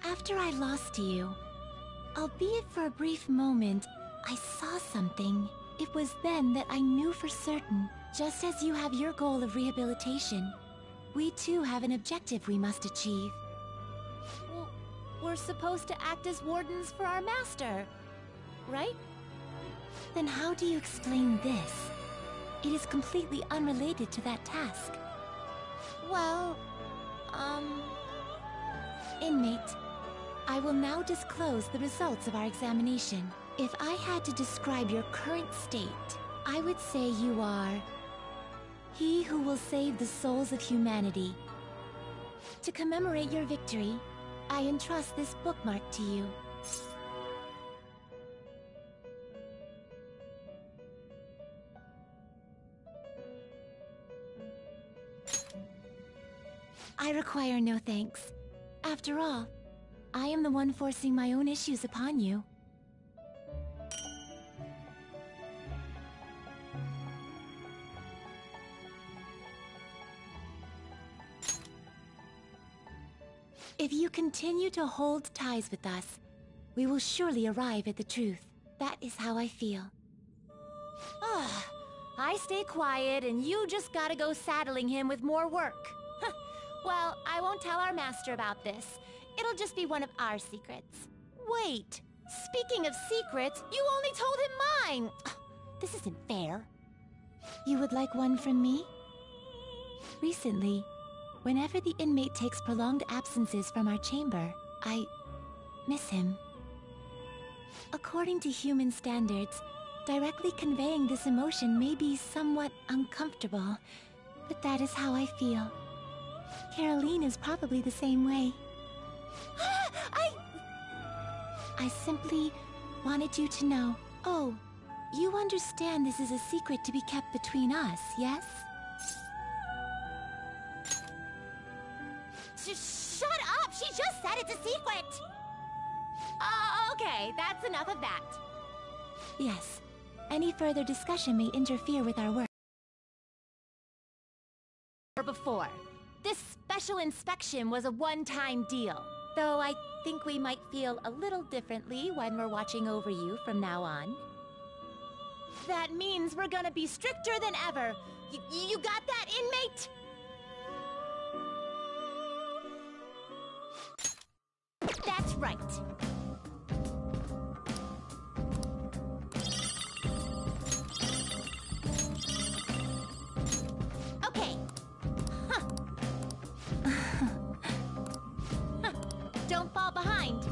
After I lost you, albeit for a brief moment, I saw something. It was then that I knew for certain, just as you have your goal of rehabilitation, we too have an objective we must achieve. Well, we're supposed to act as wardens for our master, right? Then how do you explain this? It is completely unrelated to that task. Well, Inmate, I will now disclose the results of our examination. If I had to describe your current state, I would say you are he who will save the souls of humanity. To commemorate your victory, I entrust this bookmark to you. I require no thanks. After all, I am the one forcing my own issues upon you. If you continue to hold ties with us, we will surely arrive at the truth. That is how I feel. I stay quiet and you just gotta go saddling him with more work. Well, I won't tell our master about this. It'll just be one of our secrets. Wait, speaking of secrets, you only told him mine! This isn't fair. You would like one from me? Recently, whenever the inmate takes prolonged absences from our chamber, I miss him. According to human standards, directly conveying this emotion may be somewhat uncomfortable, but that is how I feel. Caroline is probably the same way. I simply wanted you to know. Oh, you understand this is a secret to be kept between us, yes? Shut up! She just said it's a secret! Okay, that's enough of that. Yes. Any further discussion may interfere with our work. Or before. This special inspection was a one-time deal. Though I think we might feel a little differently when we're watching over you from now on. That means we're gonna be stricter than ever. You got that, inmate? That's right. Okay. Don't fall behind.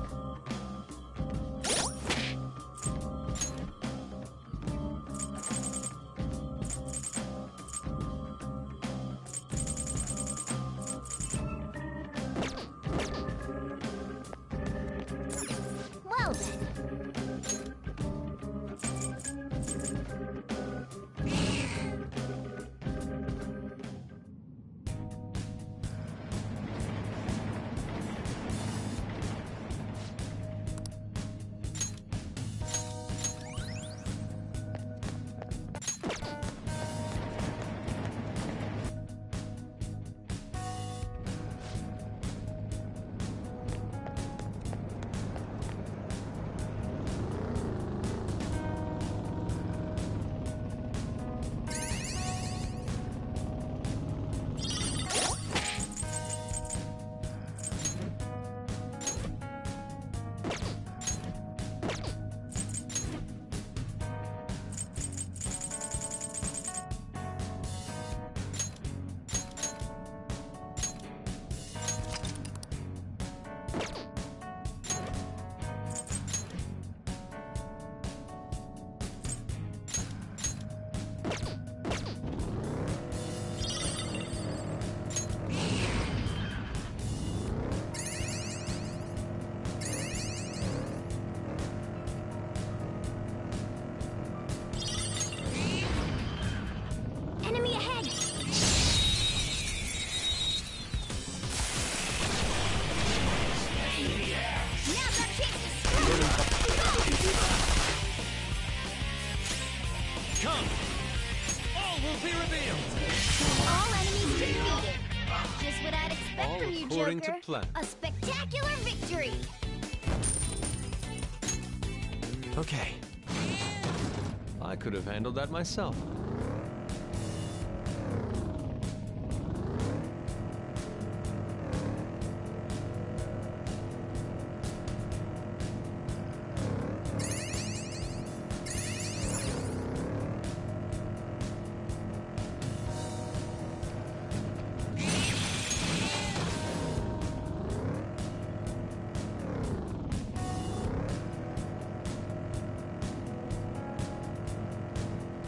All will be revealed. All enemies defeated. Just what I'd expect All from you, according to Joker. plan. A spectacular victory. Okay. I could have handled that myself.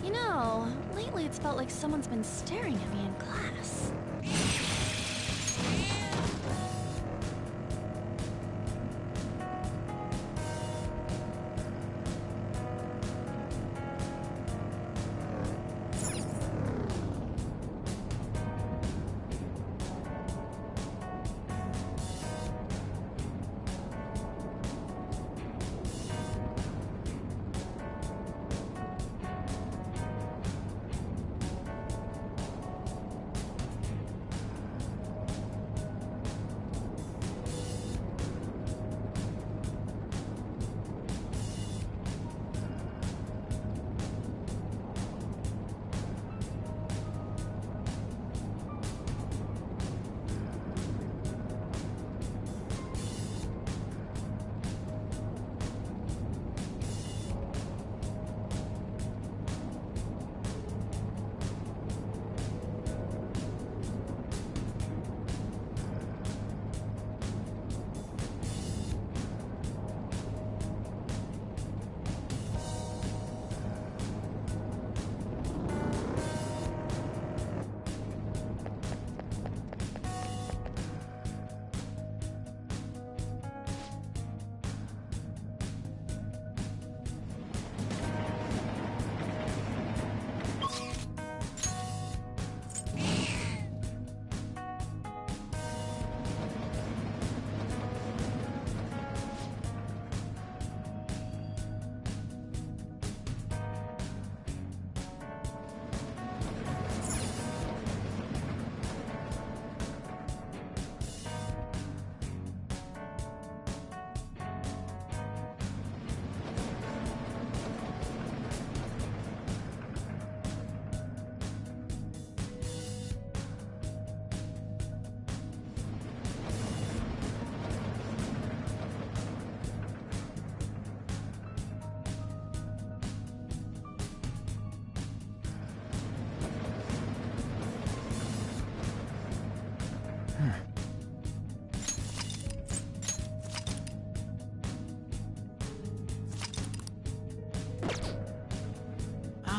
You know, lately it's felt like someone's been staring at me in class.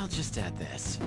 I'll just add this.